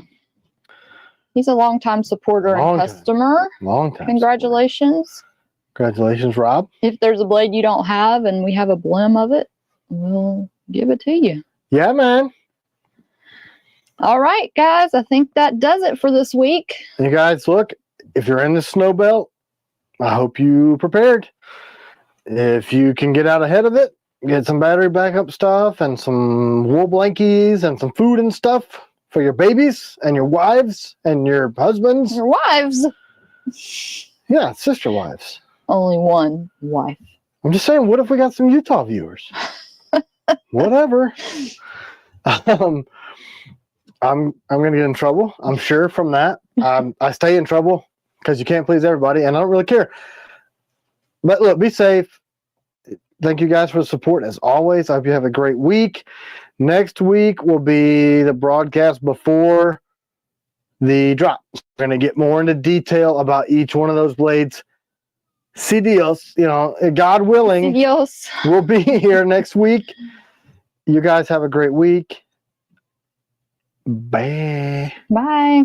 He's a longtime supporter Long and time. customer. Long time. Congratulations. Congratulations, Rob. If there's a blade you don't have and we have a blim of it, we'll give it to you. Yeah, man. All right, guys. I think that does it for this week. You guys, look, if you're in the snow belt, I hope you prepared. If you can get out ahead of it, get some battery backup stuff and some wool blankies and some food and stuff for your babies and your wives and your husbands. Your wives. Yeah, sister wives. Only one wife. I'm just saying, what if we got some Utah viewers? Whatever. I'm gonna get in trouble, I'm sure, from that. I stay in trouble because you can't please everybody, and I don't really care. But look, be safe. Thank you guys for the support as always. I hope you have a great week. Next week will be the broadcast before the drop. We're gonna get more into detail about each one of those blades. Si Dios, God willing, Dios. we'll be here next week. You guys have a great week. Bye. Bye.